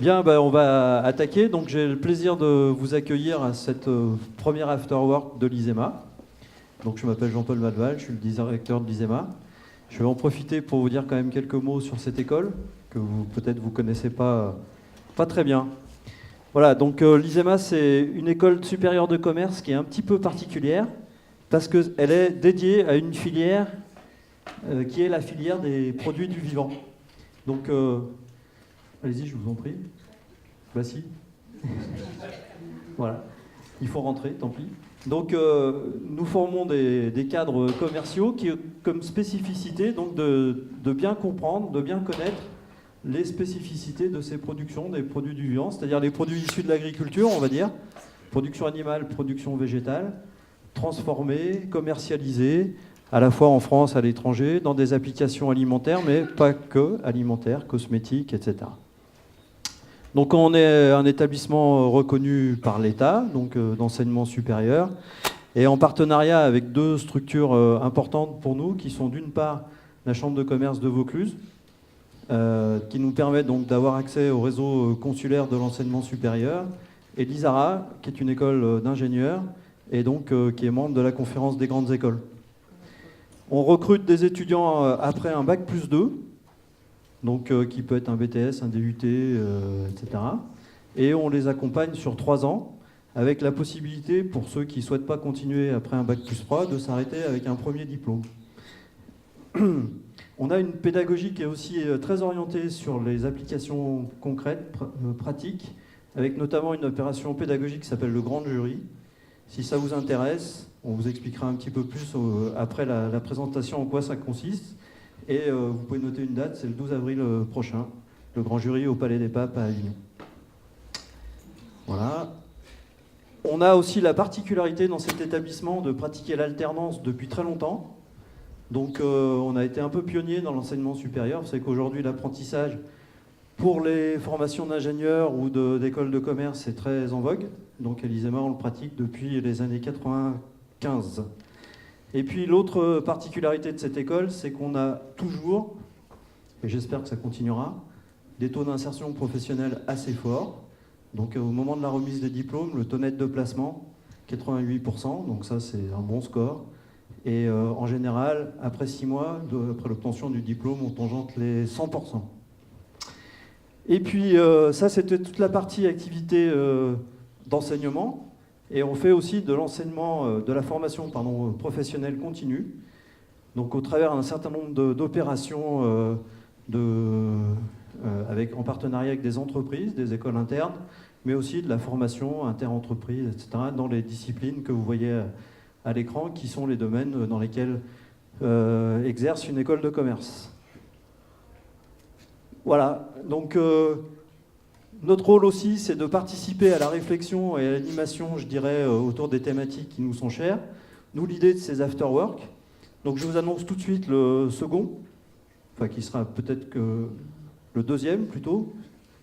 Bien, on va attaquer. Donc, j'ai le plaisir de vous accueillir à cette première afterwork de l'ISEMA. Donc, je m'appelle Jean-Paul Madval, je suis le directeur de l'ISEMA. Je vais en profiter pour vous dire quand même quelques mots sur cette école que peut-être vous connaissez pas très bien. Voilà, donc l'ISEMA, c'est une école supérieure de commerce qui est un petit peu particulière parce qu'elle est dédiée à une filière qui est la filière des produits du vivant. Donc, allez-y, je vous en prie. Bah si. Voilà. Il faut rentrer, tant pis. Donc, nous formons des cadres commerciaux qui ont comme spécificité donc, de bien comprendre, de bien connaître les spécificités de ces productions, des produits du vivant, c'est-à-dire les produits issus de l'agriculture, on va dire, production animale, production végétale, transformés, commercialisés, à la fois en France, à l'étranger, dans des applications alimentaires, mais pas que alimentaires, cosmétiques, etc. Donc on est un établissement reconnu par l'État, donc d'enseignement supérieur, et en partenariat avec deux structures importantes pour nous, qui sont d'une part la Chambre de commerce de Vaucluse, qui nous permet donc d'avoir accès au réseau consulaire de l'enseignement supérieur, et l'ISARA, qui est une école d'ingénieurs, et donc qui est membre de la conférence des grandes écoles. On recrute des étudiants après un bac plus 2, donc qui peut être un BTS, un DUT, etc. Et on les accompagne sur 3 ans, avec la possibilité, pour ceux qui ne souhaitent pas continuer après un bac plus 3, de s'arrêter avec un premier diplôme. On a une pédagogie qui est aussi très orientée sur les applications concrètes, pratiques, avec notamment une opération pédagogique qui s'appelle le Grand Jury. Si ça vous intéresse, on vous expliquera un petit peu plus après la présentation en quoi ça consiste. Et vous pouvez noter une date, c'est le 12 avril prochain, le Grand Jury au Palais des Papes à Avignon. Voilà. On a aussi la particularité dans cet établissement de pratiquer l'alternance depuis très longtemps. Donc on a été un peu pionnier dans l'enseignement supérieur. Vous savez qu'aujourd'hui l'apprentissage pour les formations d'ingénieurs ou d'écoles de commerce est très en vogue. Donc à l'ISEMA on le pratique depuis les années 95. Et puis l'autre particularité de cette école, c'est qu'on a toujours, et j'espère que ça continuera, des taux d'insertion professionnelle assez forts. Donc au moment de la remise des diplômes, le taux net de placement, 88%, donc ça c'est un bon score. Et en général, après 6 mois, après l'obtention du diplôme, on tangente les 100%. Et puis ça c'était toute la partie activité d'enseignement. Et on fait aussi de l'enseignement, de la formation professionnelle continue, donc au travers d'un certain nombre d'opérations en partenariat avec des entreprises, des écoles internes, mais aussi de la formation inter-entreprise, etc., dans les disciplines que vous voyez à l'écran, qui sont les domaines dans lesquels exerce une école de commerce. Voilà, donc notre rôle aussi, c'est de participer à la réflexion et à l'animation, je dirais, autour des thématiques qui nous sont chères. Nous, l'idée de ces afterwork. Donc, je vous annonce tout de suite le second, enfin, qui sera peut-être que le deuxième plutôt,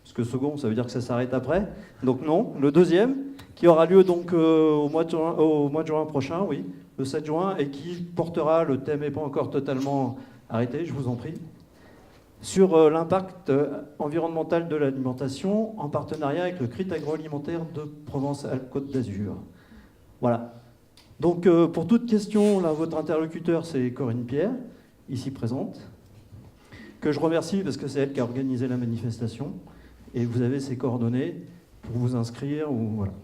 parce que second, ça veut dire que ça s'arrête après. Donc, non, le deuxième, qui aura lieu donc au mois de juin prochain, oui, le 7 juin, et qui portera, le thème n'est pas encore totalement arrêté, je vous en prie, sur l'impact environnemental de l'alimentation en partenariat avec le CRIT agroalimentaire de Provence-Alpes-Côte d'Azur. Voilà. Donc pour toute question, là, votre interlocuteur, c'est Corinne Pierre, ici présente, que je remercie parce que c'est elle qui a organisé la manifestation, et vous avez ses coordonnées pour vous inscrire. Voilà.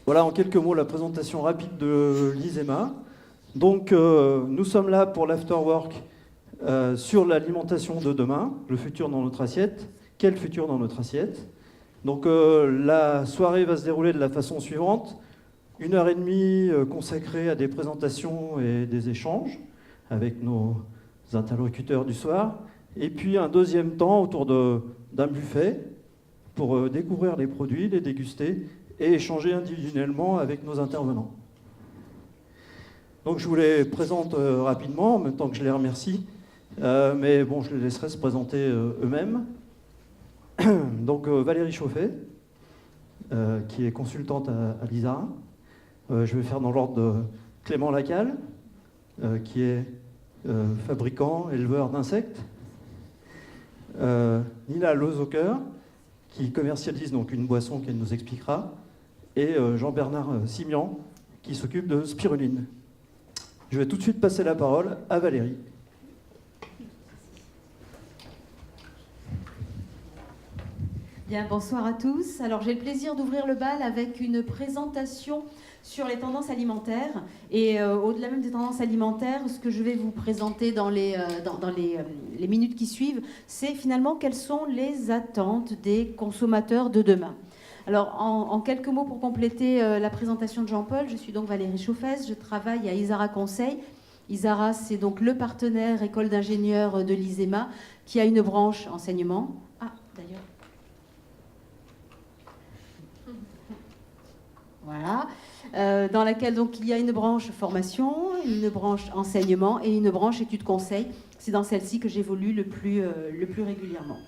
Voilà en quelques mots la présentation rapide de l'ISEMA. Donc nous sommes là pour l'afterwork sur l'alimentation de demain, le futur dans notre assiette. Quel futur dans notre assiette? Donc la soirée va se dérouler de la façon suivante. 1h30 consacrée à des présentations et des échanges avec nos interlocuteurs du soir. Et puis un deuxième temps autour d'un buffet pour découvrir les produits, les déguster et échanger individuellement avec nos intervenants. Donc je vous les présente rapidement, en même temps que je les remercie. Mais bon, je les laisserai se présenter eux-mêmes. Donc Valérie Chauffet, qui est consultante à l'ISARA. Je vais faire dans l'ordre de Clément Lacal, qui est fabricant, éleveur d'insectes. Nina Lozoker, qui commercialise donc une boisson qu'elle nous expliquera, et Jean-Bernard Simian, qui s'occupe de spiruline. Je vais tout de suite passer la parole à Valérie. Bien, bonsoir à tous. Alors, j'ai le plaisir d'ouvrir le bal avec une présentation sur les tendances alimentaires. Et au-delà même des tendances alimentaires, ce que je vais vous présenter dans les minutes qui suivent, c'est finalement quelles sont les attentes des consommateurs de demain. Alors, en quelques mots pour compléter la présentation de Jean-Paul, je suis donc Valérie Chauffès, je travaille à Isara Conseil. Isara, c'est donc le partenaire école d'ingénieurs de l'ISEMA qui a une branche enseignement. Ah, d'ailleurs. Voilà. Dans laquelle donc il y a une branche formation, une branche enseignement et une branche études conseil. C'est dans celle-ci que j'évolue le plus régulièrement.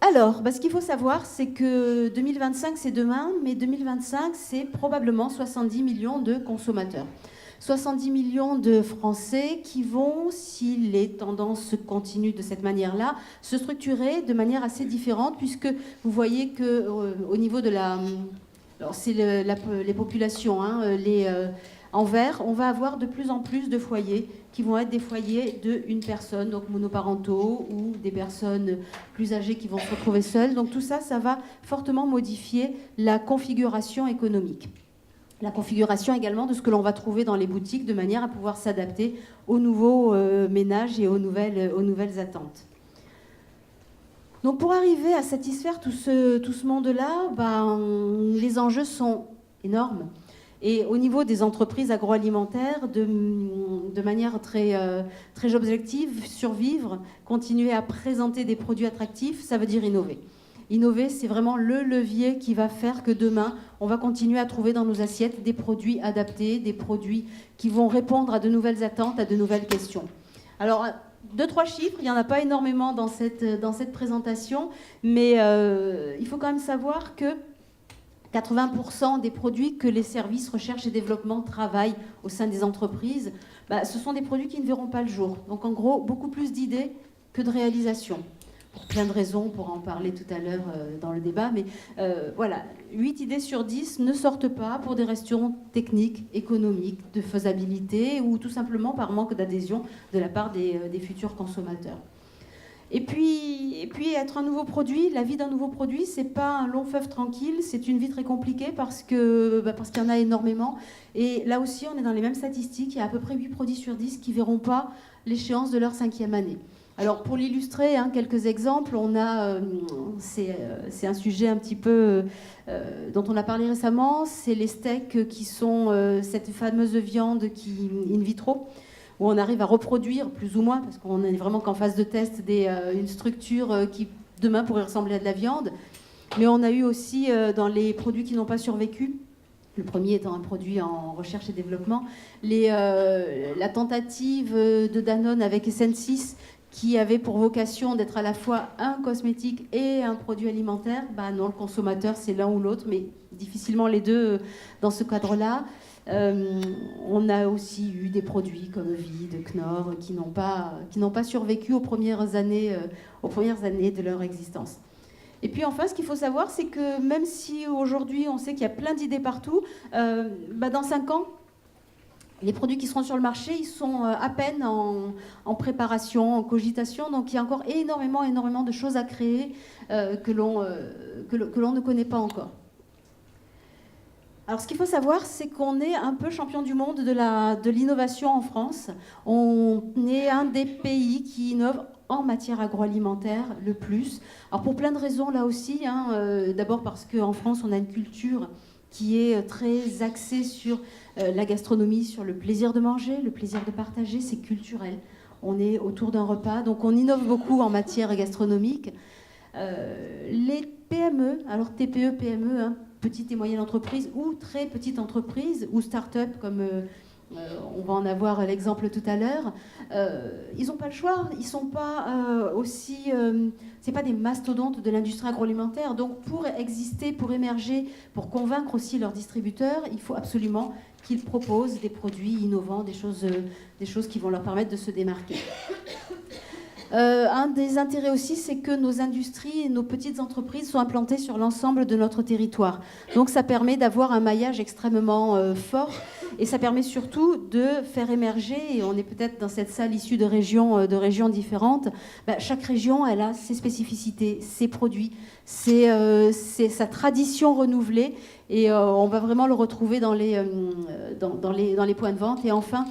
Alors, ce qu'il faut savoir, c'est que 2025, c'est demain, mais 2025, c'est probablement 70 millions de consommateurs. 70 millions de Français qui vont, si les tendances continuent de cette manière-là, se structurer de manière assez différente, puisque vous voyez qu'au niveau de la... Alors, c'est les populations, en vert, on va avoir de plus en plus de foyers qui vont être des foyers d'une personne, donc monoparentaux, ou des personnes plus âgées qui vont se retrouver seules. Donc tout ça, ça va fortement modifier la configuration économique. La configuration également de ce que l'on va trouver dans les boutiques, de manière à pouvoir s'adapter aux nouveaux ménages et aux nouvelles attentes. Donc pour arriver à satisfaire tout ce monde-là, les enjeux sont énormes. Et au niveau des entreprises agroalimentaires, de manière très objective, survivre, continuer à présenter des produits attractifs, ça veut dire innover. Innover, c'est vraiment le levier qui va faire que demain, on va continuer à trouver dans nos assiettes des produits adaptés, des produits qui vont répondre à de nouvelles attentes, à de nouvelles questions. Alors, 2-3 chiffres, il n'y en a pas énormément dans cette présentation, mais il faut quand même savoir que 80% des produits que les services recherche et développement travaillent au sein des entreprises, ce sont des produits qui ne verront pas le jour. Donc en gros, beaucoup plus d'idées que de réalisations. Pour plein de raisons, on pourra en parler tout à l'heure dans le débat, mais voilà, 8 idées sur 10 ne sortent pas pour des raisons techniques, économiques, de faisabilité ou tout simplement par manque d'adhésion de la part des futurs consommateurs. Et puis être un nouveau produit, la vie d'un nouveau produit, c'est pas un long fleuve tranquille, c'est une vie très compliquée parce qu'il y en a énormément. Et là aussi, on est dans les mêmes statistiques, il y a à peu près 8 produits sur 10 qui ne verront pas l'échéance de leur 5e année. Alors pour l'illustrer, quelques exemples, c'est un sujet un petit peu dont on a parlé récemment, c'est les steaks qui sont cette fameuse viande qui in vitro, où on arrive à reproduire plus ou moins, parce qu'on n'est vraiment qu'en phase de test, une structure qui demain pourrait ressembler à de la viande. Mais on a eu aussi dans les produits qui n'ont pas survécu, le premier étant un produit en recherche et développement, la tentative de Danone avec SN6 qui avait pour vocation d'être à la fois un cosmétique et un produit alimentaire. Non, le consommateur, c'est l'un ou l'autre, mais difficilement les deux dans ce cadre-là. On a aussi eu des produits comme Vide, Knorr, qui n'ont pas survécu aux premières années de leur existence. Et puis enfin, ce qu'il faut savoir, c'est que même si aujourd'hui on sait qu'il y a plein d'idées partout, dans 5 ans, les produits qui seront sur le marché, ils sont à peine en préparation, en cogitation, donc il y a encore énormément de choses à créer que l'on ne connaît pas encore. Alors, ce qu'il faut savoir, c'est qu'on est un peu champion du monde de l'innovation en France. On est un des pays qui innove en matière agroalimentaire le plus. Alors, pour plein de raisons, là aussi. D'abord parce qu'en France, on a une culture qui est très axée sur la gastronomie, sur le plaisir de manger, le plaisir de partager, c'est culturel. On est autour d'un repas, donc on innove beaucoup en matière gastronomique. Les PME, alors TPE, PME, petites et moyennes entreprises ou très petites entreprises ou start-up comme on va en avoir l'exemple tout à l'heure, ils n'ont pas le choix, ils sont pas c'est pas des mastodontes de l'industrie agroalimentaire, donc pour exister, pour émerger, pour convaincre aussi leurs distributeurs, il faut absolument qu'ils proposent des produits innovants, des choses qui vont leur permettre de se démarquer. Un des intérêts aussi, c'est que nos industries et nos petites entreprises sont implantées sur l'ensemble de notre territoire. Donc ça permet d'avoir un maillage extrêmement fort et ça permet surtout de faire émerger, et on est peut-être dans cette salle issue de régions différentes, chaque région elle a ses spécificités, ses produits, c'est sa tradition renouvelée et on va vraiment le retrouver dans les points de vente. Et enfin,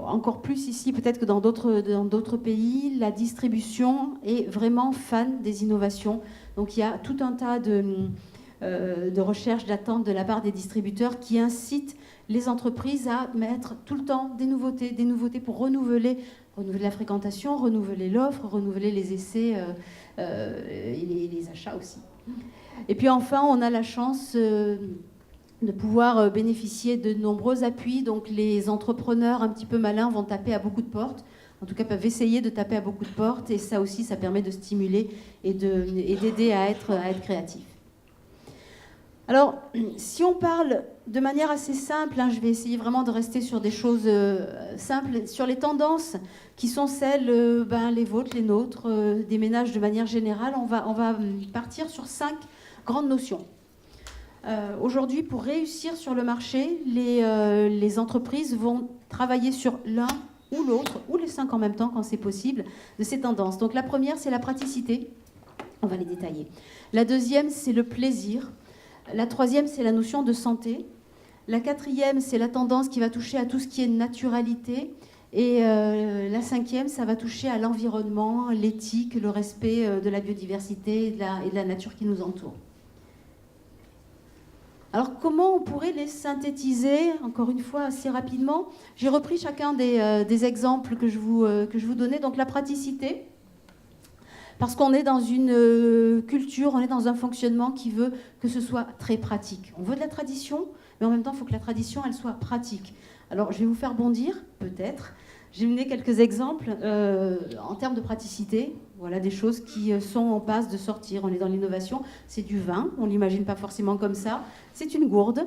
encore plus ici peut-être que dans d'autres pays, la distribution est vraiment fan des innovations. Donc il y a tout un tas de recherches, d'attentes de la part des distributeurs qui incitent les entreprises à mettre tout le temps des nouveautés pour renouveler la fréquentation, renouveler l'offre, renouveler les essais et les achats aussi. Et puis enfin, on a la chance de pouvoir bénéficier de nombreux appuis. Donc les entrepreneurs un petit peu malins vont taper à beaucoup de portes, en tout cas peuvent essayer de taper à beaucoup de portes, et ça aussi, ça permet de stimuler et d'aider à être créatif. Alors, si on parle de manière assez simple, je vais essayer vraiment de rester sur des choses simples, sur les tendances qui sont celles, les vôtres, les nôtres, des ménages de manière générale, on va partir sur 5 grandes notions. Aujourd'hui, pour réussir sur le marché, les entreprises vont travailler sur l'un ou l'autre, ou les 5 en même temps quand c'est possible, de ces tendances. Donc la première, c'est la praticité. On va les détailler. La deuxième, c'est le plaisir. La troisième, c'est la notion de santé. La quatrième, c'est la tendance qui va toucher à tout ce qui est naturalité. Et la cinquième, ça va toucher à l'environnement, l'éthique, le respect de la biodiversité et de la nature qui nous entoure. Alors, comment on pourrait les synthétiser, encore une fois, assez rapidement? J'ai repris chacun des exemples que je vous donnais. Donc, la praticité, parce qu'on est dans une culture, on est dans un fonctionnement qui veut que ce soit très pratique. On veut de la tradition, mais en même temps, il faut que la tradition, elle soit pratique. Alors, je vais vous faire bondir, peut-être. J'ai mené quelques exemples en termes de praticité. Voilà des choses qui sont en passe de sortir. On est dans l'innovation. C'est du vin, on ne l'imagine pas forcément comme ça. C'est une gourde.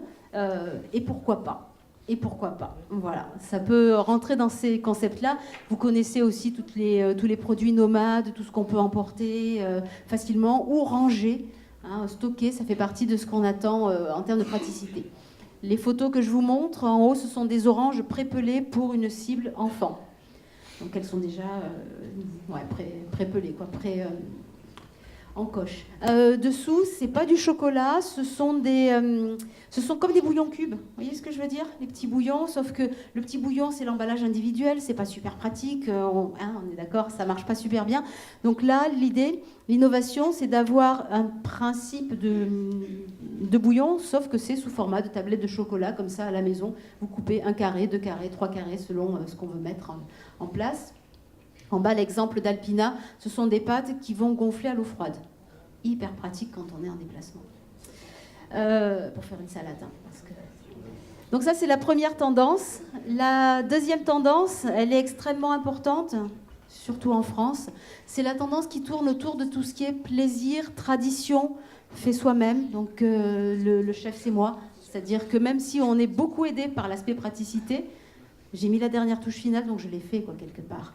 Et pourquoi pas? Et pourquoi pas? Voilà, ça peut rentrer dans ces concepts-là. Vous connaissez aussi tous les produits nomades, tout ce qu'on peut emporter facilement ou ranger, stocker. Ça fait partie de ce qu'on attend en termes de praticité. Les photos que je vous montre, en haut, ce sont des oranges prépelées pour une cible enfant. Donc elles sont déjà prépelées, en coche. Dessous, c'est pas du chocolat, ce sont comme des bouillons cubes. Vous voyez ce que je veux dire? Les petits bouillons, sauf que le petit bouillon, c'est l'emballage individuel, c'est pas super pratique. On est d'accord, ça marche pas super bien. Donc là, l'innovation, c'est d'avoir un principe de bouillon, sauf que c'est sous format de tablette de chocolat, comme ça à la maison. Vous coupez 1 carré, 2 carrés, 3 carrés, selon ce qu'on veut mettre en place. En bas, l'exemple d'Alpina, ce sont des pâtes qui vont gonfler à l'eau froide. Hyper pratique quand on est en déplacement. Pour faire une salade. Donc ça, c'est la première tendance. La deuxième tendance, elle est extrêmement importante, surtout en France. C'est la tendance qui tourne autour de tout ce qui est plaisir, tradition, fait soi-même. Donc le chef, c'est moi. C'est-à-dire que même si on est beaucoup aidé par l'aspect praticité, j'ai mis la dernière touche finale, donc je l'ai fait quelque part.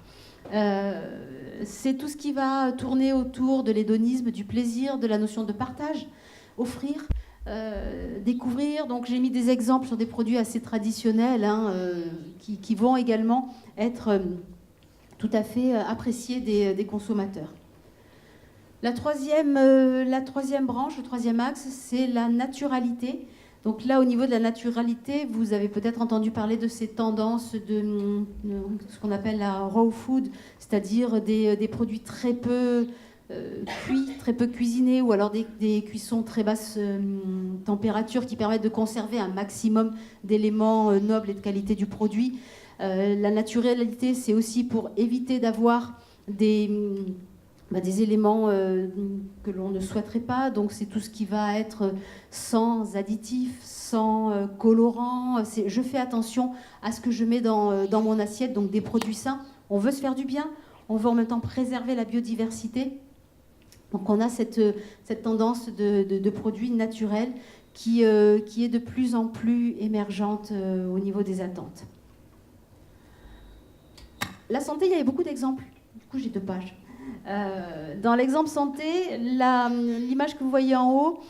C'est tout ce qui va tourner autour de l'hédonisme, du plaisir, de la notion de partage, offrir, découvrir. Donc j'ai mis des exemples sur des produits assez traditionnels qui vont également être tout à fait appréciés des consommateurs. La troisième branche, le troisième axe, c'est la naturalité. Donc là, au niveau de la naturalité, vous avez peut-être entendu parler de ces tendances de ce qu'on appelle la raw food, c'est-à-dire des produits très peu cuits, très peu cuisinés, ou alors des cuissons très basse température qui permettent de conserver un maximum d'éléments nobles et de qualité du produit. La naturalité, c'est aussi pour éviter d'avoir des éléments que l'on ne souhaiterait pas. Donc c'est tout ce qui va être sans additifs, sans colorants. Je fais attention à ce que je mets dans mon assiette, donc des produits sains. On veut se faire du bien, on veut en même temps préserver la biodiversité. Donc on a cette tendance de produits naturels qui est de plus en plus émergente au niveau des attentes. La santé, il y avait beaucoup d'exemples. Du coup, j'ai 2 pages. Dans l'exemple santé, l'image que vous voyez en haut,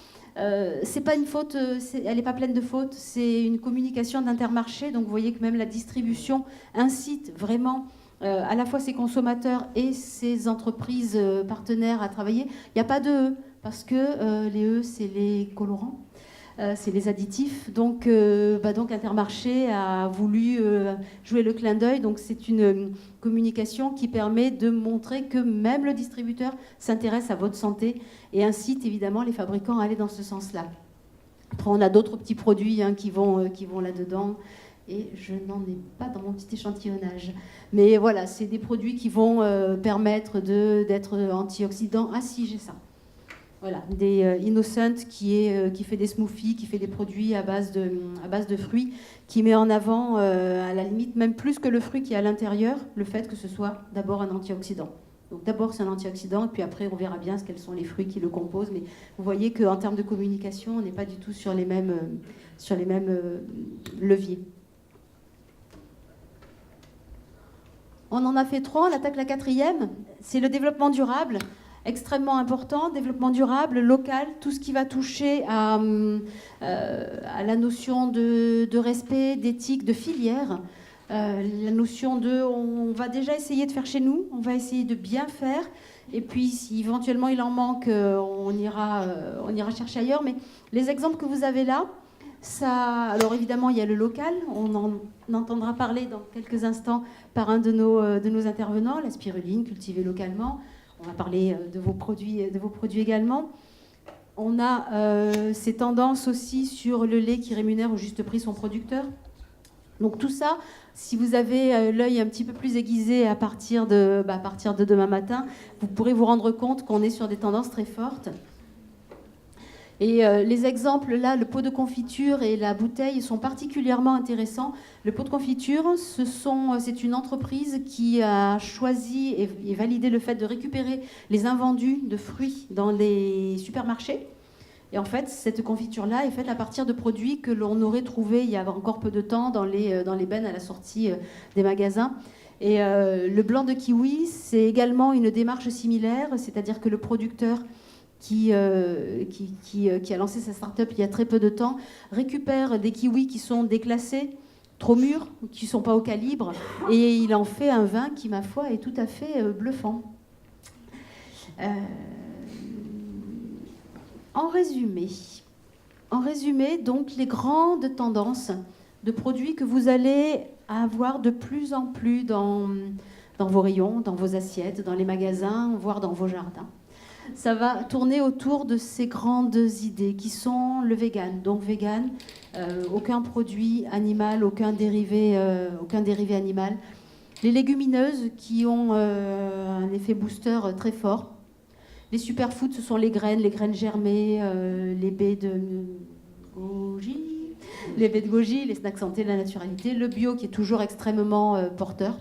c'est pas une faute, elle n'est pas pleine de fautes, c'est une communication d'Intermarché. Donc vous voyez que même la distribution incite vraiment à la fois ses consommateurs et ses entreprises partenaires à travailler. Il n'y a pas de E, parce que les E, c'est les colorants. C'est les additifs. Donc Intermarché a voulu jouer le clin d'œil. Donc c'est une communication qui permet de montrer que même le distributeur s'intéresse à votre santé et incite évidemment les fabricants à aller dans ce sens-là. Après, on a d'autres petits produits qui vont là-dedans. Et je n'en ai pas dans mon petit échantillonnage. Mais voilà, c'est des produits qui vont permettre d'être antioxydants. Ah si, j'ai ça. Voilà, des Innocent qui fait des smoothies, qui fait des produits à base de fruits, qui met en avant, à la limite, même plus que le fruit qui est à l'intérieur, le fait que ce soit d'abord un antioxydant. Donc d'abord c'est un antioxydant, et puis après on verra bien quels sont les fruits qui le composent. Mais vous voyez qu'en termes de communication, on n'est pas du tout sur les mêmes leviers. On en a fait 3, on attaque la 4e, c'est le développement durable. Extrêmement important, développement durable, local, tout ce qui va toucher à la notion de respect, d'éthique, de filière, la notion on va déjà essayer de faire chez nous, on va essayer de bien faire, et puis si éventuellement il en manque, on ira chercher ailleurs. Mais les exemples que vous avez là, alors évidemment il y a le local, on en entendra parler dans quelques instants par un de nos intervenants, la spiruline cultivée localement. On va parler de vos produits également. On a ces tendances aussi sur le lait qui rémunère au juste prix son producteur. Donc tout ça, si vous avez l'œil un petit peu plus aiguisé à partir de demain matin, vous pourrez vous rendre compte qu'on est sur des tendances très fortes. Et les exemples là, le pot de confiture et la bouteille sont particulièrement intéressants. Le pot de confiture, c'est une entreprise qui a choisi et validé le fait de récupérer les invendus de fruits dans les supermarchés. Et en fait, cette confiture-là est faite à partir de produits que l'on aurait trouvés il y a encore peu de temps dans les bennes à la sortie des magasins. Et le blanc de kiwi, c'est également une démarche similaire, c'est-à-dire que le producteur qui a lancé sa start-up il y a très peu de temps, récupère des kiwis qui sont déclassés, trop mûrs, qui ne sont pas au calibre, et il en fait un vin qui, ma foi, est tout à fait bluffant. En résumé, donc, les grandes tendances de produits que vous allez avoir de plus en plus dans vos rayons, dans vos assiettes, dans les magasins, voire dans vos jardins. Ça va tourner autour de ces grandes idées qui sont le vegan. Donc vegan, aucun produit animal, aucun dérivé animal. Les légumineuses qui ont un effet booster très fort. Les superfoods, ce sont les graines germées, les baies de goji, les snacks santé, la naturalité. Le bio qui est toujours extrêmement porteur.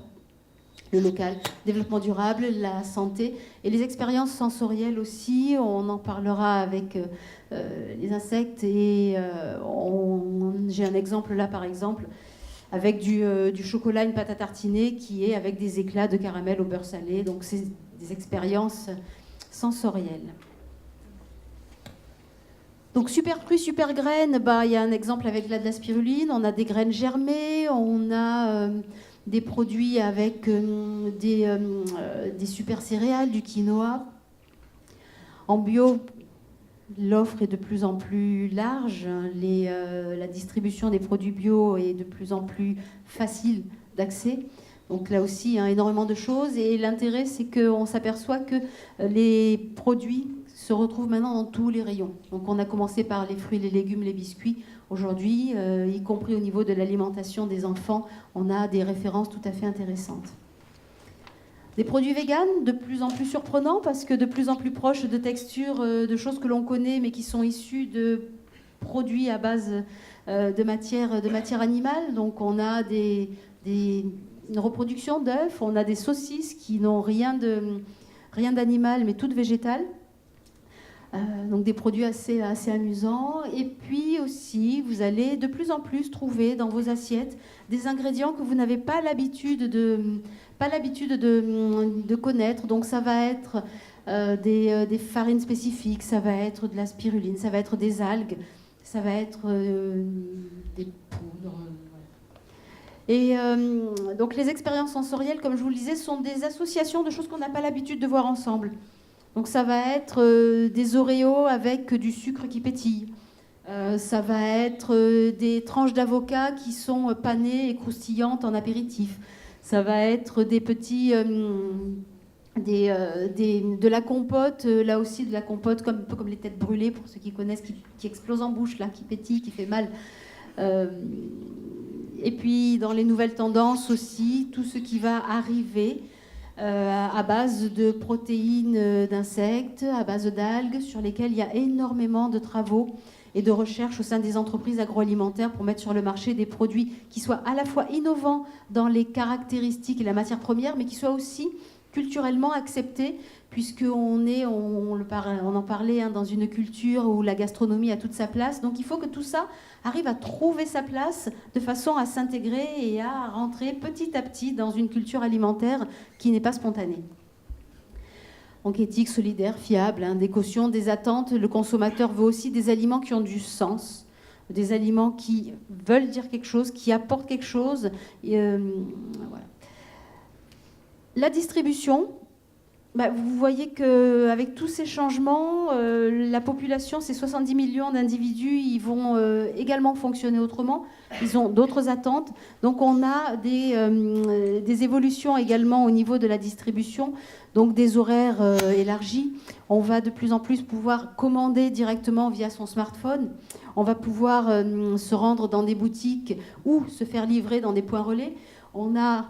Le local, développement durable, la santé et les expériences sensorielles aussi. On en parlera avec les insectes et j'ai un exemple là par exemple avec du chocolat, une pâte à tartiner qui est avec des éclats de caramel au beurre salé. Donc c'est des expériences sensorielles. Donc super fruits, super graines, il y a un exemple avec de la spiruline, on a des graines germées, on a des produits avec des super céréales, du quinoa. En bio, l'offre est de plus en plus large. La distribution des produits bio est de plus en plus facile d'accès. Donc là aussi, énormément de choses. Et l'intérêt, c'est qu'on s'aperçoit que les produits se retrouvent maintenant dans tous les rayons. Donc on a commencé par les fruits, les légumes, les biscuits. Aujourd'hui, y compris au niveau de l'alimentation des enfants, on a des références tout à fait intéressantes. Des produits véganes, de plus en plus surprenants, parce que de plus en plus proches de textures, de choses que l'on connaît, mais qui sont issues de produits à base de matière animale. Donc on a une reproduction d'œufs, on a des saucisses qui n'ont rien d'animal, mais toutes végétales. Donc des produits assez amusants. Et puis aussi, vous allez de plus en plus trouver dans vos assiettes des ingrédients que vous n'avez pas l'habitude de connaître. Donc ça va être des farines spécifiques, ça va être de la spiruline, ça va être des algues, ça va être des poudres. Et donc les expériences sensorielles, comme je vous le disais, sont des associations de choses qu'on n'a pas l'habitude de voir ensemble. Donc ça va être des Oreos avec du sucre qui pétille. Ça va être des tranches d'avocat qui sont panées et croustillantes en apéritif. Ça va être des petits... de la compote, là aussi de la compote un peu comme les têtes brûlées, pour ceux qui connaissent, qui explosent en bouche, là, qui pétille, qui fait mal. Et puis dans les nouvelles tendances aussi, tout ce qui va arriver à base de protéines d'insectes, à base d'algues, sur lesquelles il y a énormément de travaux et de recherches au sein des entreprises agroalimentaires pour mettre sur le marché des produits qui soient à la fois innovants dans les caractéristiques et la matière première, mais qui soient aussi culturellement acceptés, puisqu'on en parlait hein, dans une culture où la gastronomie a toute sa place. Donc il faut que tout ça arrive à trouver sa place de façon à s'intégrer et à rentrer petit à petit dans une culture alimentaire qui n'est pas spontanée. Donc éthique, solidaire, fiable, hein, des cautions, des attentes. Le consommateur veut aussi des aliments qui ont du sens, des aliments qui veulent dire quelque chose, qui apportent quelque chose. Voilà. La distribution, vous voyez qu'avec tous ces changements, la population, ces 70 millions d'individus, ils vont également fonctionner autrement. Ils ont d'autres attentes. Donc on a des évolutions également au niveau de la distribution, donc des horaires élargis. On va de plus en plus pouvoir commander directement via son smartphone. On va pouvoir se rendre dans des boutiques ou se faire livrer dans des points relais. On a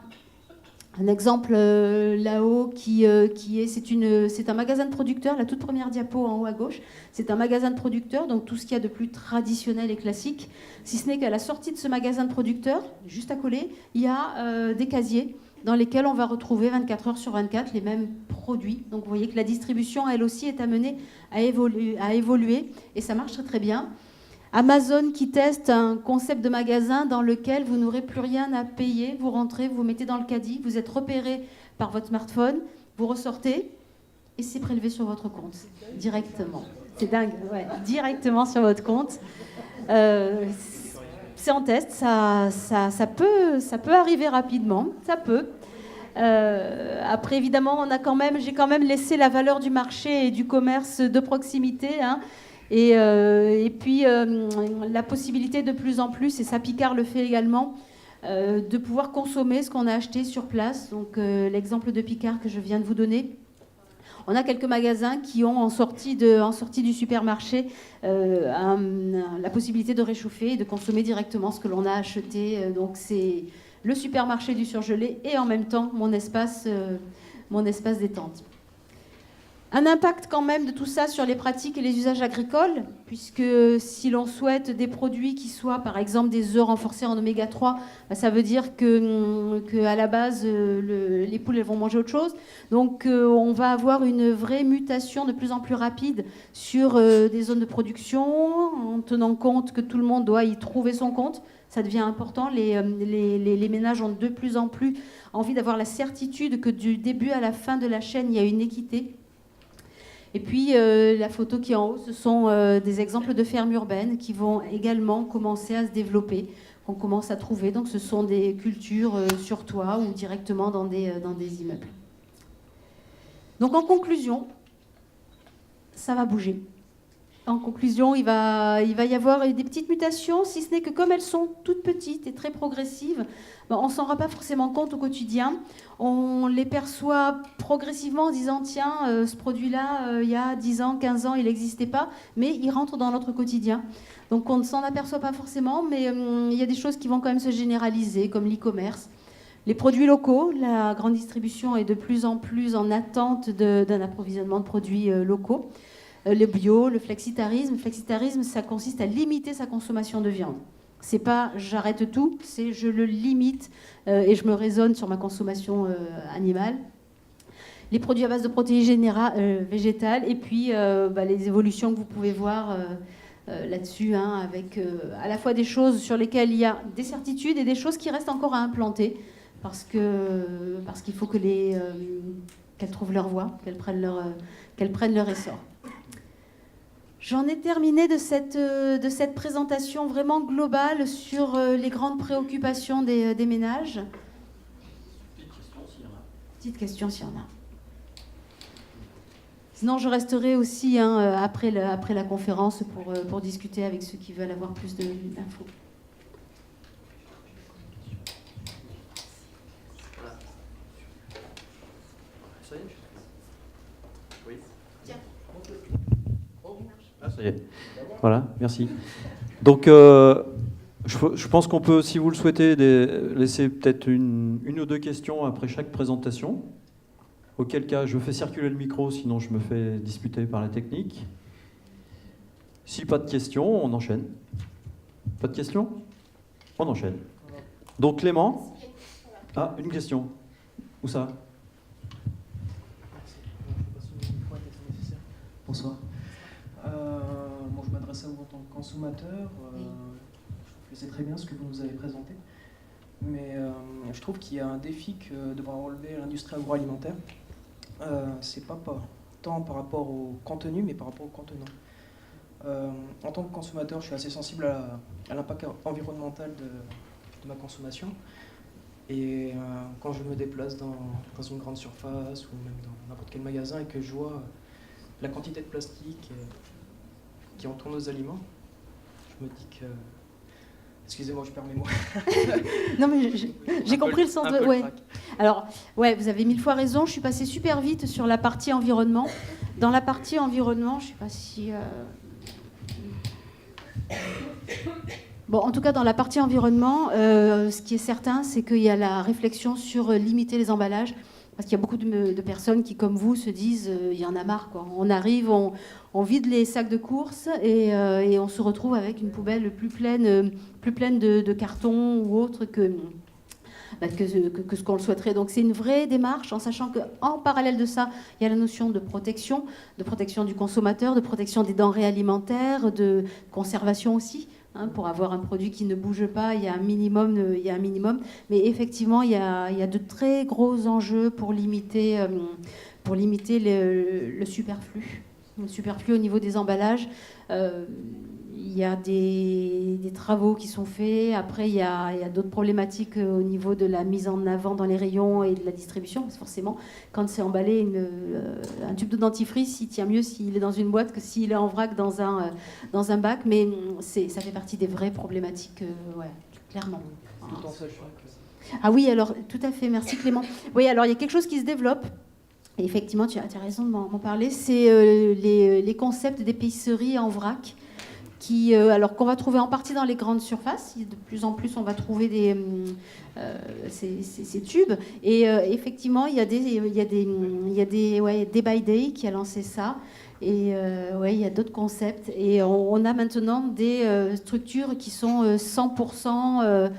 un exemple là-haut c'est un magasin de producteurs, la toute première diapo en haut à gauche, c'est un magasin de producteurs, donc tout ce qu'il y a de plus traditionnel et classique, si ce n'est qu'à la sortie de ce magasin de producteurs, juste à coller, il y a des casiers dans lesquels on va retrouver 24 heures sur 24 les mêmes produits. Donc vous voyez que la distribution, elle aussi, est amenée à évoluer et ça marche très très bien. Amazon qui teste un concept de magasin dans lequel vous n'aurez plus rien à payer. Vous rentrez, vous mettez dans le caddie, vous êtes repéré par votre smartphone, vous ressortez et c'est prélevé sur votre compte directement. C'est dingue, ouais, directement sur votre compte. C'est en test, ça peut arriver rapidement, ça peut. Après, évidemment, j'ai quand même laissé la valeur du marché et du commerce de proximité, hein. Et puis la possibilité de plus en plus, et ça Picard le fait également, de pouvoir consommer ce qu'on a acheté sur place. Donc l'exemple de Picard que je viens de vous donner. On a quelques magasins qui ont en sortie du supermarché la possibilité de réchauffer et de consommer directement ce que l'on a acheté. Donc c'est le supermarché du surgelé et en même temps mon espace détente. Un impact quand même de tout ça sur les pratiques et les usages agricoles, puisque si l'on souhaite des produits qui soient par exemple des œufs renforcés en oméga 3, ça veut dire que à la base les poules elles vont manger autre chose. Donc on va avoir une vraie mutation de plus en plus rapide sur des zones de production, en tenant compte que tout le monde doit y trouver son compte. Ça devient important. Les ménages ont de plus en plus envie d'avoir la certitude que du début à la fin de la chaîne, il y a une équité. Et puis la photo qui est en haut, ce sont des exemples de fermes urbaines qui vont également commencer à se développer, qu'on commence à trouver. Donc ce sont des cultures sur toit ou directement dans des immeubles. Donc en conclusion, ça va bouger. En conclusion, il va y avoir des petites mutations, si ce n'est que comme elles sont toutes petites et très progressives, on ne s'en rend pas forcément compte au quotidien. On les perçoit progressivement en disant « Tiens, ce produit-là, il y a 10 ans, 15 ans, il n'existait pas, mais il rentre dans notre quotidien. » Donc on ne s'en aperçoit pas forcément, mais il y a des choses qui vont quand même se généraliser, comme l'e-commerce. Les produits locaux, la grande distribution est de plus en plus en attente d'un approvisionnement de produits locaux. Le bio, le flexitarisme. Le flexitarisme, ça consiste à limiter sa consommation de viande. C'est pas j'arrête tout, c'est je le limite et je me raisonne sur ma consommation animale. les produits à base de protéines végétales, et puis les évolutions que vous pouvez voir là-dessus, hein, avec à la fois des choses sur lesquelles il y a des certitudes et des choses qui restent encore à implanter, parce qu'il faut qu'elles trouvent leur voie, qu'elles prennent leur essor. J'en ai terminé de cette présentation vraiment globale sur les grandes préoccupations des ménages. Petite question s'il y en a. Sinon, je resterai aussi après la conférence pour discuter avec ceux qui veulent avoir plus d'infos. Ça y est. Oui. Tiens. Ah, ça y est. Voilà, merci. Donc, je pense qu'on peut, si vous le souhaitez, laisser peut-être une ou deux questions après chaque présentation. Auquel cas, je fais circuler le micro, sinon je me fais disputer par la technique. Si pas de questions, on enchaîne. Pas de questions ? On enchaîne. Donc Clément ? Ah, une question. Où ça ? Bonsoir. Je m'adresse à vous en tant que consommateur. Je trouve que c'est très bien ce que vous nous avez présenté. Mais je trouve qu'il y a un défi que devra relever l'industrie agroalimentaire. C'est pas tant par rapport au contenu, mais par rapport au contenant. En tant que consommateur, je suis assez sensible à l'impact environnemental de ma consommation. Et quand je me déplace dans une grande surface ou même dans n'importe quel magasin et que je vois la quantité de plastique qui entoure nos aliments, je me dis que... Excusez-moi, je perds mes mots. Non, mais j'ai compris le sens de... Ouais. Alors, ouais, vous avez 1000 fois raison. Je suis passée super vite sur la partie environnement. Dans la partie environnement, je ne sais pas si... Bon, en tout cas, dans la partie environnement, ce qui est certain, c'est qu'il y a la réflexion sur limiter les emballages. Parce qu'il y a beaucoup de personnes qui, comme vous, se disent il y en a marre, quoi. On arrive, on vide les sacs de courses et on se retrouve avec une poubelle plus pleine de carton ou autre que ce qu'on le souhaiterait. Donc c'est une vraie démarche, en sachant qu'en parallèle de ça, il y a la notion de protection du consommateur, de protection des denrées alimentaires, de conservation aussi. Pour avoir un produit qui ne bouge pas, il y a un minimum. Mais effectivement, il y a de très gros enjeux pour limiter le superflu. Le superflu au niveau des emballages. Il y a des travaux qui sont faits. Après, il y a d'autres problématiques au niveau de la mise en avant dans les rayons et de la distribution. Parce que forcément, quand c'est emballé, un tube de dentifrice, il tient mieux s'il est dans une boîte que s'il est en vrac dans un bac. Mais ça fait partie des vraies problématiques, clairement. Ah oui, alors, tout à fait. Merci Clément. Oui, alors, il y a quelque chose qui se développe. Et effectivement, tu as raison de m'en parler. C'est les concepts d'épicerie en vrac. Alors qu'on va trouver en partie dans les grandes surfaces. De plus en plus, on va trouver ces tubes. Et effectivement, il y a Day by Day qui a lancé ça. Et il y a d'autres concepts. Et on a maintenant des structures qui sont 100%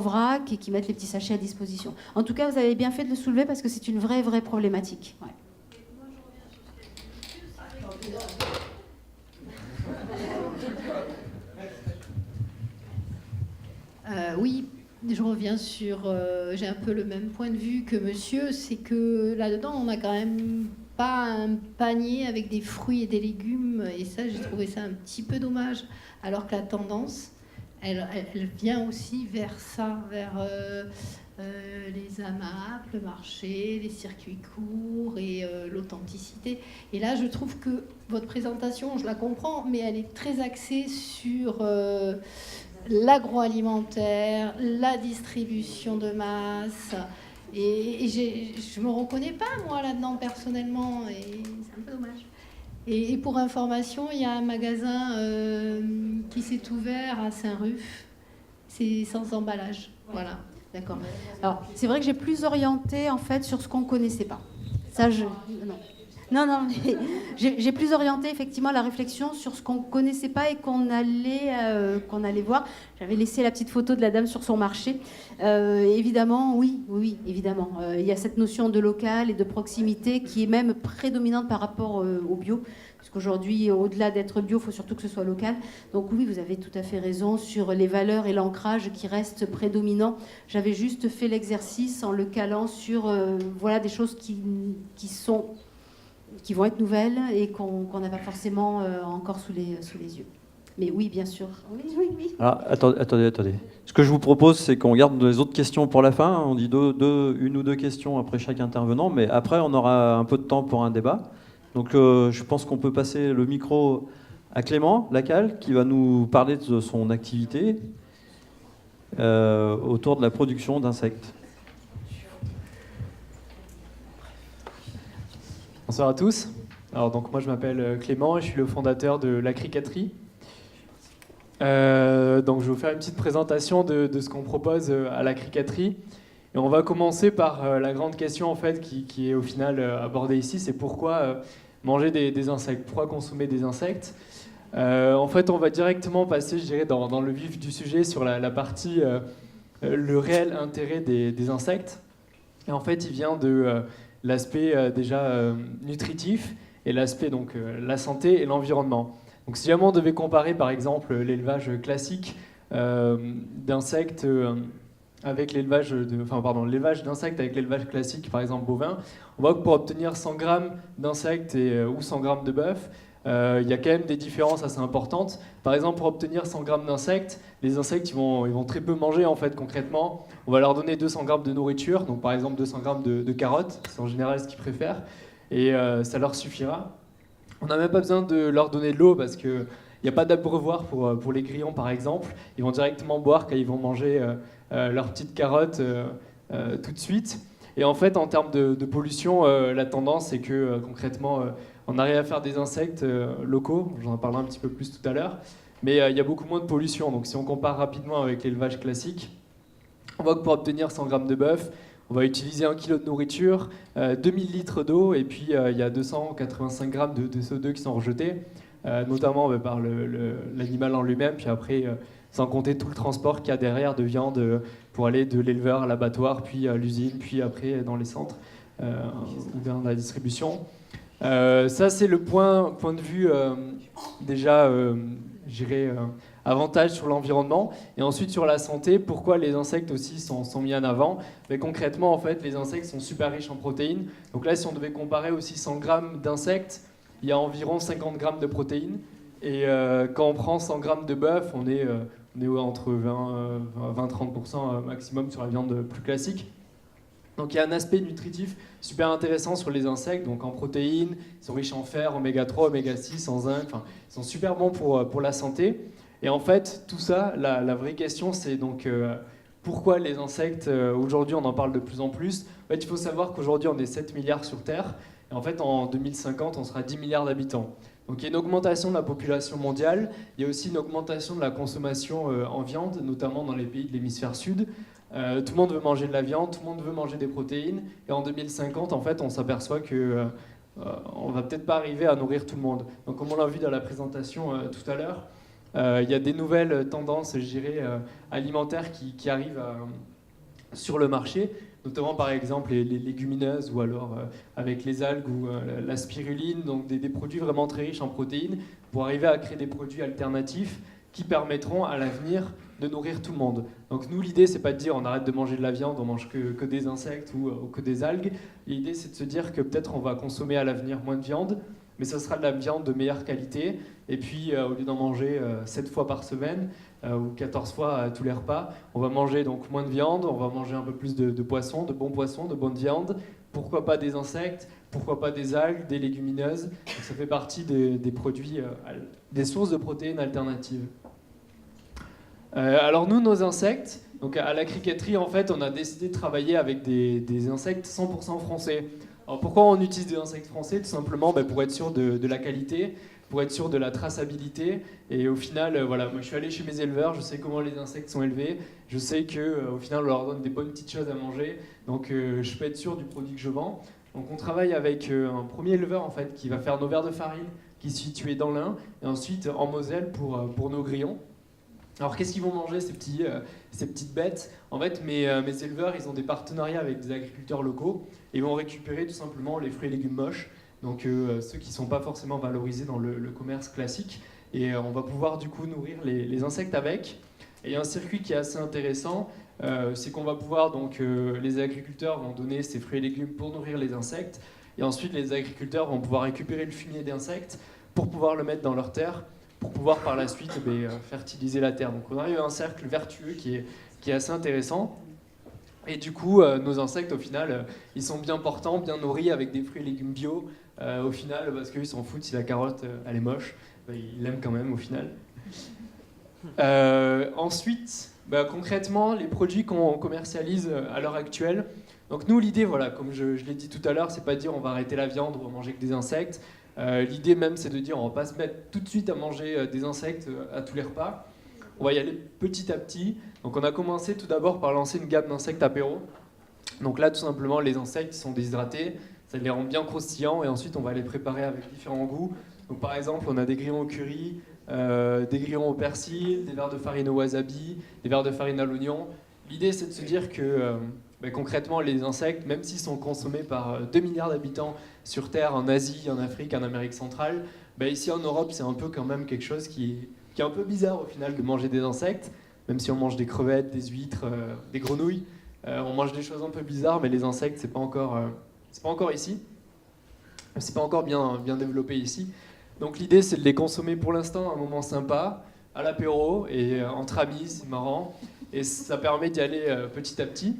vrac et qui mettent les petits sachets à disposition. En tout cas, vous avez bien fait de le soulever parce que c'est une vraie problématique. Ouais. Oui, je reviens sur... j'ai un peu le même point de vue que monsieur, c'est que là-dedans, on n'a quand même pas un panier avec des fruits et des légumes, et ça, j'ai trouvé ça un petit peu dommage, alors que la tendance, elle vient aussi vers ça, vers les AMAP, le marché, les circuits courts et l'authenticité. Et là, je trouve que votre présentation, je la comprends, mais elle est très axée sur... l'agroalimentaire, la distribution de masse, et je me reconnais pas moi là-dedans personnellement, et c'est un peu dommage. Et pour information, il y a un magasin qui s'est ouvert à Saint-Ruf, c'est sans emballage, voilà. D'accord. Alors c'est vrai que j'ai plus orienté en fait sur ce qu'on connaissait pas. Ça, non. Non, non, mais j'ai plus orienté effectivement la réflexion sur ce qu'on ne connaissait pas et qu'on allait voir. J'avais laissé la petite photo de la dame sur son marché. Évidemment, oui, évidemment. Il y a cette notion de local et de proximité qui est même prédominante par rapport au bio. Parce qu'aujourd'hui, au-delà d'être bio, il faut surtout que ce soit local. Donc oui, vous avez tout à fait raison sur les valeurs et l'ancrage qui restent prédominants. J'avais juste fait l'exercice en le calant sur voilà, des choses qui vont être nouvelles et qu'on n'a pas forcément encore sous les yeux. Mais oui, bien sûr. Oui. Alors, attendez. Ce que je vous propose, c'est qu'on garde les autres questions pour la fin. On dit une ou deux questions après chaque intervenant, mais après, on aura un peu de temps pour un débat. Donc, je pense qu'on peut passer le micro à Clément Lacalle, qui va nous parler de son activité autour de la production d'insectes. Bonsoir à tous. Alors, donc, moi, je m'appelle Clément et je suis le fondateur de La Cricaterie. Donc, je vais vous faire une petite présentation de ce qu'on propose à La Cricaterie. Et on va commencer par la grande question en fait, qui est au final abordée ici, c'est pourquoi manger des insectes, pourquoi consommer des insectes. En fait, on va directement passer, je dirais, dans le vif du sujet sur la partie, le réel intérêt des insectes. Et en fait, il vient de l'aspect déjà nutritif et l'aspect donc la santé et l'environnement. Donc, si jamais on devait comparer par exemple l'élevage classique d'insectes avec l'élevage d'insectes avec l'élevage classique, par exemple bovin, on voit que pour obtenir 100 grammes d'insectes ou 100 grammes de bœuf, il y a quand même des différences assez importantes. Par exemple, pour obtenir 100 grammes d'insectes, les insectes ils vont très peu manger en fait concrètement. On va leur donner 200 grammes de nourriture, donc par exemple 200 grammes de carottes, c'est en général ce qu'ils préfèrent, et ça leur suffira. On n'a même pas besoin de leur donner de l'eau parce qu'il n'y a pas d'abreuvoir pour les grillons par exemple. Ils vont directement boire quand ils vont manger leurs petites carottes tout de suite. Et en fait, en termes de pollution, la tendance c'est que concrètement, on arrive à faire des insectes locaux, j'en parlerai un petit peu plus tout à l'heure, mais il y a beaucoup moins de pollution. Donc si on compare rapidement avec l'élevage classique, on voit que pour obtenir 100 grammes de bœuf, on va utiliser 1 kg de nourriture, 2000 litres d'eau, et puis il y a 285 grammes de CO2 qui sont rejetés, notamment par l'animal en lui-même, puis après, sans compter tout le transport qu'il y a derrière de viande pour aller de l'éleveur à l'abattoir, puis à l'usine, puis après dans les centres, ou dans la distribution. Ça, c'est le point de vue déjà, j'irais, avantage sur l'environnement. Et ensuite, sur la santé, pourquoi les insectes aussi sont mis en avant. Mais concrètement, en fait, les insectes sont super riches en protéines. Donc là, si on devait comparer aussi 100 grammes d'insectes, il y a environ 50 grammes de protéines. Et quand on prend 100 grammes de bœuf, on est entre 20-30% maximum sur la viande plus classique. Donc il y a un aspect nutritif super intéressant sur les insectes, donc en protéines, ils sont riches en fer, oméga 3, oméga 6, en zinc, enfin, ils sont super bons pour la santé. Et en fait, tout ça, la vraie question, c'est donc pourquoi les insectes, aujourd'hui on en parle de plus en plus. En fait, il faut savoir qu'aujourd'hui on est 7 milliards sur Terre, et en fait en 2050 on sera 10 milliards d'habitants. Donc il y a une augmentation de la population mondiale, il y a aussi une augmentation de la consommation en viande, notamment dans les pays de l'hémisphère sud. Tout le monde veut manger de la viande, tout le monde veut manger des protéines, et en 2050, en fait, on s'aperçoit que on va peut-être pas arriver à nourrir tout le monde. Donc, comme on l'a vu dans la présentation tout à l'heure, il y a des nouvelles tendances, je dirais, alimentaires qui arrivent sur le marché, notamment par exemple les légumineuses ou alors avec les algues ou la spiruline, donc des produits vraiment très riches en protéines, pour arriver à créer des produits alternatifs qui permettront à l'avenir de nourrir tout le monde. Donc nous, l'idée, c'est pas de dire on arrête de manger de la viande, on mange que des insectes ou que des algues. L'idée, c'est de se dire que peut-être on va consommer à l'avenir moins de viande, mais ça sera de la viande de meilleure qualité. Et puis, au lieu d'en manger 7 fois par semaine ou 14 fois à tous les repas, on va manger donc moins de viande, on va manger un peu plus de poissons, de bons poissons, de bonne viande. Pourquoi pas des insectes? Pourquoi pas des algues, des légumineuses? Donc, ça fait partie des produits, des sources de protéines alternatives. Alors nous, nos insectes, donc à la cricaterie, en fait, on a décidé de travailler avec des insectes 100% français. Alors pourquoi on utilise des insectes français? Tout simplement pour être sûr de la qualité, pour être sûr de la traçabilité. Et au final, voilà, moi je suis allé chez mes éleveurs, je sais comment les insectes sont élevés, je sais qu'au final on leur donne des bonnes petites choses à manger, donc je peux être sûr du produit que je vends. Donc on travaille avec un premier éleveur en fait, qui va faire nos verres de farine, qui est situé dans l'Ain, et ensuite en Moselle pour nos grillons. Alors qu'est-ce qu'ils vont manger ces petites bêtes? En fait, mes éleveurs, ils ont des partenariats avec des agriculteurs locaux et ils vont récupérer tout simplement les fruits et légumes moches, donc ceux qui ne sont pas forcément valorisés dans le commerce classique. Et on va pouvoir du coup nourrir les insectes avec. Et il y a un circuit qui est assez intéressant, c'est qu'on va pouvoir, donc les agriculteurs vont donner ces fruits et légumes pour nourrir les insectes, et ensuite les agriculteurs vont pouvoir récupérer le fumier d'insectes pour pouvoir le mettre dans leur terre, pour pouvoir par la suite fertiliser la terre. Donc on arrive à un cercle vertueux qui est assez intéressant. Et du coup, nos insectes, au final, ils sont bien portants, bien nourris avec des fruits et légumes bio. Au final, parce qu'ils s'en foutent si la carotte, elle est moche, ils l'aiment quand même au final. Ensuite, concrètement, les produits qu'on commercialise à l'heure actuelle. Donc nous, l'idée, voilà, comme je l'ai dit tout à l'heure, c'est pas de dire on va arrêter la viande ou on va manger que des insectes. L'idée même, c'est de dire on va pas se mettre tout de suite à manger des insectes à tous les repas. On va y aller petit à petit. Donc on a commencé tout d'abord par lancer une gamme d'insectes apéro. Donc là, tout simplement, les insectes sont déshydratés, ça les rend bien croustillants et ensuite on va les préparer avec différents goûts. Donc par exemple, on a des grillons au curry, des grillons au persil, des verres de farine au wasabi, des verres de farine à l'oignon. L'idée, c'est de se dire que concrètement, les insectes, même s'ils sont consommés par 2 milliards d'habitants sur Terre, en Asie, en Afrique, en Amérique centrale, ici en Europe, c'est un peu quand même quelque chose qui est un peu bizarre au final de manger des insectes, même si on mange des crevettes, des huîtres, des grenouilles. On mange des choses un peu bizarres, mais les insectes, c'est pas encore ici. C'est pas encore bien développé ici. Donc l'idée, c'est de les consommer pour l'instant à un moment sympa, à l'apéro et entre amis, c'est marrant. Et ça permet d'y aller petit à petit.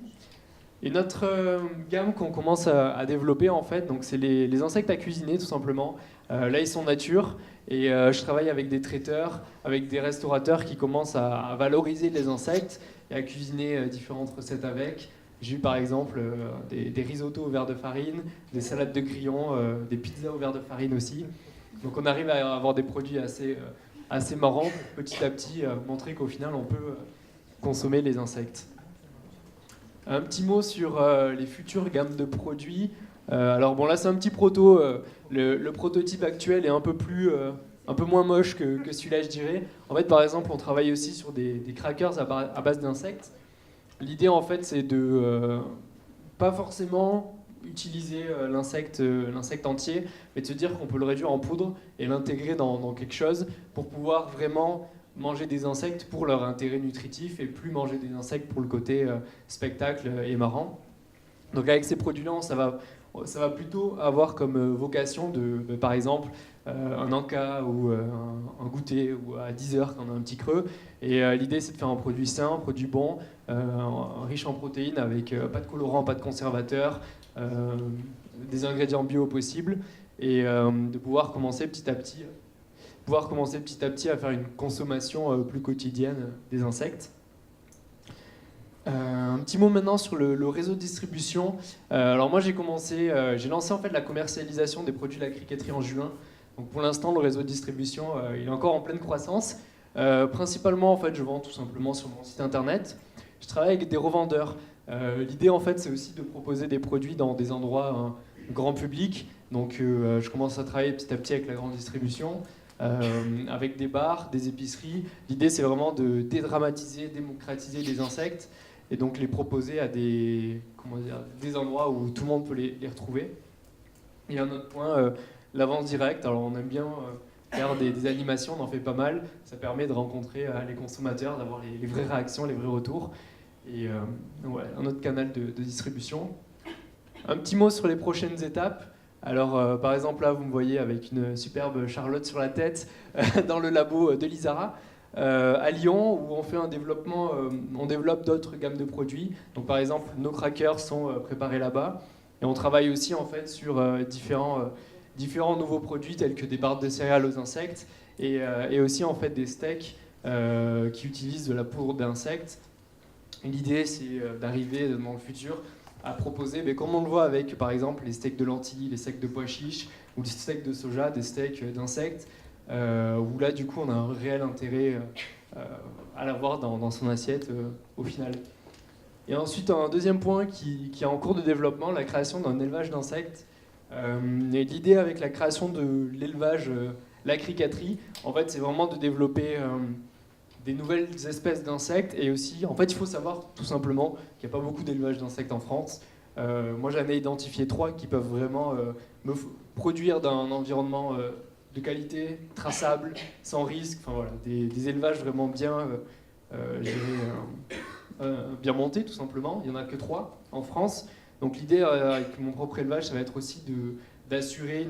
Et notre gamme qu'on commence à développer, en fait, donc c'est les insectes à cuisiner, tout simplement. Là, ils sont nature. Et je travaille avec des traiteurs, avec des restaurateurs qui commencent à valoriser les insectes et à cuisiner différentes recettes avec. J'ai eu par exemple des risottos au verre de farine, des salades de grillons, des pizzas au verre de farine aussi. Donc on arrive à avoir des produits assez marrants pour petit à petit montrer qu'au final on peut consommer les insectes. Un petit mot sur les futures gammes de produits. Alors bon, là c'est un petit proto. Le prototype actuel est un peu moins moche que celui-là, je dirais. En fait, par exemple, on travaille aussi sur des crackers à base d'insectes. L'idée, en fait, c'est de pas forcément utiliser l'insecte entier, mais de se dire qu'on peut le réduire en poudre et l'intégrer dans quelque chose pour pouvoir vraiment manger des insectes pour leur intérêt nutritif et plus manger des insectes pour le côté spectacle et marrant. Donc avec ces produits-là, ça va plutôt avoir comme vocation de par exemple, un encas ou un goûter ou à 10 heures quand on a un petit creux. Et l'idée, c'est de faire un produit sain, un produit bon, riche en protéines, avec pas de colorants, pas de conservateurs, des ingrédients bio possibles, et de pouvoir commencer petit à petit à faire une consommation plus quotidienne des insectes. Un petit mot maintenant sur le réseau de distribution. Alors moi j'ai lancé en fait la commercialisation des produits de la criqueterie en juin. Donc pour l'instant le réseau de distribution il est encore en pleine croissance. Principalement en fait je vends tout simplement sur mon site internet. Je travaille avec des revendeurs. L'idée en fait c'est aussi de proposer des produits dans des endroits grand public. Donc je commence à travailler petit à petit avec la grande distribution. Avec des bars, des épiceries. L'idée, c'est vraiment de dédramatiser, démocratiser les insectes et donc les proposer à des endroits où tout le monde peut les retrouver. Et un autre point, la vente directe. Alors, on aime bien faire des animations, on en fait pas mal. Ça permet de rencontrer les consommateurs, d'avoir les vraies réactions, les vrais retours. Et un autre canal de distribution. Un petit mot sur les prochaines étapes. Alors, par exemple, là, vous me voyez avec une superbe Charlotte sur la tête dans le labo de l'Isara à Lyon, où on fait un développement, on développe d'autres gammes de produits. Donc, par exemple, nos crackers sont préparés là-bas, et on travaille aussi en fait sur différents nouveaux produits tels que des barres de céréales aux insectes et aussi en fait des steaks qui utilisent de la poudre d'insectes. L'idée, c'est d'arriver dans le futur à proposer, mais comme on le voit avec par exemple les steaks de lentilles, les steaks de pois chiches ou les steaks de soja, des steaks d'insectes, où là du coup on a un réel intérêt à l'avoir dans son assiette au final. Et ensuite, un deuxième point qui est en cours de développement, la création d'un élevage d'insectes. Et l'idée avec la création de l'élevage, l'acricaterie, en fait, c'est vraiment de développer des nouvelles espèces d'insectes. Et aussi, en fait, il faut savoir tout simplement qu'il n'y a pas beaucoup d'élevage d'insectes en France. Moi, j'en ai identifié 3 qui peuvent vraiment produire dans un environnement de qualité, traçable, sans risque. Enfin, voilà, des élevages vraiment bien, bien montés, tout simplement. Il n'y en a que 3 en France. Donc l'idée avec mon propre élevage, ça va être aussi d'assurer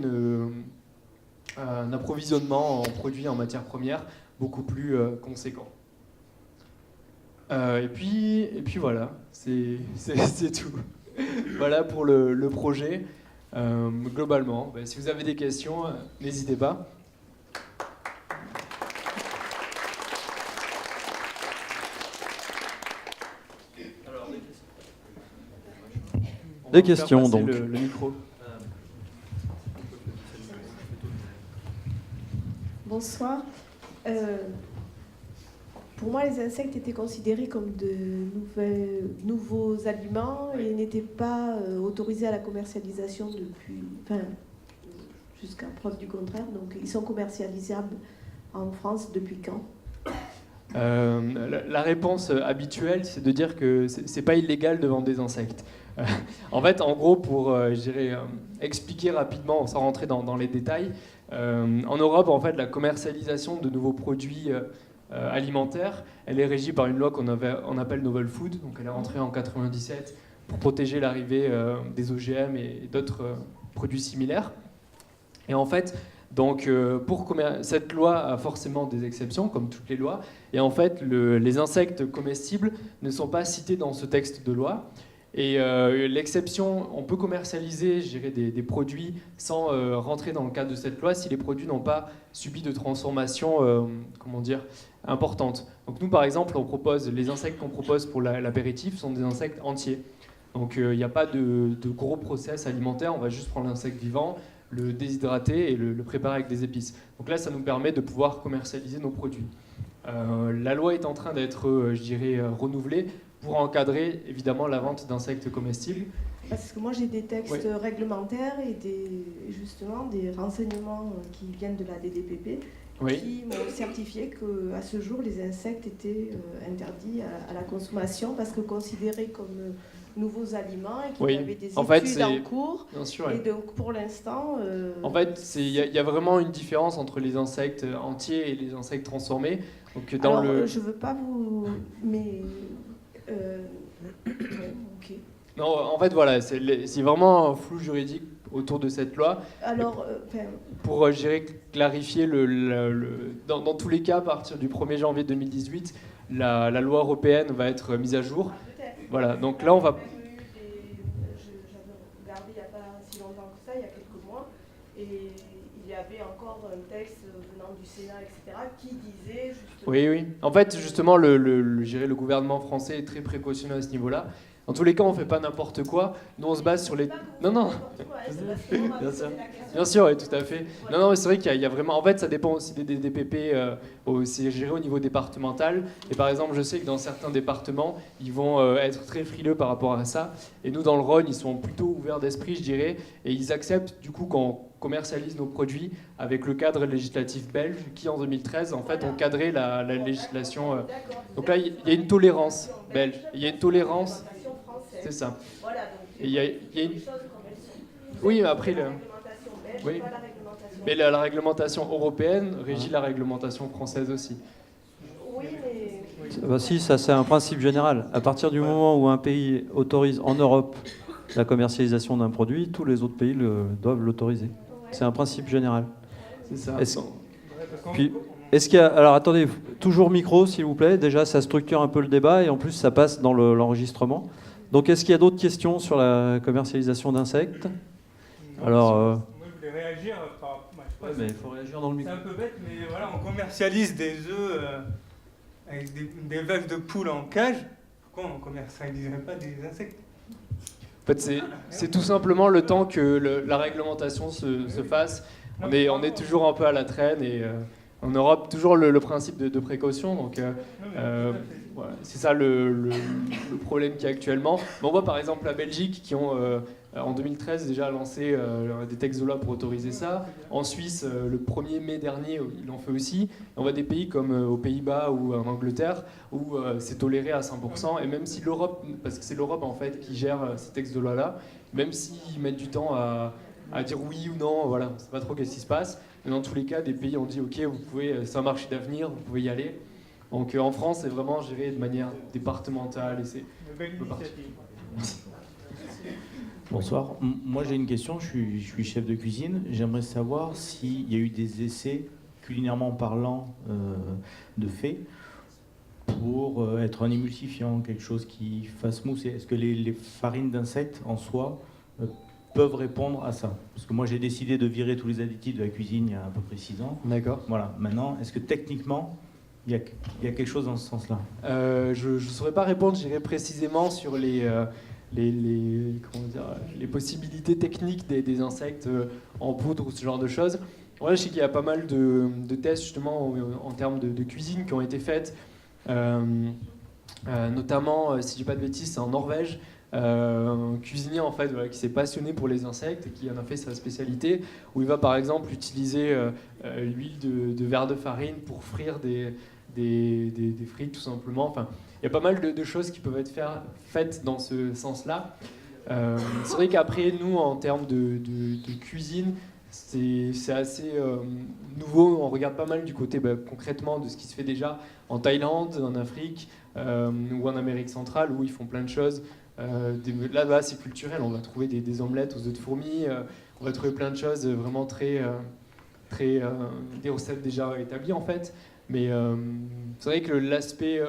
un approvisionnement en produits, en matières premières, beaucoup plus conséquent. Et puis voilà, c'est tout. Voilà pour le projet. Globalement, si vous avez des questions, n'hésitez pas. Des questions, donc. Le micro. Bonsoir. Pour moi, les insectes étaient considérés comme de nouveaux aliments et n'étaient pas autorisés à la commercialisation jusqu'à preuve du contraire. Donc, ils sont commercialisables en France depuis quand ? La réponse habituelle, c'est de dire que c'est pas illégal de vendre des insectes. En fait, en gros, pour expliquer rapidement, sans rentrer dans les détails, en Europe, en fait, la commercialisation de nouveaux produits alimentaire, elle est régie par une loi on appelle Novel Food, donc elle est rentrée en 97 pour protéger l'arrivée des OGM et d'autres produits similaires. Et en fait, donc, cette loi a forcément des exceptions, comme toutes les lois, et en fait, les insectes comestibles ne sont pas cités dans ce texte de loi. Et l'exception, on peut commercialiser, je dirais, des produits sans rentrer dans le cadre de cette loi si les produits n'ont pas subi de transformation, importante. Donc nous, par exemple, les insectes qu'on propose pour l'apéritif sont des insectes entiers. Donc il n'y a pas de gros process alimentaire, on va juste prendre l'insecte vivant, le déshydrater et le préparer avec des épices. Donc là, ça nous permet de pouvoir commercialiser nos produits. La loi est en train d'être, renouvelée pour encadrer évidemment la vente d'insectes comestibles. Parce que moi j'ai des textes réglementaires et justement des renseignements qui viennent de la DDPP qui m'ont certifié qu'à ce jour les insectes étaient interdits à la consommation parce que considérés comme nouveaux aliments et qu'il y avait des études en cours. Bien sûr, et donc pour l'instant... En fait, il y a vraiment une différence entre les insectes entiers et les insectes transformés. Donc, je ne veux pas vous... Mais... ok. Non, en fait, voilà, c'est vraiment un flou juridique autour de cette loi. Alors, pour clarifier, dans tous les cas, à partir du 1er janvier 2018, la loi européenne va être mise à jour. Voilà, donc là, on va... J'avais regardé il n'y a pas si longtemps que ça, il y a quelques mois, et il y avait encore un texte venant du Sénat, etc., qui disait justement... Oui. En fait, justement, le gouvernement français est très précautionneux à ce niveau-là. Dans tous les cas, on ne fait pas n'importe quoi. Nous, on se base sur les... Non. Bien sûr, oui, tout à fait. Non, mais c'est vrai qu'il y a vraiment... En fait, ça dépend aussi des DPP. C'est géré au niveau départemental. Et par exemple, je sais que dans certains départements, ils vont être très frileux par rapport à ça. Et nous, dans le Rhône, ils sont plutôt ouverts d'esprit, je dirais. Et ils acceptent, du coup, qu'on commercialise nos produits avec le cadre législatif belge qui, en 2013, en fait, ont cadré la législation. Donc là, il y a une tolérance belge. Il y a une tolérance... C'est ça. Voilà, donc il y a une... choses comme elles sont. Oui, mais après... Oui. Pas la réglementation. Mais la réglementation européenne régit la réglementation française aussi. Oui, mais... Bah si, ça c'est un principe général. À partir du moment où un pays autorise en Europe la commercialisation d'un produit, tous les autres pays doivent l'autoriser. C'est un principe général. C'est ça. Est-ce qu'il y a... Alors attendez, toujours micro s'il vous plaît. Déjà, ça structure un peu le débat et en plus, ça passe dans l'enregistrement. Donc, est-ce qu'il y a d'autres questions sur la commercialisation d'insectes ? Alors, moi, je voulais réagir par... mais il faut réagir dans le micro. C'est un peu bête, mais voilà, on commercialise des œufs avec des vaches de poules en cage. Pourquoi on ne commercialiserait pas des insectes ? En fait, c'est tout simplement le temps que la réglementation se fasse. On est toujours un peu à la traîne et En Europe, toujours le principe de précaution, donc voilà, c'est ça le problème qu'il y a actuellement. Mais on voit par exemple la Belgique qui ont en 2013 déjà lancé des textes de loi pour autoriser ça. En Suisse, le 1er mai dernier, ils l'ont fait aussi. Et on voit des pays comme aux Pays-Bas ou en Angleterre où c'est toléré à 100%. Et même si l'Europe, parce que c'est l'Europe en fait qui gère ces textes de loi-là, même s'ils mettent du temps à dire oui ou non, voilà, on ne sait pas trop qu'est-ce qui se passe. Mais dans tous les cas, des pays ont dit ok, vous pouvez, c'est un marché d'avenir, vous pouvez y aller. Donc en France, c'est vraiment géré de manière départementale et c'est Une belle initiative. Bonsoir. Moi j'ai une question, je suis chef de cuisine. J'aimerais savoir s'il y a eu des essais, culinairement parlant, de fait, pour être un émulsifiant, quelque chose qui fasse mousser. Est-ce que les farines d'insectes en soi peuvent répondre à ça? Parce que moi j'ai décidé de virer tous les additifs de la cuisine il y a à peu près 6 ans. D'accord. Voilà. Maintenant, est-ce que techniquement, il y a quelque chose dans ce sens-là? Je ne saurais pas répondre, j'irai précisément sur les possibilités techniques des insectes en poudre ou ce genre de choses. Ouais, je sais qu'il y a pas mal de tests justement en termes de cuisine qui ont été faits, notamment, si je dis pas de bêtises, c'est en Norvège. Un cuisinier en fait, voilà, qui s'est passionné pour les insectes et qui en a fait sa spécialité, où il va par exemple utiliser l'huile de verre de farine pour frire des frites tout simplement. Enfin, il y a pas mal de choses qui peuvent être faites dans ce sens-là. C'est vrai qu'après, nous, en termes de cuisine, c'est assez nouveau. On regarde pas mal du côté concrètement de ce qui se fait déjà en Thaïlande, en Afrique ou en Amérique centrale, où ils font plein de choses. Là-bas, c'est culturel. On va trouver des omelettes aux œufs de fourmis. On va trouver plein de choses vraiment très des recettes déjà établies en fait. Mais c'est vrai que l'aspect,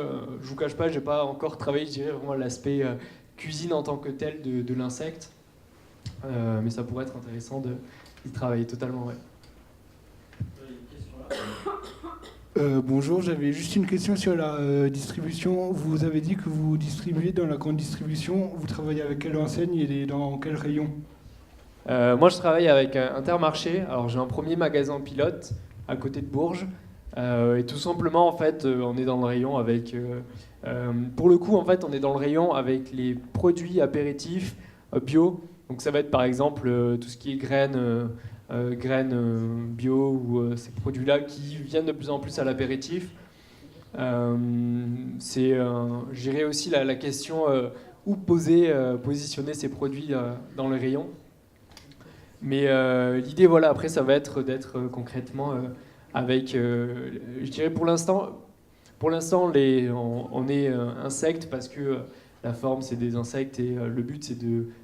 je vous cache pas, j'ai pas encore travaillé, je dirais vraiment l'aspect cuisine en tant que tel de l'insecte. Mais ça pourrait être intéressant d'y travailler totalement, ouais. Bonjour, j'avais juste une question sur la distribution. Vous avez dit que vous distribuez dans la grande distribution. Vous travaillez avec quelle enseigne et dans quel rayon? Moi, je travaille avec Intermarché. Alors, j'ai un premier magasin pilote à côté de Bourges. Et tout simplement, en fait, on est dans le rayon avec... pour le coup, en fait, on est dans le rayon avec les produits apéritifs bio. Donc, ça va être, par exemple, tout ce qui est graines bio ou ces produits-là qui viennent de plus en plus à l'apéritif. J'irai aussi la question où positionner ces produits dans le rayon. Mais l'idée, voilà, après, ça va être d'être concrètement avec, je dirais pour l'instant, on est insectes parce que la forme, c'est des insectes et le but, c'est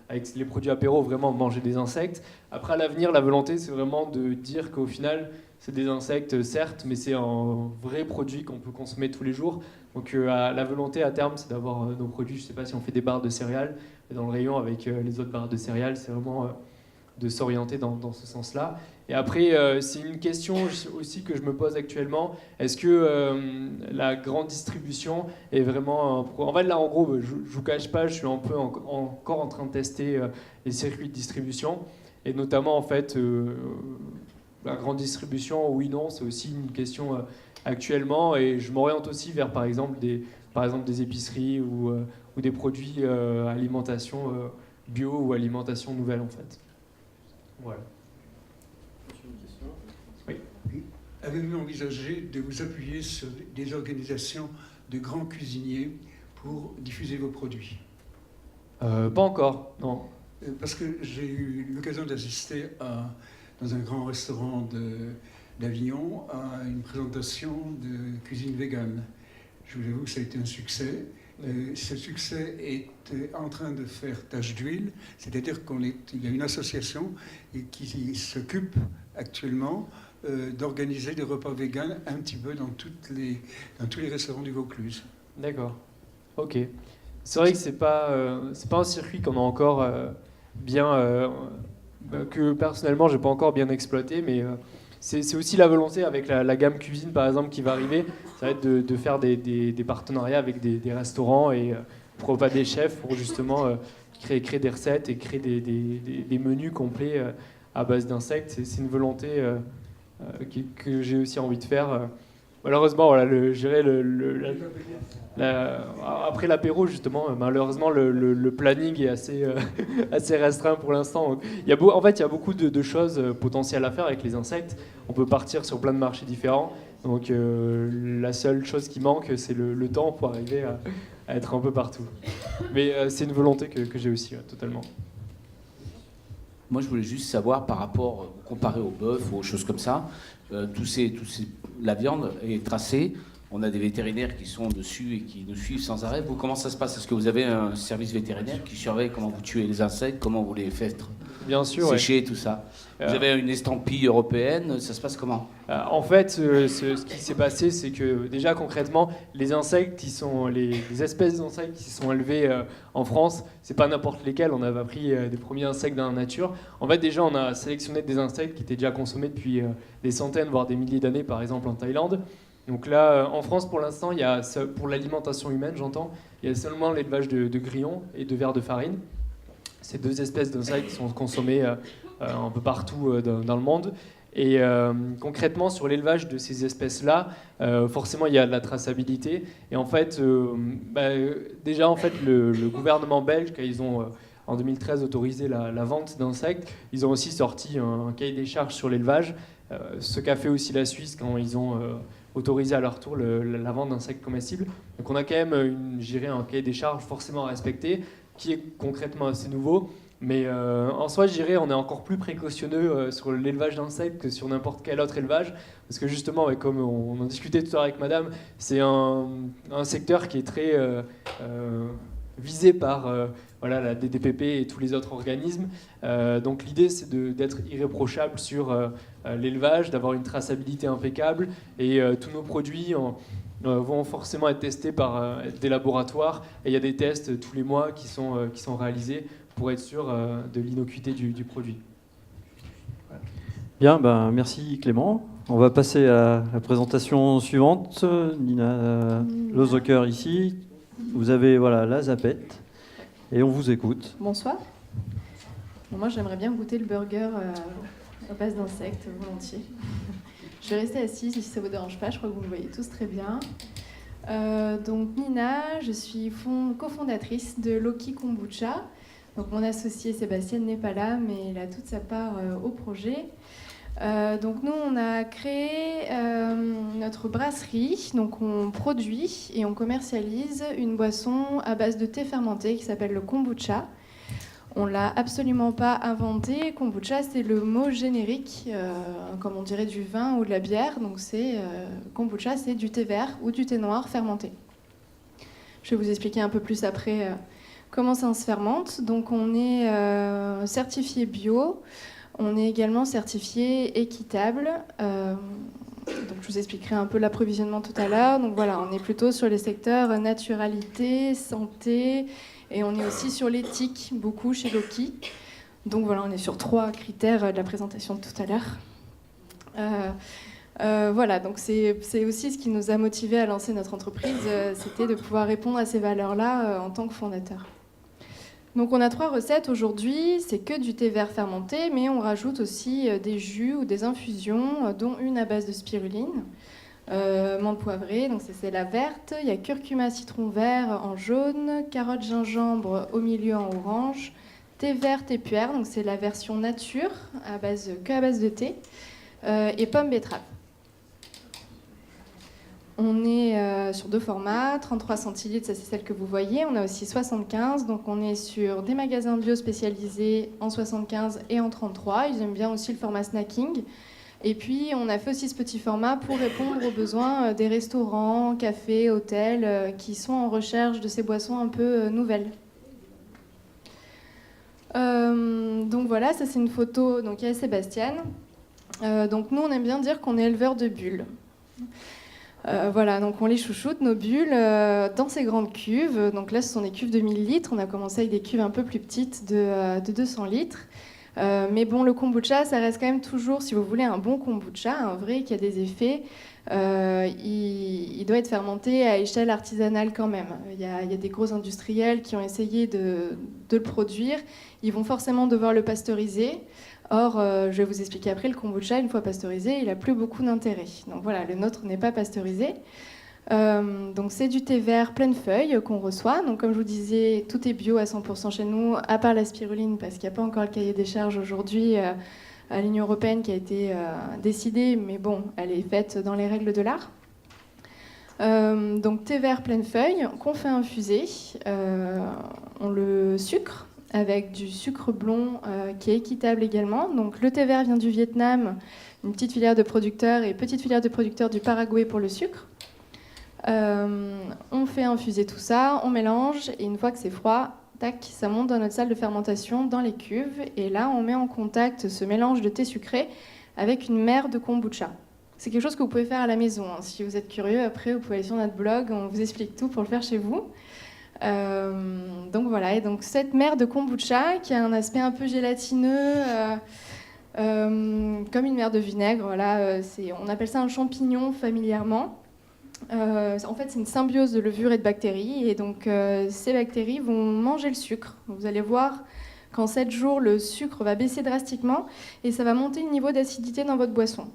avec les produits apéro, vraiment manger des insectes. Après, à l'avenir, la volonté, c'est vraiment de dire qu'au final, c'est des insectes, certes, mais c'est un vrai produit qu'on peut consommer tous les jours. Donc, la volonté à terme, c'est d'avoir nos produits. Je ne sais pas si on fait des barres de céréales, mais dans le rayon avec les autres barres de céréales, c'est vraiment de s'orienter dans ce sens-là. Et après, c'est une question aussi que je me pose actuellement. Est-ce que la grande distribution est vraiment... En fait, là, en gros, je ne vous cache pas, je suis un peu encore en train de tester les circuits de distribution. Et notamment, en fait, la grande distribution, oui, non, c'est aussi une question actuellement. Et je m'oriente aussi vers, par exemple, des épiceries ou des produits alimentation bio ou alimentation nouvelle, en fait. Voilà. Oui. Avez-vous envisagé de vous appuyer sur des organisations de grands cuisiniers pour diffuser vos produits? Pas encore, non. Parce que j'ai eu l'occasion d'assister dans un grand restaurant d'Avignon à une présentation de cuisine végane. Je vous avoue que ça a été un succès. Ce succès est en train de faire tache d'huile, c'est-à-dire qu'il y a une association qui s'occupe actuellement d'organiser des repas véganes un petit peu dans tous les restaurants du Vaucluse. D'accord, ok. C'est vrai que c'est pas un circuit qu'on a encore que personnellement j'ai pas encore bien exploité, mais c'est aussi la volonté avec la gamme cuisine par exemple qui va arriver, ça va être de faire des partenariats avec des restaurants et pour pas des chefs pour justement créer des recettes et créer des menus complets à base d'insectes. C'est une volonté que j'ai aussi envie de faire. Malheureusement, voilà, après l'apéro, justement, malheureusement, le planning est assez, assez restreint pour l'instant. En fait, il y a beaucoup de choses potentielles à faire avec les insectes. On peut partir sur plein de marchés différents. Donc, la seule chose qui manque, c'est le temps pour arriver à être un peu partout. Mais c'est une volonté que j'ai aussi, totalement. Moi, je voulais juste savoir, par rapport, comparé au bœuf ou aux choses comme ça, la viande est tracée. On a des vétérinaires qui sont dessus et qui nous suivent sans arrêt. Vous, comment ça se passe? Est-ce que vous avez un service vétérinaire qui surveille comment vous tuez les insectes, comment vous les faites Bien sûr, sécher, tout ça? Vous avez une estampille européenne, ça se passe comment? En fait, ce qui s'est passé, c'est que déjà concrètement, les insectes, les espèces d'insectes qui sont élevées en France, c'est pas n'importe lesquels. On avait pris des premiers insectes dans la nature. En fait, déjà, on a sélectionné des insectes qui étaient déjà consommés depuis des centaines, voire des milliers d'années, par exemple en Thaïlande. Donc là, en France, pour l'instant, pour l'alimentation humaine, j'entends, il y a seulement l'élevage de grillons et de vers de farine. Ces deux espèces d'insectes qui sont consommées un peu partout dans le monde. Et concrètement, sur l'élevage de ces espèces-là, forcément, il y a de la traçabilité. Et en fait, déjà, en fait, le gouvernement belge, quand ils ont en 2013 autorisé la vente d'insectes, ils ont aussi sorti un cahier des charges sur l'élevage. Ce qu'a fait aussi la Suisse quand ils ont autorisé à leur tour la vente d'insectes comestibles. Donc on a quand même un cahier des charges forcément à respecter, qui est concrètement assez nouveau. Mais en soi, je dirais, on est encore plus précautionneux sur l'élevage d'insectes que sur n'importe quel autre élevage. Parce que justement, comme on en discutait tout à l'heure avec madame, c'est un secteur qui est très visé par la DDPP et tous les autres organismes. Donc l'idée, c'est d'être irréprochable sur l'élevage, d'avoir une traçabilité impeccable. Et tous nos produits vont forcément être testés par des laboratoires. Et il y a des tests tous les mois qui sont réalisés pour être sûr de l'innocuité du produit. Bien, merci Clément. On va passer à la présentation suivante. Nina Lozoker ici. Vous avez la zapette et on vous écoute. Bonsoir. Moi, j'aimerais bien goûter le burger à base d'insectes, volontiers. Je vais rester assise si ça ne vous dérange pas. Je crois que vous me voyez tous très bien. Donc Nina, je suis cofondatrice de Loki Kombucha. Donc mon associé Sébastien n'est pas là, mais il a toute sa part au projet. Donc nous, on a créé notre brasserie. Donc on produit et on commercialise une boisson à base de thé fermenté qui s'appelle le kombucha. On ne l'a absolument pas inventé. Kombucha, c'est le mot générique, comme on dirait du vin ou de la bière. Donc kombucha, c'est du thé vert ou du thé noir fermenté. Je vais vous expliquer un peu plus après comment ça se fermente. Donc on est certifié bio. On est également certifié équitable. Donc je vous expliquerai un peu l'approvisionnement tout à l'heure. Donc voilà, on est plutôt sur les secteurs naturalité, santé, et on est aussi sur l'éthique, beaucoup chez Loki. Donc voilà, on est sur 3 critères de la présentation de tout à l'heure. Voilà, donc c'est aussi ce qui nous a motivés à lancer notre entreprise, c'était de pouvoir répondre à ces valeurs-là en tant que fondateur. Donc on a 3 recettes aujourd'hui, c'est que du thé vert fermenté, mais on rajoute aussi des jus ou des infusions, dont une à base de spiruline, menthe poivrée, donc c'est la verte, il y a curcuma citron vert en jaune, carotte gingembre au milieu en orange, thé vert thé puère, donc c'est la version nature, à base de thé, et pomme betterave. On est sur 2 formats, 33 centilitres, ça c'est celle que vous voyez. On a aussi 75, donc on est sur des magasins bio spécialisés en 75 et en 33. Ils aiment bien aussi le format snacking. Et puis on a fait aussi ce petit format pour répondre aux besoins des restaurants, cafés, hôtels qui sont en recherche de ces boissons un peu nouvelles. Donc voilà, ça c'est une photo, donc il y a Sébastien. Donc nous on aime bien dire qu'on est éleveur de bulles. Voilà, donc on les chouchoute, nos bulles, dans ces grandes cuves. Donc là, ce sont des cuves de 1000 litres. On a commencé avec des cuves un peu plus petites de 200 litres. Mais bon, le kombucha, ça reste quand même toujours, si vous voulez, un bon kombucha, un vrai qui a des effets. Il doit être fermenté à échelle artisanale quand même. Il y a des gros industriels qui ont essayé de le produire. Ils vont forcément devoir le pasteuriser. Or, je vais vous expliquer après, le kombucha, une fois pasteurisé, il n'a plus beaucoup d'intérêt. Donc voilà, le nôtre n'est pas pasteurisé. Donc c'est du thé vert pleine feuille qu'on reçoit. Donc comme je vous disais, tout est bio à 100% chez nous, à part la spiruline, parce qu'il n'y a pas encore le cahier des charges aujourd'hui à l'Union européenne qui a été décidé, mais bon, elle est faite dans les règles de l'art. Donc thé vert pleine feuille qu'on fait infuser. On le sucre avec du sucre blond qui est équitable également. Donc le thé vert vient du Vietnam, une petite filière de producteurs et petite filière de producteurs du Paraguay pour le sucre. On fait infuser tout ça, on mélange et une fois que c'est froid, tac, ça monte dans notre salle de fermentation, dans les cuves et là on met en contact ce mélange de thé sucré avec une mer de kombucha. C'est quelque chose que vous pouvez faire à la maison. Hein. Si vous êtes curieux, après vous pouvez aller sur notre blog, on vous explique tout pour le faire chez vous. Donc voilà, et donc cette mer de kombucha qui a un aspect un peu gélatineux, comme une mer de vinaigre, voilà, on appelle ça un champignon familièrement. En fait, c'est une symbiose de levure et de bactéries, et donc ces bactéries vont manger le sucre. Vous allez voir qu'en 7 jours, le sucre va baisser drastiquement et ça va monter le niveau d'acidité dans votre boisson.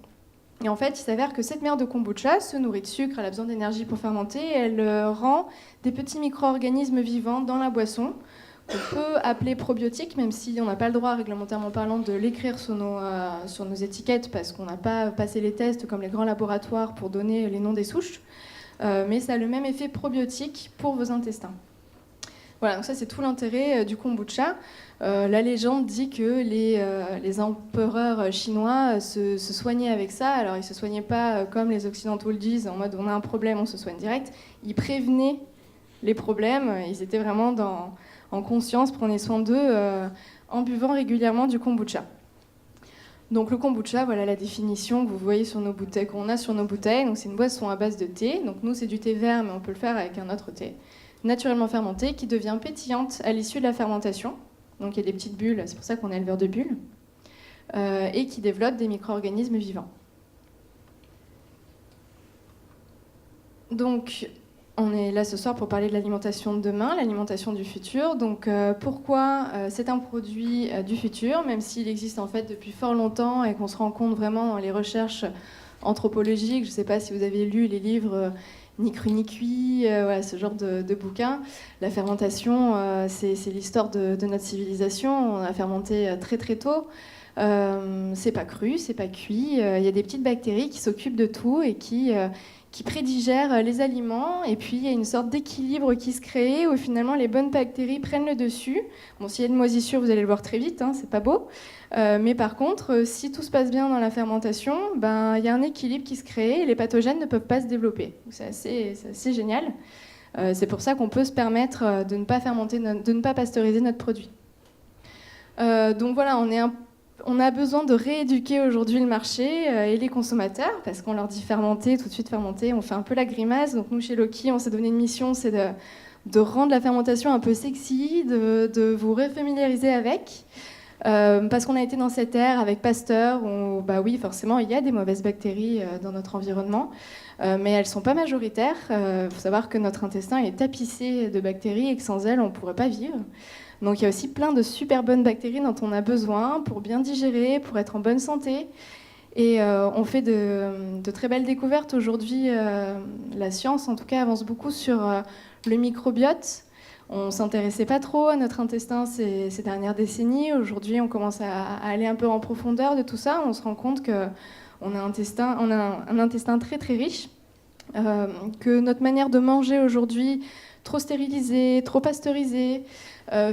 Et en fait, il s'avère que cette mer de kombucha se nourrit de sucre, elle a besoin d'énergie pour fermenter, et elle rend des petits micro-organismes vivants dans la boisson, qu'on peut appeler probiotiques, même si on n'a pas le droit, réglementairement parlant, de l'écrire sur nos étiquettes, parce qu'on n'a pas passé les tests comme les grands laboratoires pour donner les noms des souches. Mais ça a le même effet probiotique pour vos intestins. Voilà, donc ça c'est tout l'intérêt du kombucha. La légende dit que les empereurs chinois se soignaient avec ça. Alors ils ne se soignaient pas comme les occidentaux le disent, en mode on a un problème, on se soigne direct. Ils prévenaient les problèmes, ils étaient vraiment en conscience, prenaient soin d'eux en buvant régulièrement du kombucha. Donc le kombucha, voilà la définition que vous voyez sur nos bouteilles, qu'on a sur nos bouteilles. Donc c'est une boisson à base de thé. Donc nous c'est du thé vert, mais on peut le faire avec un autre thé naturellement fermentée, qui devient pétillante à l'issue de la fermentation. Donc il y a des petites bulles, c'est pour ça qu'on est éleveur de bulles, et qui développe des micro-organismes vivants. Donc on est là ce soir pour parler de l'alimentation de demain, l'alimentation du futur. Donc pourquoi c'est un produit du futur, même s'il existe en fait depuis fort longtemps et qu'on se rend compte vraiment dans les recherches anthropologiques. Je ne sais pas si vous avez lu les livres Ni cru ni cuit, voilà, ce genre de bouquins. La fermentation, c'est l'histoire de notre civilisation. On a fermenté très très tôt. C'est pas cru, c'est pas cuit. Il y a des petites bactéries qui s'occupent de tout et qui prédigèrent les aliments. Et puis il y a une sorte d'équilibre qui se crée où finalement les bonnes bactéries prennent le dessus. Bon, s'il y a une moisissure, vous allez le voir très vite, hein, c'est pas beau. Mais par contre, si tout se passe bien dans la fermentation, ben, y a un équilibre qui se crée et les pathogènes ne peuvent pas se développer. C'est assez génial. C'est pour ça qu'on peut se permettre de ne pas fermenter, de ne pas pasteuriser notre produit. Donc voilà, on a besoin de rééduquer aujourd'hui le marché et les consommateurs, parce qu'on leur dit fermenter, tout de suite fermenter, on fait un peu la grimace. Donc nous, chez Loki, on s'est donné une mission, c'est de rendre la fermentation un peu sexy, de vous refamiliariser avec. Parce qu'on a été dans cette ère avec Pasteur où, bah oui, forcément, il y a des mauvaises bactéries dans notre environnement, mais elles ne sont pas majoritaires. Il faut savoir que notre intestin est tapissé de bactéries et que sans elles, on ne pourrait pas vivre. Donc il y a aussi plein de super bonnes bactéries dont on a besoin pour bien digérer, pour être en bonne santé. Et on fait de très belles découvertes aujourd'hui. La science, en tout cas, avance beaucoup sur le microbiote. On ne s'intéressait pas trop à notre intestin ces dernières décennies. Aujourd'hui, on commence à aller un peu en profondeur de tout ça. On se rend compte qu'on a un intestin très très riche, que notre manière de manger aujourd'hui, trop stérilisée, trop pasteurisée,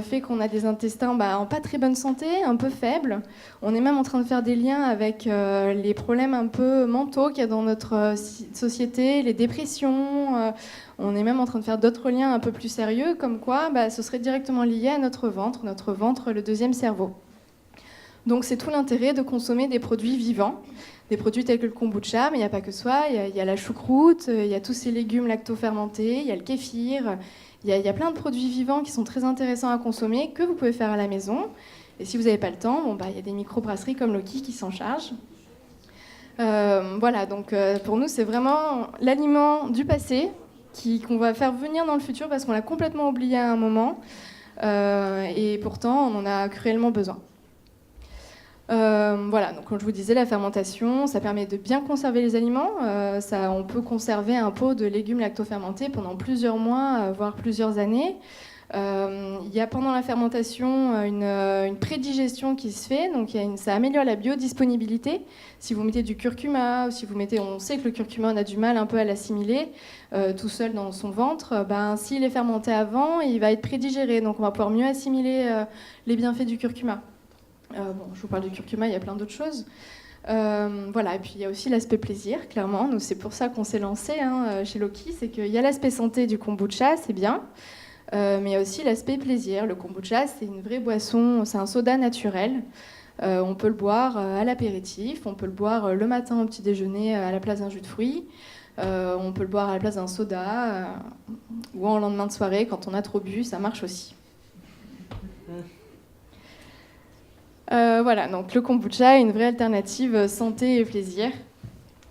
fait qu'on a des intestins en pas très bonne santé, un peu faibles. On est même en train de faire des liens avec les problèmes un peu mentaux qu'il y a dans notre société, les dépressions. On est même en train de faire d'autres liens un peu plus sérieux, comme quoi ce serait directement lié à notre ventre, le deuxième cerveau. Donc c'est tout l'intérêt de consommer des produits vivants, des produits tels que le kombucha, mais il n'y a pas que ça, il y a la choucroute, il y a tous ces légumes lacto-fermentés, il y a le kéfir, il y a plein de produits vivants qui sont très intéressants à consommer, que vous pouvez faire à la maison. Et si vous n'avez pas le temps, il y a des microbrasseries comme Loki qui s'en chargent. Voilà, donc pour nous, c'est vraiment l'aliment du passé qu'on va faire venir dans le futur parce qu'on l'a complètement oublié à un moment. Et pourtant, on en a cruellement besoin. Voilà, donc comme je vous disais, la fermentation, ça permet de bien conserver les aliments. On peut conserver un pot de légumes lactofermentés pendant plusieurs mois, voire plusieurs années. Il y a pendant la fermentation une prédigestion qui se fait, donc ça améliore la biodisponibilité. Si vous mettez du curcuma, ou si vous mettez, on sait que le curcuma, on a du mal un peu à l'assimiler tout seul dans son ventre, s'il est fermenté avant, il va être prédigéré, donc on va pouvoir mieux assimiler les bienfaits du curcuma. Je vous parle du curcuma, il y a plein d'autres choses. Voilà, et puis il y a aussi l'aspect plaisir, clairement. Nous, c'est pour ça qu'on s'est lancé chez Loki, c'est qu'il y a l'aspect santé du kombucha, c'est bien, mais il y a aussi l'aspect plaisir. Le kombucha, c'est une vraie boisson, c'est un soda naturel. On peut le boire à l'apéritif, on peut le boire le matin au petit déjeuner à la place d'un jus de fruits, on peut le boire à la place d'un soda, ou en lendemain de soirée, quand on a trop bu, ça marche aussi. Voilà, donc le kombucha est une vraie alternative santé et plaisir.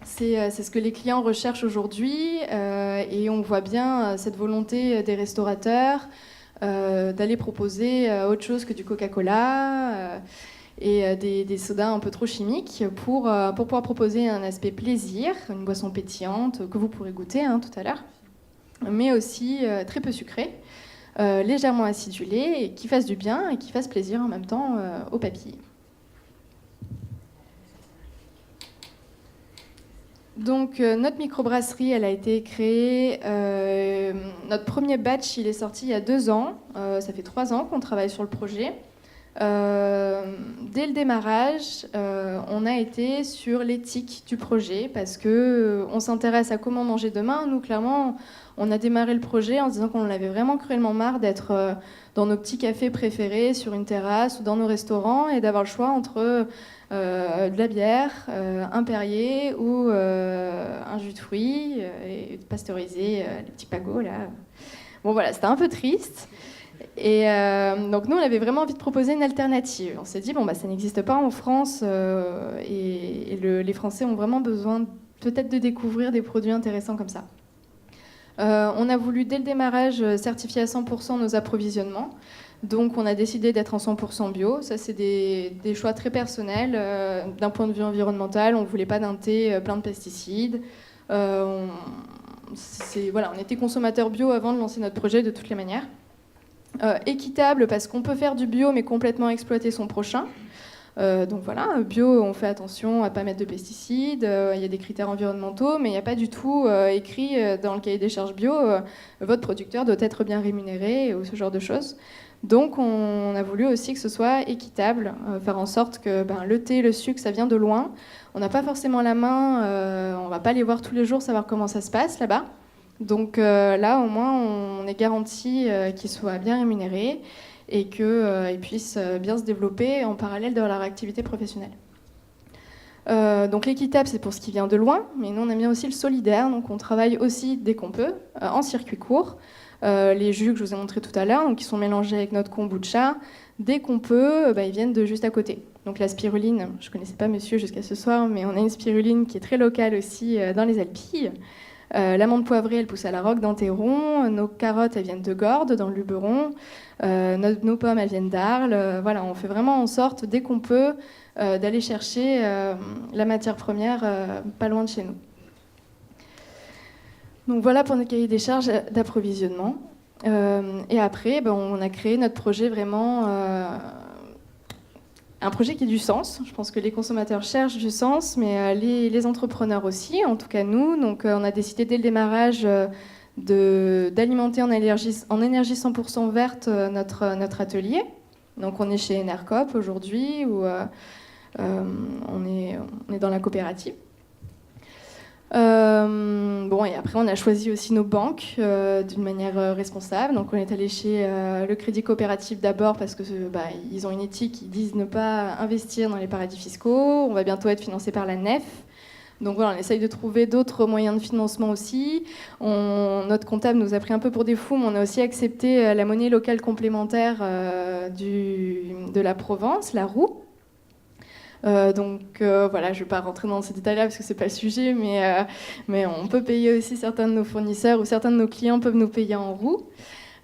C'est ce que les clients recherchent aujourd'hui et on voit bien cette volonté des restaurateurs d'aller proposer autre chose que du Coca-Cola et des sodas un peu trop chimiques pour pouvoir proposer un aspect plaisir, une boisson pétillante que vous pourrez goûter tout à l'heure, mais aussi très peu sucrée. Légèrement acidulé et qui fasse du bien et qui fasse plaisir en même temps aux papilles. Donc notre microbrasserie, elle a été créée, notre premier batch, il est sorti il y a 2 ans, ça fait 3 ans qu'on travaille sur le projet. Dès le démarrage, on a été sur l'éthique du projet parce qu'on s'intéresse à comment manger demain. Nous, clairement, on a démarré le projet en se disant qu'on en avait vraiment cruellement marre d'être dans nos petits cafés préférés, sur une terrasse ou dans nos restaurants et d'avoir le choix entre de la bière, un Perrier ou un jus de fruits et pasteurisé, les petits pagots là. Bon voilà, c'était un peu triste. Et donc nous, on avait vraiment envie de proposer une alternative. On s'est dit, ça n'existe pas en France et les Français ont vraiment besoin peut-être de découvrir des produits intéressants comme ça. On a voulu, dès le démarrage, certifier à 100% nos approvisionnements. Donc on a décidé d'être en 100% bio. Ça, c'est des choix très personnels. D'un point de vue environnemental, on ne voulait pas d'un thé plein de pesticides. On était consommateurs bio avant de lancer notre projet de toutes les manières. Équitable parce qu'on peut faire du bio mais complètement exploiter son prochain. Donc voilà, bio, on fait attention à ne pas mettre de pesticides, il y a des critères environnementaux, mais il n'y a pas du tout écrit dans le cahier des charges bio votre producteur doit être bien rémunéré ou ce genre de choses. Donc on a voulu aussi que ce soit équitable, faire en sorte que le thé, le sucre, ça vient de loin. On n'a pas forcément la main, on ne va pas les voir tous les jours, savoir comment ça se passe là-bas. Donc là, au moins, on est garanti qu'ils soient bien rémunérés et qu'ils puissent bien se développer en parallèle de leur activité professionnelle. Donc l'équitable, c'est pour ce qui vient de loin, mais nous, on aime bien aussi le solidaire. Donc on travaille aussi, dès qu'on peut, en circuit court. Les jus que je vous ai montrés tout à l'heure, donc, qui sont mélangés avec notre kombucha, dès qu'on peut, ils viennent de juste à côté. Donc la spiruline, je ne connaissais pas monsieur jusqu'à ce soir, mais on a une spiruline qui est très locale aussi dans les Alpilles. L'amande poivrée, elle pousse à la Roque d'Anteron. Nos carottes, elles viennent de Gordes, dans le Luberon. Nos pommes, elles viennent d'Arles. Voilà, on fait vraiment en sorte, dès qu'on peut, d'aller chercher la matière première pas loin de chez nous. Donc voilà pour notre cahier des charges d'approvisionnement. Et après, on a créé notre projet vraiment... un projet qui a du sens. Je pense que les consommateurs cherchent du sens, mais les entrepreneurs aussi, en tout cas nous. Donc on a décidé dès le démarrage d'alimenter en énergie 100% verte notre atelier. Donc on est chez Enercop aujourd'hui, où on est dans la coopérative. Et après on a choisi aussi nos banques d'une manière responsable. Donc on est allé chez le Crédit Coopératif d'abord parce que ils ont une éthique, ils disent ne pas investir dans les paradis fiscaux. On va bientôt être financé par la NEF. Donc voilà, on essaye de trouver d'autres moyens de financement aussi. Notre comptable nous a pris un peu pour des fous, mais on a aussi accepté la monnaie locale complémentaire de la Provence, la roue. Voilà, je ne vais pas rentrer dans ces détails-là parce que ce n'est pas le sujet, mais on peut payer aussi certains de nos fournisseurs ou certains de nos clients peuvent nous payer en roue.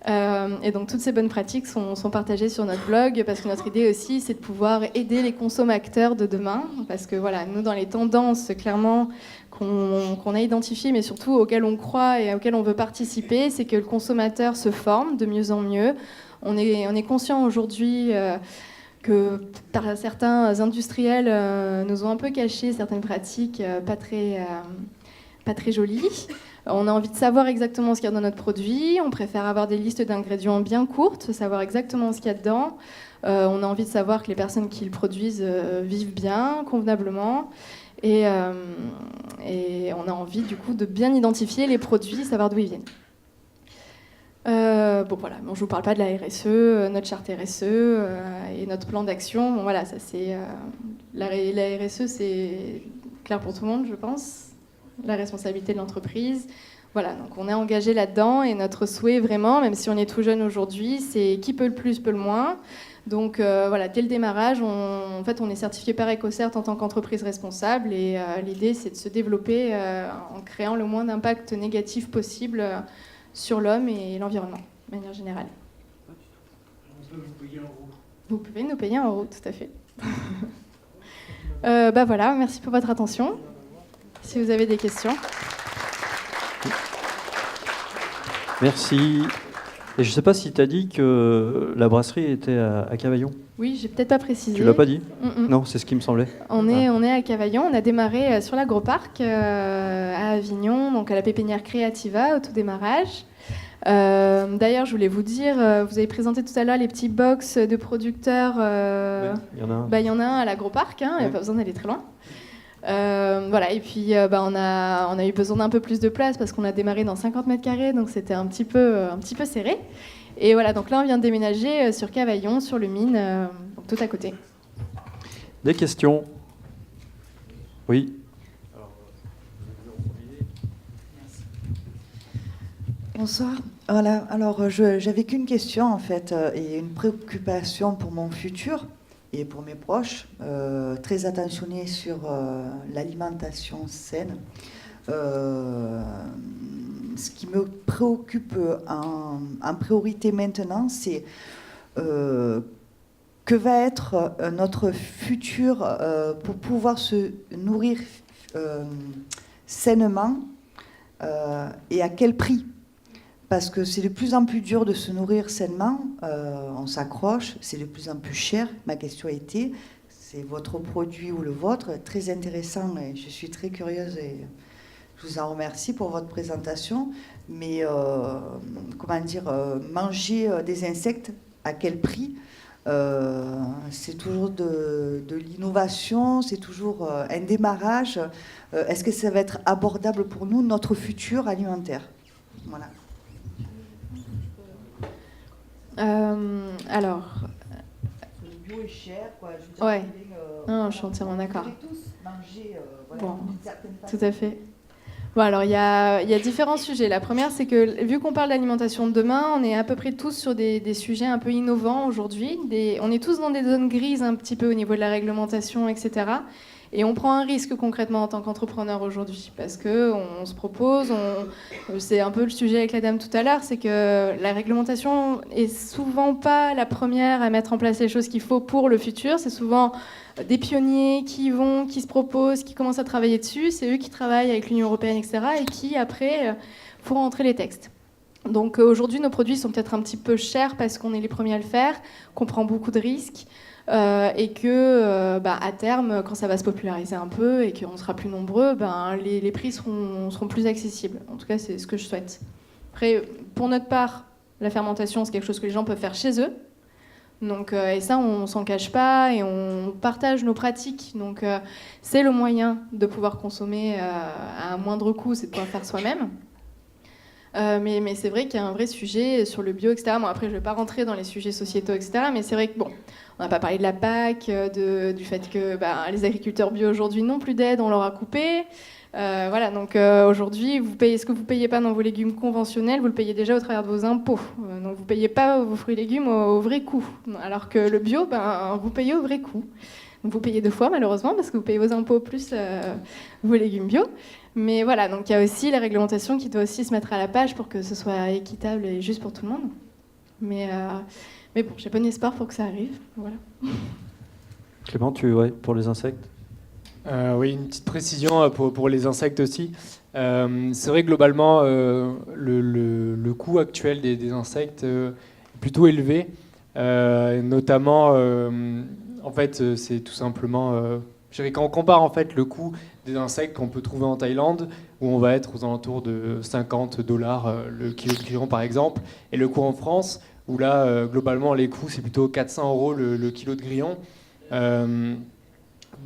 Et donc toutes ces bonnes pratiques sont partagées sur notre blog, parce que notre idée aussi, c'est de pouvoir aider les consommateurs de demain, parce que voilà, nous, dans les tendances, clairement, qu'on a identifiées, mais surtout auxquelles on croit et auxquelles on veut participer, c'est que le consommateur se forme de mieux en mieux. On est conscient aujourd'hui que certains industriels nous ont un peu caché certaines pratiques pas très jolies. On a envie de savoir exactement ce qu'il y a dans notre produit. On préfère avoir des listes d'ingrédients bien courtes, savoir exactement ce qu'il y a dedans. On a envie de savoir que les personnes qui le produisent vivent bien, convenablement. Et on a envie, du coup, de bien identifier les produits, savoir d'où ils viennent. Bon, voilà. Bon, je ne vous parle pas de la RSE, notre charte RSE et notre plan d'action. Bon, voilà, ça c'est... la RSE, c'est clair pour tout le monde, je pense. La responsabilité de l'entreprise. Voilà, donc on est engagé là-dedans et notre souhait vraiment, même si on est tout jeune aujourd'hui, c'est qui peut le plus, peut le moins. Donc voilà, dès le démarrage, en fait, on est certifié par EcoCert en tant qu'entreprise responsable et l'idée, c'est de se développer en créant le moins d'impact négatif possible sur l'homme et l'environnement, de manière générale. Vous pouvez nous payer en euros, tout à fait. Voilà, merci pour votre attention. Si vous avez des questions. Merci. Et je ne sais pas si tu as dit que la brasserie était à Cavaillon. Oui, j'ai peut-être pas précisé. Tu l'as pas dit ? Non, c'est ce qui me semblait. On est à Cavaillon. On a démarré sur l'agroparc à Avignon, donc à la pépinière Creativa au tout démarrage. D'ailleurs, je voulais vous dire, vous avez présenté tout à l'heure les petits box de producteurs. Il y en a un. Il y en a un à l'agroparc, il n'y a pas besoin d'aller très loin. Voilà, et puis on a eu besoin d'un peu plus de place parce qu'on a démarré dans 50 mètres carrés, donc c'était un petit peu serré. Et voilà, donc là on vient de déménager sur Cavaillon, sur le Mine, donc tout à côté. Des questions ? Oui. Bonsoir. Voilà, alors j'avais qu'une question en fait et une préoccupation pour mon futur et pour mes proches, très attentionnés sur l'alimentation saine. Ce qui me préoccupe en priorité maintenant, c'est que va être notre futur pour pouvoir se nourrir sainement et à quel prix ? Parce que c'est de plus en plus dur de se nourrir sainement, on s'accroche, c'est de plus en plus cher. Ma question était, c'est votre produit ou le vôtre, très intéressant et je suis très curieuse et je vous en remercie pour votre présentation. Mais comment dire, manger des insectes, à quel prix ? C'est toujours de l'innovation, c'est toujours un démarrage. Est-ce que ça va être abordable pour nous, notre futur alimentaire ? Voilà. Alors. Le bio est cher, quoi. Ouais. Non, je suis entièrement d'accord. On tous manger, voilà, bon, d'une certaine façon. tout à fait. Bon, alors il y a différents sujets. La première, c'est que vu qu'on parle d'alimentation de demain, on est à peu près tous sur des sujets un peu innovants aujourd'hui. On est tous dans des zones grises un petit peu au niveau de la réglementation, etc. Et on prend un risque concrètement en tant qu'entrepreneur aujourd'hui, parce qu'on se propose, c'est un peu le sujet avec la dame tout à l'heure, c'est que la réglementation est souvent pas la première à mettre en place les choses qu'il faut pour le futur. C'est souvent des pionniers qui se proposent, qui commencent à travailler dessus. C'est eux qui travaillent avec l'Union européenne, etc. et qui après font rentrer les textes. Donc aujourd'hui, nos produits sont peut-être un petit peu chers parce qu'on est les premiers à le faire, qu'on prend beaucoup de risques. Et que à terme, quand ça va se populariser un peu et qu'on sera plus nombreux, les prix seront plus accessibles. En tout cas, c'est ce que je souhaite. Après, pour notre part, la fermentation, c'est quelque chose que les gens peuvent faire chez eux. Donc, et ça, on s'en cache pas et on partage nos pratiques. Donc, c'est le moyen de pouvoir consommer à un moindre coût, c'est de pouvoir faire soi-même. Mais c'est vrai qu'il y a un vrai sujet sur le bio, etc. Bon, après, je ne vais pas rentrer dans les sujets sociétaux, etc. Mais c'est vrai que, bon, on n'a pas parlé de la PAC, du fait que les agriculteurs bio aujourd'hui n'ont plus d'aide, on leur a coupé. Voilà, donc aujourd'hui, ce que vous ne payez pas dans vos légumes conventionnels, vous le payez déjà au travers de vos impôts. Donc vous ne payez pas vos fruits et légumes au vrai coût. Alors que le bio, vous payez au vrai coût. Donc vous payez 2 fois malheureusement, parce que vous payez vos impôts plus vos légumes bio. Mais voilà, donc il y a aussi la réglementation qui doit aussi se mettre à la page pour que ce soit équitable et juste pour tout le monde. Mais bon, j'ai bon espoir pour que ça arrive. Voilà. Clément, pour les insectes? Oui, une petite précision pour les insectes aussi. C'est vrai que globalement, le coût actuel des insectes est plutôt élevé. Notamment, en fait, c'est tout simplement... je dirais quand on compare en fait, le coût des insectes qu'on peut trouver en Thaïlande, où on va être aux alentours de $50 le kilo de grillon par exemple, et le coût en France, où là, globalement, les coûts, c'est plutôt 400 € le kilo de grillon.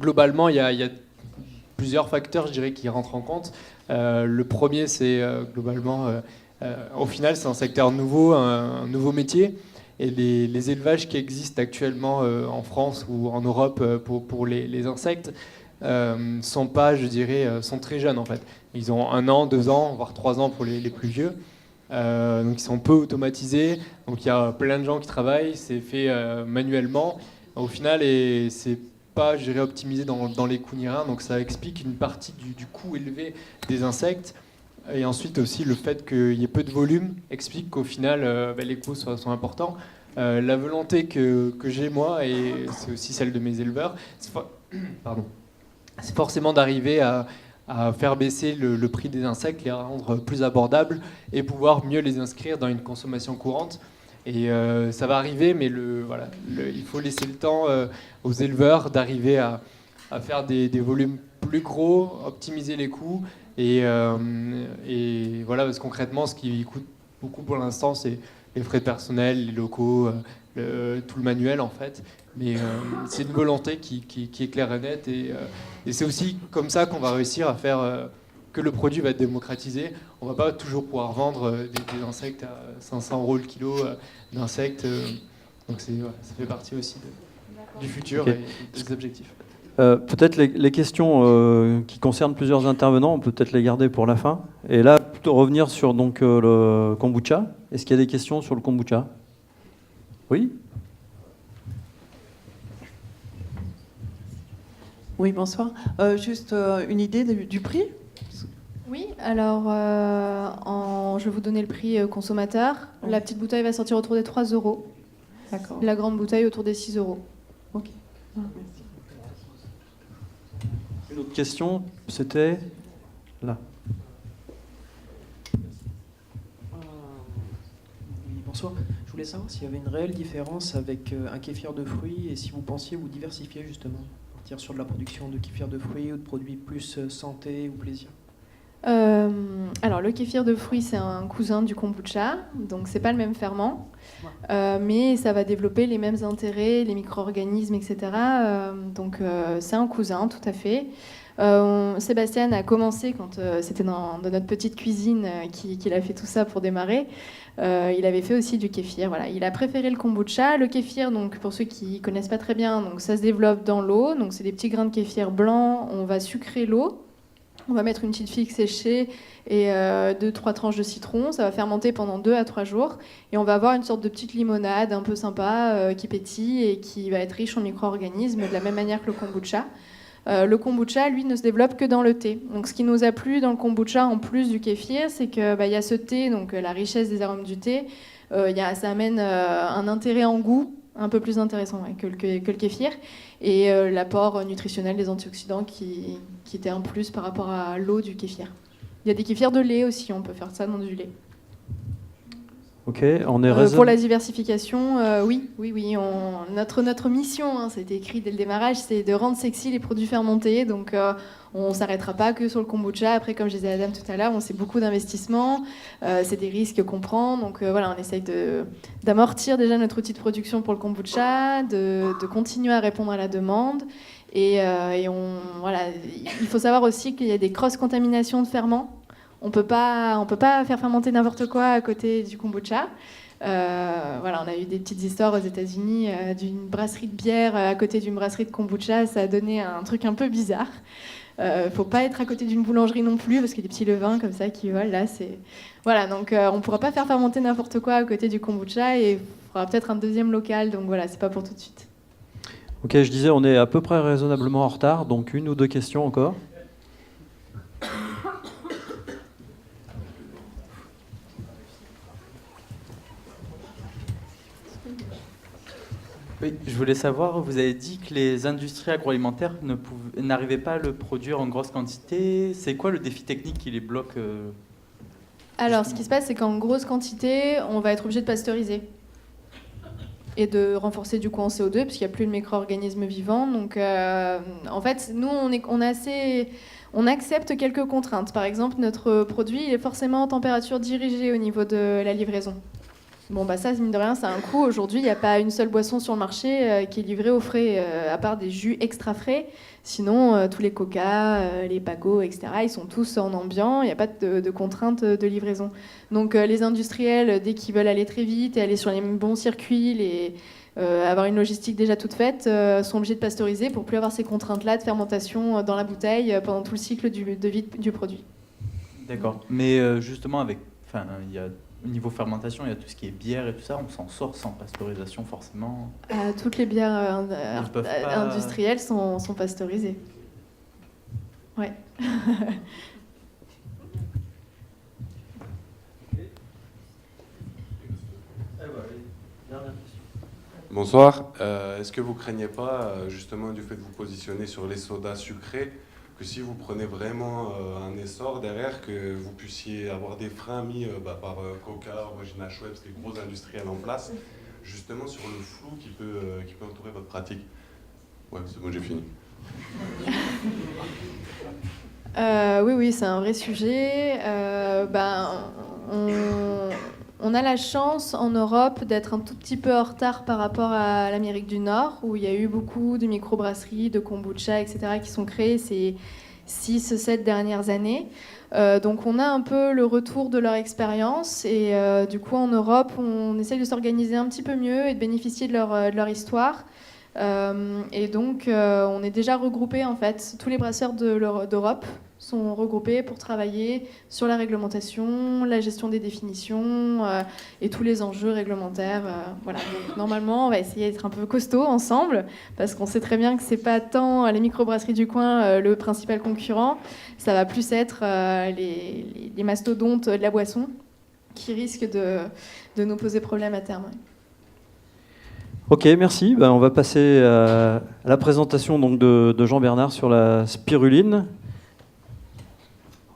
Globalement, il y a plusieurs facteurs, je dirais, qui rentrent en compte. Le premier, c'est globalement, au final, c'est un secteur nouveau, un nouveau métier. Et les élevages qui existent actuellement en France ou en Europe pour les insectes sont pas, je dirais, sont très jeunes en fait. Ils ont 1 an, 2 ans, voire 3 ans pour les plus vieux. Donc ils sont peu automatisés. Donc il y a plein de gens qui travaillent. C'est fait manuellement. Au final, et c'est pas, je dirais, optimisé dans les coûts ni rien. Donc ça explique une partie du coût élevé des insectes. Et ensuite aussi le fait qu'il y ait peu de volume explique qu'au final les coûts sont importants. La volonté que j'ai moi, et c'est aussi celle de mes éleveurs, c'est forcément d'arriver à faire baisser le prix des insectes, les rendre plus abordables et pouvoir mieux les inscrire dans une consommation courante. Et ça va arriver, mais il faut laisser le temps aux éleveurs d'arriver à faire des volumes plus gros, optimiser les coûts. Et voilà, parce que concrètement, ce qui coûte beaucoup pour l'instant, c'est les frais de personnel, les locaux, tout le manuel en fait. Mais c'est une volonté qui est claire et nette. Et c'est aussi comme ça qu'on va réussir à faire que le produit va être démocratisé. On ne va pas toujours pouvoir vendre des insectes à 500 € le kilo d'insectes. Donc ça fait partie aussi du futur et des objectifs. Peut-être les questions qui concernent plusieurs intervenants, on peut peut-être les garder pour la fin. Et là, plutôt revenir sur donc, le kombucha. Est-ce qu'il y a des questions sur le kombucha? Oui? Oui, bonsoir. Juste une idée du prix? Oui, alors je vais vous donner le prix consommateur. La petite bouteille va sortir autour des 3 €. D'accord. La grande bouteille autour des 6 €. Ok. Merci. Une autre question, c'était là. Oui, bonsoir. Je voulais savoir s'il y avait une réelle différence avec un kéfir de fruits et si vous pensiez vous diversifier justement, partir sur de la production de kéfir de fruits ou de produits plus santé ou plaisir. Alors le kéfir de fruits, c'est un cousin du kombucha, donc c'est pas le même ferment, mais ça va développer les mêmes intérêts, les micro-organismes, etc. Donc c'est un cousin, tout à fait. Sébastien a commencé quand c'était dans notre petite cuisine qu'il a fait tout ça pour démarrer. Il avait fait aussi du kéfir. Voilà. Il a préféré le kombucha. Le kéfir, donc, pour ceux qui ne connaissent pas très bien, donc, ça se développe dans l'eau. Donc, c'est des petits grains de kéfir blancs. On va sucrer l'eau. On va mettre une petite figue séchée et 2-3 tranches de citron. Ça va fermenter pendant 2 à 3 jours. Et on va avoir une sorte de petite limonade un peu sympa qui pétille et qui va être riche en micro-organismes de la même manière que le kombucha. Le kombucha, lui, ne se développe que dans le thé. Donc, ce qui nous a plu dans le kombucha, en plus du kéfir, c'est qu'il y a ce thé, donc la richesse des arômes du thé. Ça amène un intérêt en goût un peu plus intéressant que le kéfir. Et l'apport nutritionnel des antioxydants qui était un plus par rapport à l'eau du kéfir. Il y a des kéfirs de lait aussi, on peut faire ça dans du lait. Ok, on est pour la diversification, oui. Notre mission, ça a été écrit dès le démarrage, c'est de rendre sexy les produits fermentés. Donc, on ne s'arrêtera pas que sur le kombucha. Après, comme je disais à Adam tout à l'heure, on sait beaucoup d'investissements, c'est des risques qu'on prend. Donc, on essaye d'amortir déjà notre outil de production pour le kombucha, de continuer à répondre à la demande. Il faut savoir aussi qu'il y a des cross-contaminations de ferments. On peut pas faire fermenter n'importe quoi à côté du kombucha. On a eu des petites histoires aux États-Unis d'une brasserie de bière à côté d'une brasserie de kombucha. Ça a donné un truc un peu bizarre. Faut pas être à côté d'une boulangerie non plus parce qu'il y a des petits levains comme ça qui volent. Là, donc on pourra pas faire fermenter n'importe quoi à côté du kombucha et il faudra peut-être un deuxième local. Donc voilà, c'est pas pour tout de suite. Ok, je disais, on est à peu près raisonnablement en retard, donc 1 ou 2 questions encore. Oui, je voulais savoir, vous avez dit que les industries agroalimentaires n'arrivaient pas à le produire en grosse quantité. C'est quoi le défi technique qui les bloque Alors, ce qui se passe, c'est qu'en grosse quantité, on va être obligé de pasteuriser et de renforcer du coup en CO2, puisqu'il n'y a plus de micro-organismes vivants. Donc, en fait, nous, on accepte quelques contraintes. Par exemple, notre produit, il est forcément en température dirigée au niveau de la livraison. Bon, bah ça, mine de rien, ça a un coût. Aujourd'hui, il n'y a pas une seule boisson sur le marché qui est livrée au frais, à part des jus extra frais. Sinon, tous les coca, les pagos, etc., ils sont tous en ambiant. Il n'y a pas de contrainte de livraison. Donc, les industriels, dès qu'ils veulent aller très vite et aller sur les bons circuits, avoir une logistique déjà toute faite, sont obligés de pasteuriser pour plus avoir ces contraintes-là de fermentation dans la bouteille pendant tout le cycle de vie du produit. D'accord. Mais justement, au niveau fermentation, il y a tout ce qui est bière et tout ça, on s'en sort sans pasteurisation forcément. Toutes les bières industrielles sont pasteurisées. Ouais. Bonsoir. Est-ce que vous craignez pas, justement, du fait de vous positionner sur les sodas sucrés, que si vous prenez vraiment un essor derrière, que vous puissiez avoir des freins mis par Coca, Origina Schweppes, les gros industriels en place, justement sur le flou qui peut entourer votre pratique? Ouais, c'est bon, j'ai fini. Oui, c'est un vrai sujet. On a la chance en Europe d'être un tout petit peu en retard par rapport à l'Amérique du Nord, où il y a eu beaucoup de microbrasseries, de kombucha, etc., qui sont créées ces 6-7 dernières années. Donc on a un peu le retour de leur expérience, et du coup en Europe, on essaye de s'organiser un petit peu mieux et de bénéficier de leur histoire. Et donc on est déjà regroupés, en fait, tous les brasseurs d'Europe sont regroupés pour travailler sur la réglementation, la gestion des définitions et tous les enjeux réglementaires. Voilà. Donc, normalement, on va essayer d'être un peu costaud ensemble, parce qu'on sait très bien que c'est pas tant les microbrasseries du coin le principal concurrent, ça va plus être les mastodontes de la boisson qui risquent de nous poser problème à terme. Ok, merci. On va passer à la présentation donc, de Jean-Bernard sur la spiruline.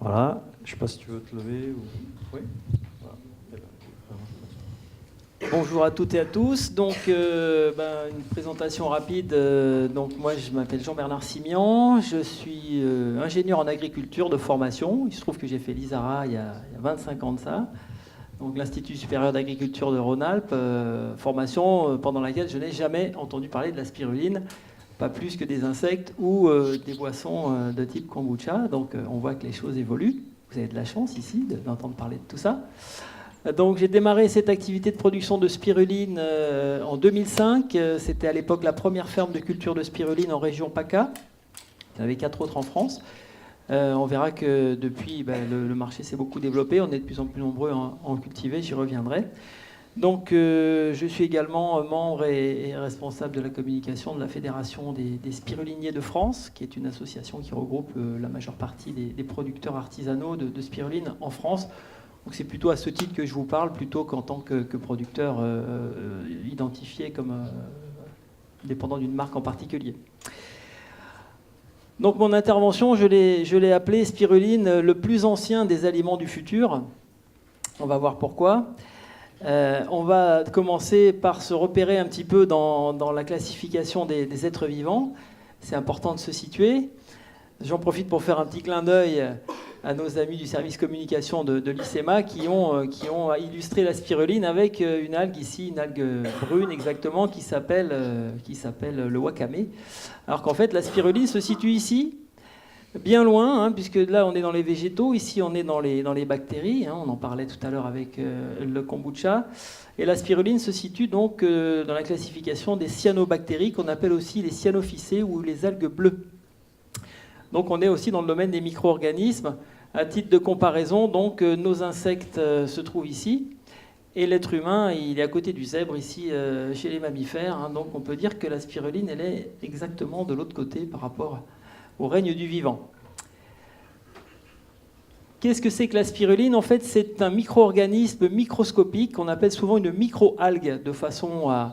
Voilà, je ne sais pas si tu veux te lever ou... Oui. Voilà. Bonjour à toutes et à tous. Donc, une présentation rapide. Donc, moi, je m'appelle Jean-Bernard Simian. Je suis ingénieur en agriculture de formation. Il se trouve que j'ai fait l'ISARA il y a 25 ans de ça. Donc, l'Institut supérieur d'agriculture de Rhône-Alpes, formation pendant laquelle je n'ai jamais entendu parler de la spiruline, pas plus que des insectes ou des boissons de type kombucha. Donc on voit que les choses évoluent. Vous avez de la chance ici d'entendre parler de tout ça. Donc j'ai démarré cette activité de production de spiruline en 2005. C'était à l'époque la première ferme de culture de spiruline en région PACA. Il y en avait 4 autres en France. On verra que depuis, le marché s'est beaucoup développé. On est de plus en plus nombreux à en cultiver, j'y reviendrai. Donc, je suis également membre et responsable de la communication de la Fédération des spiruliniers de France, qui est une association qui regroupe la majeure partie des producteurs artisanaux de spiruline en France. Donc, c'est plutôt à ce titre que je vous parle, plutôt qu'en tant que producteur identifié comme dépendant d'une marque en particulier. Donc, mon intervention, je l'ai appelée spiruline, le plus ancien des aliments du futur. On va voir pourquoi. On va commencer par se repérer un petit peu dans la classification des êtres vivants. C'est important de se situer. J'en profite pour faire un petit clin d'œil à nos amis du service communication de l'ICEMA qui ont illustré la spiruline avec une algue ici, une algue brune exactement, qui s'appelle le wakame. Alors qu'en fait, la spiruline se situe ici, bien loin, puisque là on est dans les végétaux, ici on est dans les bactéries, on en parlait tout à l'heure avec le kombucha, et la spiruline se situe donc dans la classification des cyanobactéries qu'on appelle aussi les cyanophycées ou les algues bleues. Donc on est aussi dans le domaine des micro-organismes. À titre de comparaison, donc nos insectes se trouvent ici, et l'être humain il est à côté du zèbre ici chez les mammifères, donc on peut dire que la spiruline elle est exactement de l'autre côté par rapport au règne du vivant. Qu'est-ce que c'est que la spiruline? En fait, c'est un micro-organisme microscopique qu'on appelle souvent une micro-algue, de façon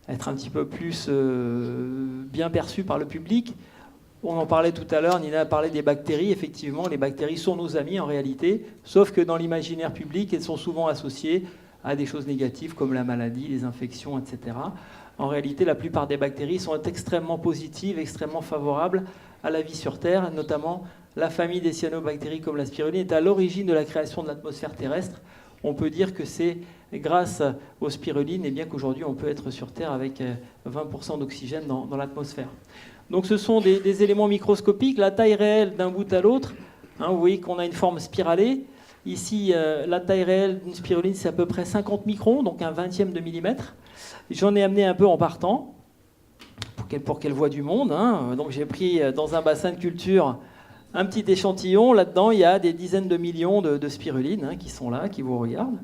être un petit peu plus bien perçue par le public. On en parlait tout à l'heure, Nina a parlé des bactéries. Effectivement, les bactéries sont nos amis en réalité, sauf que dans l'imaginaire public, elles sont souvent associées à des choses négatives comme la maladie, les infections, etc. En réalité, la plupart des bactéries sont extrêmement positives, extrêmement favorables à la vie sur Terre, notamment la famille des cyanobactéries comme la spiruline est à l'origine de la création de l'atmosphère terrestre. On peut dire que c'est grâce aux spirulines, et bien qu'aujourd'hui on peut être sur Terre avec 20% d'oxygène dans l'atmosphère. Donc ce sont des éléments microscopiques, la taille réelle d'un bout à l'autre. Vous voyez qu'on a une forme spiralée. Ici, la taille réelle d'une spiruline, c'est à peu près 50 microns, donc un 20e de millimètre. J'en ai amené un peu en partant, pour qu'elle voie du monde. Donc j'ai pris dans un bassin de culture un petit échantillon. Là-dedans, il y a des dizaines de millions de spirulines qui sont là, qui vous regardent,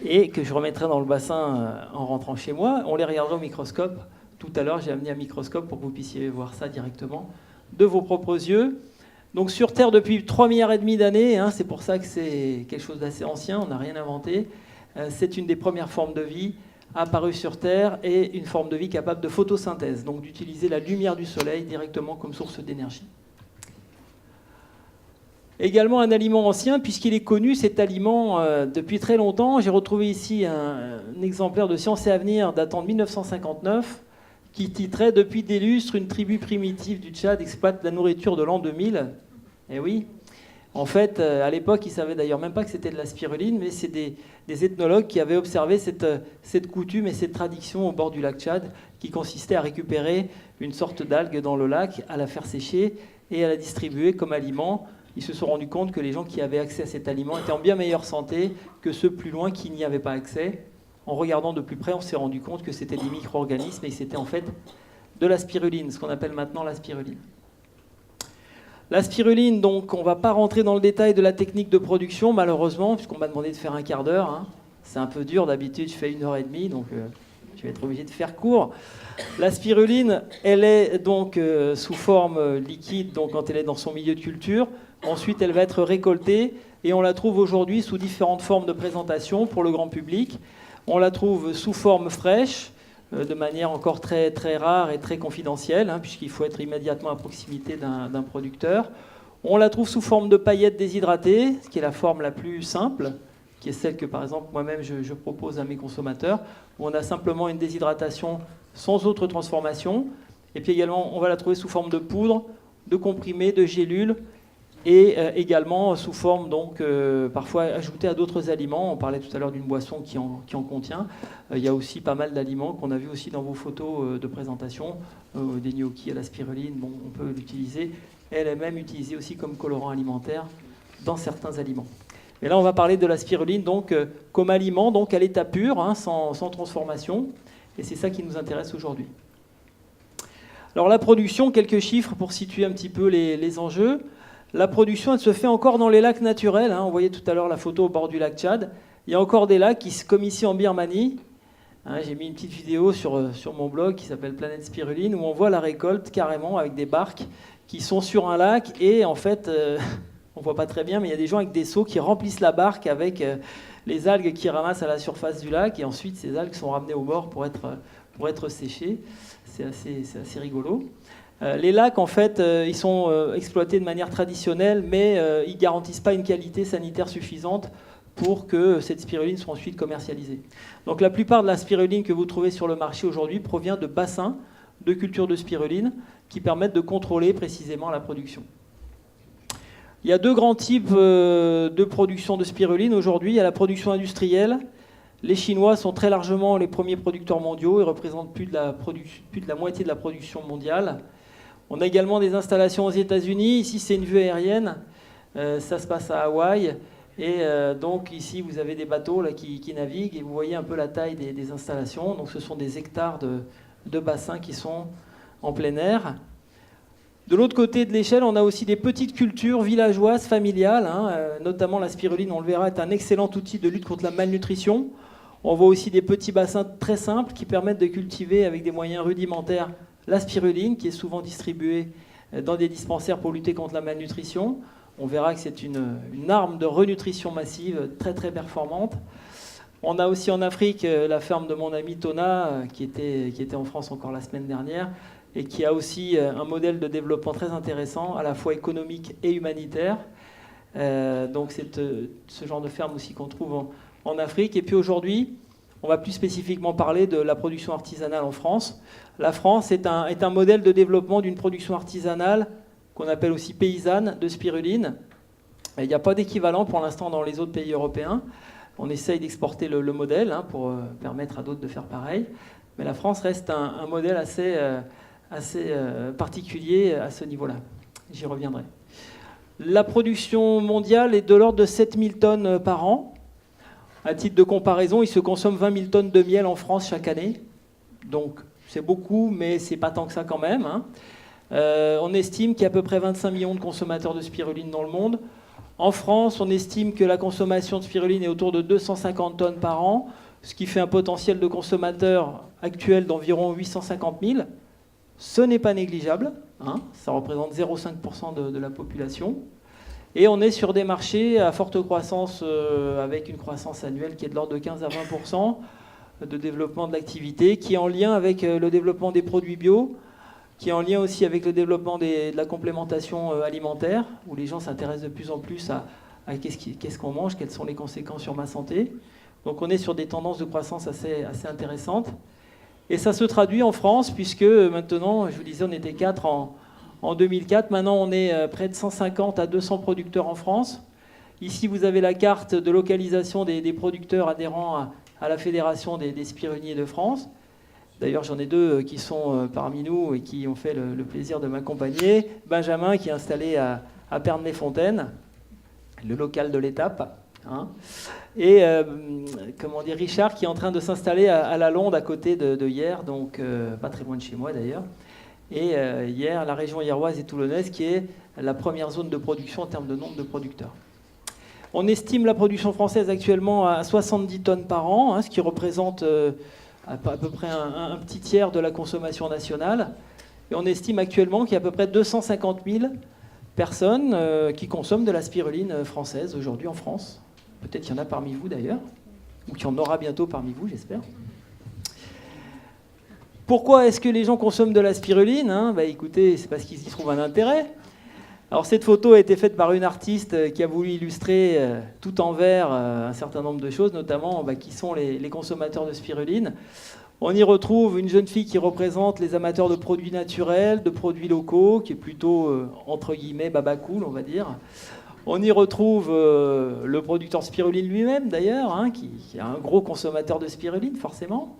et que je remettrai dans le bassin en rentrant chez moi. On les regardera au microscope. Tout à l'heure, j'ai amené un microscope pour que vous puissiez voir ça directement de vos propres yeux. Donc sur Terre depuis 3,5 milliards d'années, c'est pour ça que c'est quelque chose d'assez ancien, on n'a rien inventé. C'est une des premières formes de vie apparues sur Terre et une forme de vie capable de photosynthèse, donc d'utiliser la lumière du soleil directement comme source d'énergie. Également un aliment ancien, puisqu'il est connu cet aliment depuis très longtemps. J'ai retrouvé ici un exemplaire de Science et Avenir datant de 1959 qui titrait « Depuis des lustres, une tribu primitive du Tchad exploite la nourriture de l'an 2000 ». Eh oui, en fait, à l'époque, ils ne savaient d'ailleurs même pas que c'était de la spiruline, mais c'est des ethnologues qui avaient observé cette coutume et cette tradition au bord du lac Tchad qui consistait à récupérer une sorte d'algue dans le lac, à la faire sécher et à la distribuer comme aliment. Ils se sont rendus compte que les gens qui avaient accès à cet aliment étaient en bien meilleure santé que ceux plus loin qui n'y avaient pas accès. En regardant de plus près, on s'est rendu compte que c'était des micro-organismes et que c'était en fait de la spiruline, ce qu'on appelle maintenant la spiruline. La spiruline, donc, on ne va pas rentrer dans le détail de la technique de production, malheureusement, puisqu'on m'a demandé de faire un quart d'heure. C'est un peu dur, d'habitude je fais 1h30, donc je vais être obligé de faire court. La spiruline, elle est donc sous forme liquide, donc quand elle est dans son milieu de culture. Ensuite, elle va être récoltée et on la trouve aujourd'hui sous différentes formes de présentation pour le grand public. On la trouve sous forme fraîche, de manière encore très, très rare et très confidentielle, puisqu'il faut être immédiatement à proximité d'un producteur. On la trouve sous forme de paillettes déshydratées, ce qui est la forme la plus simple, qui est celle que, par exemple, moi-même, je propose à mes consommateurs, où on a simplement une déshydratation sans autre transformation. Et puis également, on va la trouver sous forme de poudre, de comprimés, de gélules, et également sous forme, donc, parfois ajoutée à d'autres aliments. On parlait tout à l'heure d'une boisson qui en contient. Il y a aussi pas mal d'aliments qu'on a vu aussi dans vos photos de présentation, des gnocchis à la spiruline, bon, on peut l'utiliser. Elle est même utilisée aussi comme colorant alimentaire dans certains aliments. Mais là, on va parler de la spiruline donc, comme aliment, donc à l'état pur, sans transformation. Et c'est ça qui nous intéresse aujourd'hui. Alors la production, quelques chiffres pour situer un petit peu les enjeux. La production, elle se fait encore dans les lacs naturels. On voyait tout à l'heure la photo au bord du lac Tchad. Il y a encore des lacs, comme ici en Birmanie. J'ai mis une petite vidéo sur mon blog qui s'appelle Planète Spiruline, où on voit la récolte carrément avec des barques qui sont sur un lac. Et en fait, on ne voit pas très bien, mais il y a des gens avec des seaux qui remplissent la barque avec les algues qu'ils ramassent à la surface du lac. Et ensuite, ces algues sont ramenées au bord pour être séchées. C'est assez rigolo. Les lacs, en fait, ils sont exploités de manière traditionnelle, mais ils ne garantissent pas une qualité sanitaire suffisante pour que cette spiruline soit ensuite commercialisée. Donc la plupart de la spiruline que vous trouvez sur le marché aujourd'hui provient de bassins de culture de spiruline qui permettent de contrôler précisément la production. Il y a deux grands types de production de spiruline aujourd'hui. Il y a la production industrielle. Les Chinois sont très largement les premiers producteurs mondiaux et représentent plus de la moitié de la production mondiale. On a également des installations aux États-Unis. Ici, c'est une vue aérienne. Ça se passe à Hawaï. Et donc, ici, vous avez des bateaux là, qui naviguent. Et vous voyez un peu la taille des installations. Donc, ce sont des hectares de bassins qui sont en plein air. De l'autre côté de l'échelle, on a aussi des petites cultures villageoises, familiales. Notamment la spiruline, on le verra, est un excellent outil de lutte contre la malnutrition. On voit aussi des petits bassins très simples qui permettent de cultiver avec des moyens rudimentaires la spiruline, qui est souvent distribuée dans des dispensaires pour lutter contre la malnutrition. On verra que c'est une arme de renutrition massive très très performante. On a aussi en Afrique la ferme de mon ami Tona, qui était en France encore la semaine dernière, et qui a aussi un modèle de développement très intéressant, à la fois économique et humanitaire. Donc c'est ce genre de ferme aussi qu'on trouve en Afrique. Et puis aujourd'hui, on va plus spécifiquement parler de la production artisanale en France. La France est un modèle de développement d'une production artisanale qu'on appelle aussi paysanne de spiruline. Il n'y a pas d'équivalent pour l'instant dans les autres pays européens. On essaye d'exporter le modèle pour permettre à d'autres de faire pareil. Mais la France reste un modèle assez particulier à ce niveau-là. J'y reviendrai. La production mondiale est de l'ordre de 7000 tonnes par an. À titre de comparaison, il se consomme 20 000 tonnes de miel en France chaque année. Donc c'est beaucoup, mais c'est pas tant que ça quand même. On estime qu'il y a à peu près 25 millions de consommateurs de spiruline dans le monde. En France, on estime que la consommation de spiruline est autour de 250 tonnes par an, ce qui fait un potentiel de consommateurs actuel d'environ 850 000. Ce n'est pas négligeable, ça représente 0,5% de la population. Et on est sur des marchés à forte croissance, avec une croissance annuelle qui est de l'ordre de 15 à 20% de développement de l'activité, qui est en lien avec le développement des produits bio, qui est en lien aussi avec le développement de la complémentation alimentaire, où les gens s'intéressent de plus en plus à qu'est-ce qu'on mange, quelles sont les conséquences sur ma santé. Donc on est sur des tendances de croissance assez intéressantes. Et ça se traduit en France, puisque maintenant, je vous disais, on était 4 en 2004. Maintenant, on est près de 150 à 200 producteurs en France. Ici, vous avez la carte de localisation des producteurs adhérents à la Fédération des spiruniers de France. D'ailleurs, j'en ai 2 qui sont parmi nous et qui ont fait le plaisir de m'accompagner. Benjamin, qui est installé à Pernes-les-Fontaines, le local de l'étape. Et Richard, qui est en train de s'installer à La Londe, à côté de Hyères, donc pas très loin de chez moi d'ailleurs. Et Hyères, la région hyéroise et toulonnaise, qui est la première zone de production en termes de nombre de producteurs. On estime la production française actuellement à 70 tonnes par an, ce qui représente à peu près un petit tiers de la consommation nationale. Et on estime actuellement qu'il y a à peu près 250 000 personnes qui consomment de la spiruline française aujourd'hui en France. Peut-être qu'il y en a parmi vous d'ailleurs, ou qu'il y en aura bientôt parmi vous, j'espère. Pourquoi est-ce que les gens consomment de la spiruline ? Écoutez, c'est parce qu'ils y trouvent un intérêt. Alors cette photo a été faite par une artiste qui a voulu illustrer tout en vert un certain nombre de choses, notamment qui sont les consommateurs de spiruline. On y retrouve une jeune fille qui représente les amateurs de produits naturels, de produits locaux, qui est plutôt, entre guillemets, baba cool, on va dire. On y retrouve le producteur spiruline lui-même, d'ailleurs, qui est un gros consommateur de spiruline, forcément.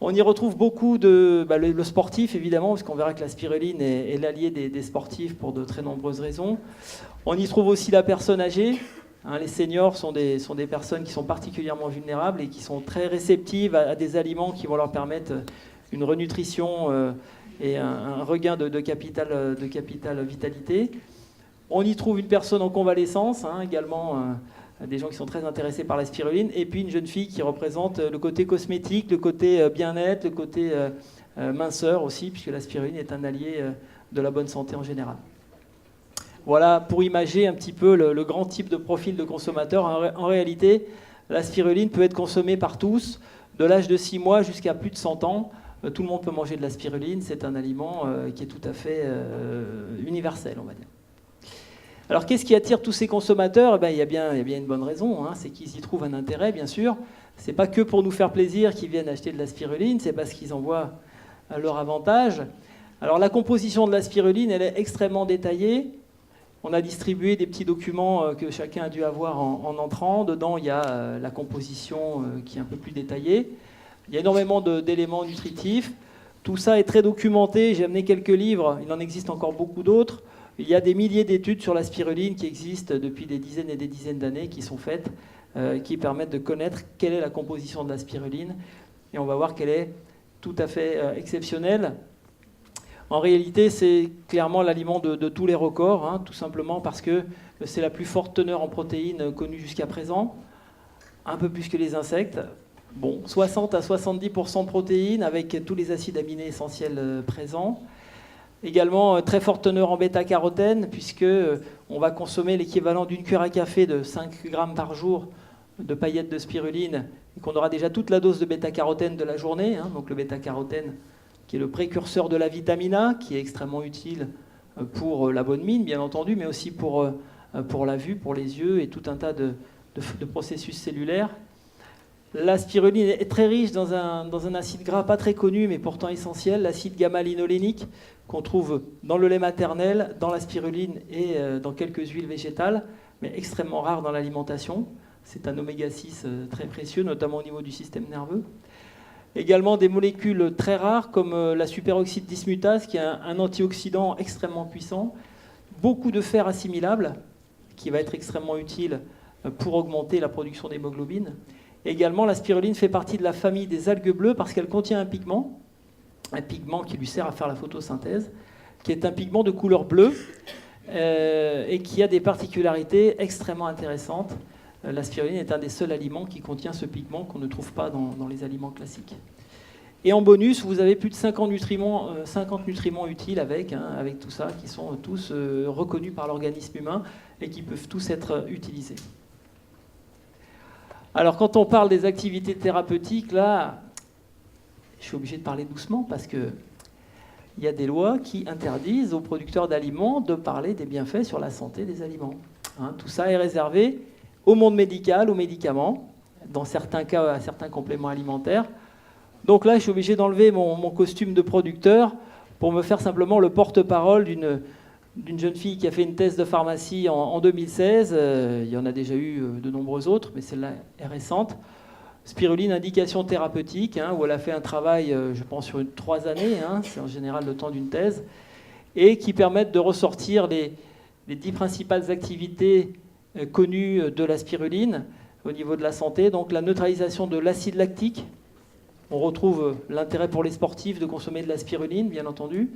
On y retrouve beaucoup le sportif, évidemment, parce qu'on verra que la spiruline est l'allié des sportifs pour de très nombreuses raisons. On y trouve aussi la personne âgée. Les seniors sont des personnes qui sont particulièrement vulnérables et qui sont très réceptives à des aliments qui vont leur permettre une renutrition et un regain de capital vitalité. On y trouve une personne en convalescence, également des gens qui sont très intéressés par la spiruline, et puis une jeune fille qui représente le côté cosmétique, le côté bien-être, le côté minceur aussi, puisque la spiruline est un allié de la bonne santé en général. Voilà pour imager un petit peu le grand type de profil de consommateur. En réalité, la spiruline peut être consommée par tous, de l'âge de 6 mois jusqu'à plus de 100 ans. Tout le monde peut manger de la spiruline, c'est un aliment qui est tout à fait universel, on va dire. Alors qu'est-ce qui attire tous ces consommateurs ? Il y a bien une bonne raison, c'est qu'ils y trouvent un intérêt, bien sûr. C'est pas que pour nous faire plaisir qu'ils viennent acheter de la spiruline, c'est parce qu'ils en voient leur avantage. Alors la composition de la spiruline, elle est extrêmement détaillée. On a distribué des petits documents que chacun a dû avoir en entrant. Dedans, il y a la composition qui est un peu plus détaillée. Il y a énormément d'éléments nutritifs. Tout ça est très documenté. J'ai amené quelques livres, il en existe encore beaucoup d'autres. Il y a des milliers d'études sur la spiruline qui existent depuis des dizaines et des dizaines d'années, qui sont faites, qui permettent de connaître quelle est la composition de la spiruline. Et on va voir qu'elle est tout à fait exceptionnelle. En réalité, c'est clairement l'aliment de tous les records, tout simplement parce que c'est la plus forte teneur en protéines connue jusqu'à présent, un peu plus que les insectes. 60 à 70% de protéines avec tous les acides aminés essentiels présents. Également, très forte teneur en bêta-carotène, puisque on va consommer l'équivalent d'une cuillère à café de 5 grammes par jour de paillettes de spiruline et qu'on aura déjà toute la dose de bêta-carotène de la journée, hein, donc le bêta-carotène qui est le précurseur de la vitamine A, qui est extrêmement utile pour la bonne mine, bien entendu, mais aussi pour la vue, pour les yeux et tout un tas de processus cellulaires. La spiruline est très riche dans un acide gras pas très connu, mais pourtant essentiel, l'acide gamma-linolénique, qu'on trouve dans le lait maternel, dans la spiruline et dans quelques huiles végétales, mais extrêmement rare dans l'alimentation. C'est un oméga 6 très précieux, notamment au niveau du système nerveux. Également des molécules très rares comme la superoxyde dismutase, qui est un antioxydant extrêmement puissant. Beaucoup de fer assimilable, qui va être extrêmement utile pour augmenter la production d'hémoglobine. Également, la spiruline fait partie de la famille des algues bleues parce qu'elle contient un pigment qui lui sert à faire la photosynthèse, qui est un pigment de couleur bleue et qui a des particularités extrêmement intéressantes. La spiruline est un des seuls aliments qui contient ce pigment qu'on ne trouve pas dans les aliments classiques. Et en bonus, vous avez plus de 50 nutriments utiles avec tout ça, qui sont tous reconnus par l'organisme humain et qui peuvent tous être utilisés. Alors quand on parle des activités thérapeutiques, là, je suis obligé de parler doucement parce qu'il y a des lois qui interdisent aux producteurs d'aliments de parler des bienfaits sur la santé des aliments. Tout ça est réservé au monde médical, aux médicaments, dans certains cas à certains compléments alimentaires. Donc là, je suis obligé d'enlever mon costume de producteur pour me faire simplement le porte-parole d'une jeune fille qui a fait une thèse de pharmacie en 2016. Il y en a déjà eu de nombreux autres, mais celle-là est récente. Spiruline, indication thérapeutique, où elle a fait un travail, je pense, sur 3 années, c'est en général le temps d'une thèse, et qui permettent de ressortir les 10 principales activités connues de la spiruline au niveau de la santé. Donc la neutralisation de l'acide lactique. On retrouve l'intérêt pour les sportifs de consommer de la spiruline, bien entendu.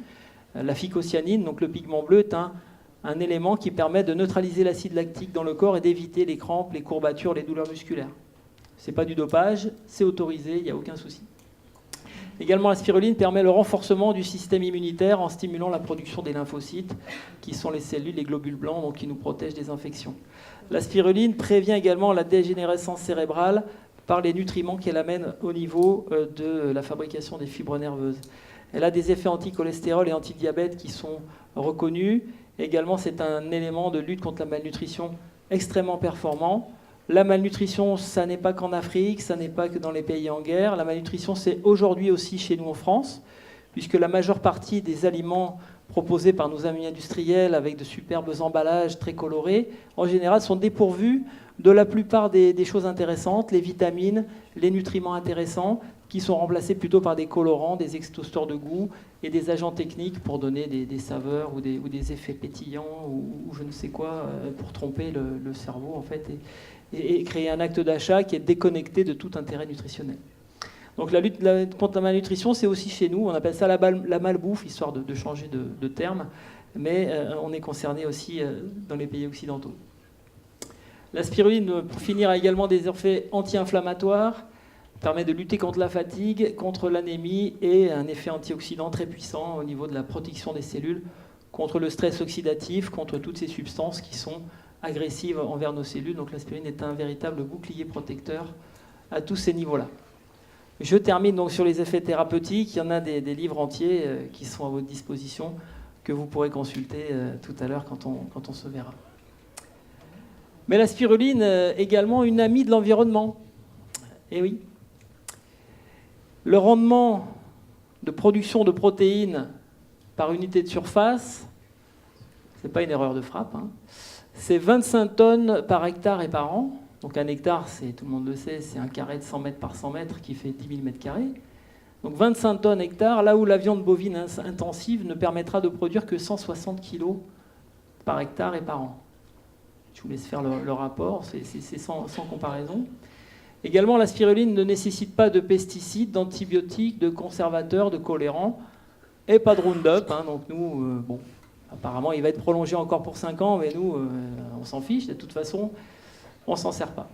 La phycocyanine, donc le pigment bleu, est un élément qui permet de neutraliser l'acide lactique dans le corps et d'éviter les crampes, les courbatures, les douleurs musculaires. Ce n'est pas du dopage, c'est autorisé, il n'y a aucun souci. Également, la spiruline permet le renforcement du système immunitaire en stimulant la production des lymphocytes, qui sont les cellules, les globules blancs, donc qui nous protègent des infections. La spiruline prévient également la dégénérescence cérébrale par les nutriments qu'elle amène au niveau de la fabrication des fibres nerveuses. Elle a des effets anti-cholestérol et anti-diabète qui sont reconnus. Également, c'est un élément de lutte contre la malnutrition extrêmement performant. La malnutrition, ça n'est pas qu'en Afrique, ça n'est pas que dans les pays en guerre. La malnutrition, c'est aujourd'hui aussi chez nous en France, puisque la majeure partie des aliments proposés par nos amis industriels avec de superbes emballages très colorés, en général, sont dépourvus de la plupart des choses intéressantes, les vitamines, les nutriments intéressants, qui sont remplacés plutôt par des colorants, des exhausteurs de goût et des agents techniques pour donner des saveurs ou des effets pétillants ou je ne sais quoi pour tromper le cerveau en fait et créer un acte d'achat qui est déconnecté de tout intérêt nutritionnel. Donc la lutte contre la malnutrition, c'est aussi chez nous, on appelle ça la malbouffe, histoire de changer de terme, mais on est concerné aussi dans les pays occidentaux. La spiruline, pour finir, a également des effets anti-inflammatoires, permet de lutter contre la fatigue, contre l'anémie et un effet antioxydant très puissant au niveau de la protection des cellules contre le stress oxydatif, contre toutes ces substances qui sont agressives envers nos cellules. Donc l'aspirine est un véritable bouclier protecteur à tous ces niveaux-là. Je termine donc sur les effets thérapeutiques. Il y en a des livres entiers qui sont à votre disposition que vous pourrez consulter tout à l'heure quand on se verra. Mais la spiruline est également une amie de l'environnement. Eh oui. Le rendement de production de protéines par unité de surface, ce n'est pas une erreur de frappe, c'est 25 tonnes par hectare et par an. Donc un hectare, tout le monde le sait, c'est un carré de 100 mètres par 100 mètres qui fait 10 000 mètres carrés. Donc 25 tonnes hectare, là où la viande bovine intensive ne permettra de produire que 160 kg par hectare et par an. Je vous laisse faire le rapport, c'est sans comparaison. Également, la spiruline ne nécessite pas de pesticides, d'antibiotiques, de conservateurs, de colorants, et pas de Roundup. Donc nous, apparemment, il va être prolongé encore pour 5 ans, mais nous, on s'en fiche. De toute façon, on ne s'en sert pas.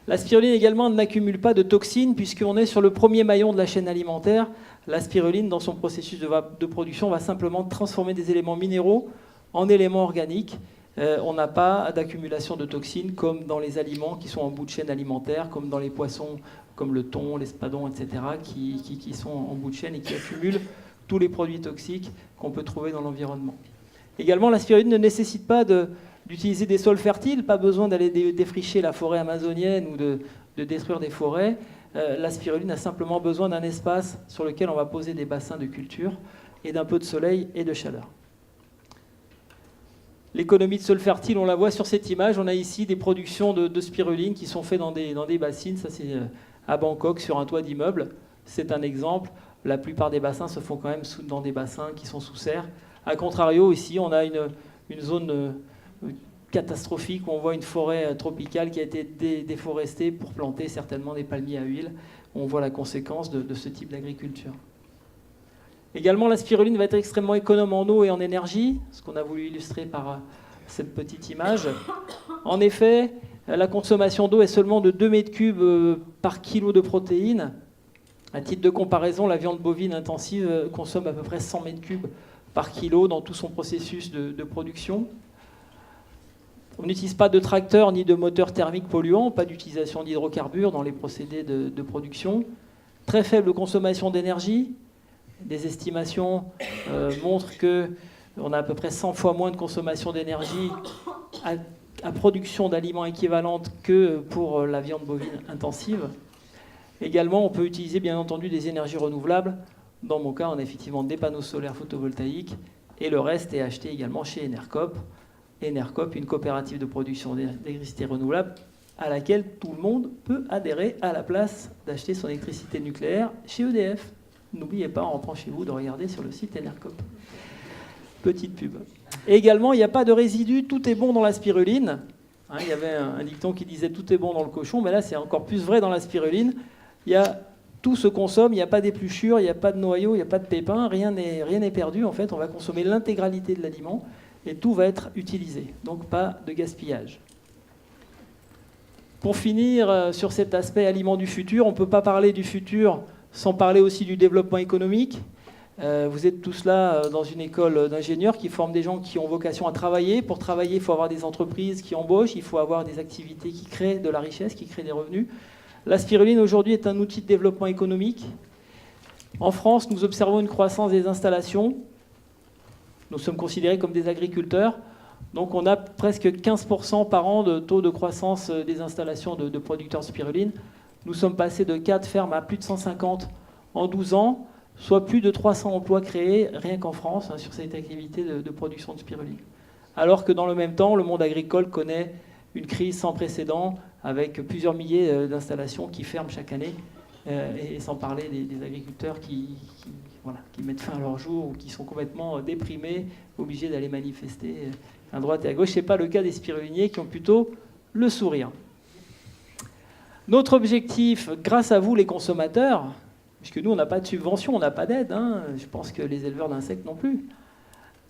La spiruline également n'accumule pas de toxines, puisqu'on est sur le premier maillon de la chaîne alimentaire. La spiruline, dans son processus de production, va simplement transformer des éléments minéraux en éléments organiques, on n'a pas d'accumulation de toxines comme dans les aliments qui sont en bout de chaîne alimentaire, comme dans les poissons comme le thon, l'espadon, etc., qui sont en bout de chaîne et qui accumulent tous les produits toxiques qu'on peut trouver dans l'environnement. Également, la spiruline ne nécessite pas d'utiliser des sols fertiles, pas besoin d'aller défricher la forêt amazonienne ou de détruire des forêts. La spiruline a simplement besoin d'un espace sur lequel on va poser des bassins de culture et d'un peu de soleil et de chaleur. L'économie de sol fertile, on la voit sur cette image. On a ici des productions de spiruline qui sont faites dans des bassines. Ça, c'est à Bangkok, sur un toit d'immeuble. C'est un exemple. La plupart des bassins se font quand même dans des bassins qui sont sous serre. A contrario, ici, on a une zone catastrophique où on voit une forêt tropicale qui a été déforestée pour planter certainement des palmiers à huile. On voit la conséquence de ce type d'agriculture. Également, la spiruline va être extrêmement économe en eau et en énergie, ce qu'on a voulu illustrer par cette petite image. En effet, la consommation d'eau est seulement de 2 mètres cubes par kilo de protéines. À titre de comparaison, la viande bovine intensive consomme à peu près 100 mètres cubes par kilo dans tout son processus de production. On n'utilise pas de tracteurs ni de moteurs thermiques polluants, pas d'utilisation d'hydrocarbures dans les procédés de production. Très faible consommation d'énergie. Des estimations montrent qu'on a à peu près 100 fois moins de consommation d'énergie à production d'aliments équivalentes que pour la viande bovine intensive. Également, on peut utiliser bien entendu des énergies renouvelables. Dans mon cas, on a effectivement des panneaux solaires photovoltaïques et le reste est acheté également chez Enercop. Enercop, une coopérative de production d'électricité renouvelable à laquelle tout le monde peut adhérer à la place d'acheter son électricité nucléaire chez EDF. N'oubliez pas, en rentrant chez vous, de regarder sur le site Enercop. Petite pub. Et également, il n'y a pas de résidus, tout est bon dans la spiruline. Hein, il y avait un dicton qui disait tout est bon dans le cochon, mais là c'est encore plus vrai dans la spiruline. Tout se consomme, il n'y a pas d'épluchure, il n'y a pas de noyau, il n'y a pas de pépins, rien n'est perdu. En fait, on va consommer l'intégralité de l'aliment et tout va être utilisé. Donc pas de gaspillage. Pour finir sur cet aspect aliment du futur, on ne peut pas parler du futur sans parler aussi du développement économique. Vous êtes tous là dans une école d'ingénieurs qui forment des gens qui ont vocation à travailler. Pour travailler, il faut avoir des entreprises qui embauchent, il faut avoir des activités qui créent de la richesse, qui créent des revenus. La spiruline aujourd'hui est un outil de développement économique. En France, nous observons une croissance des installations. Nous sommes considérés comme des agriculteurs. Donc on a presque 15% par an de taux de croissance des installations de producteurs de spiruline. Nous sommes passés de 4 fermes à plus de 150 en 12 ans, soit plus de 300 emplois créés rien qu'en France sur cette activité de production de spiruline. Alors que dans le même temps, le monde agricole connaît une crise sans précédent avec plusieurs milliers d'installations qui ferment chaque année, et sans parler des agriculteurs qui mettent fin à leur jour ou qui sont complètement déprimés, obligés d'aller manifester à droite et à gauche. Ce n'est pas le cas des spiruliniers qui ont plutôt le sourire. Notre objectif, grâce à vous les consommateurs, puisque nous on n'a pas de subvention, on n'a pas d'aide, je pense que les éleveurs d'insectes non plus,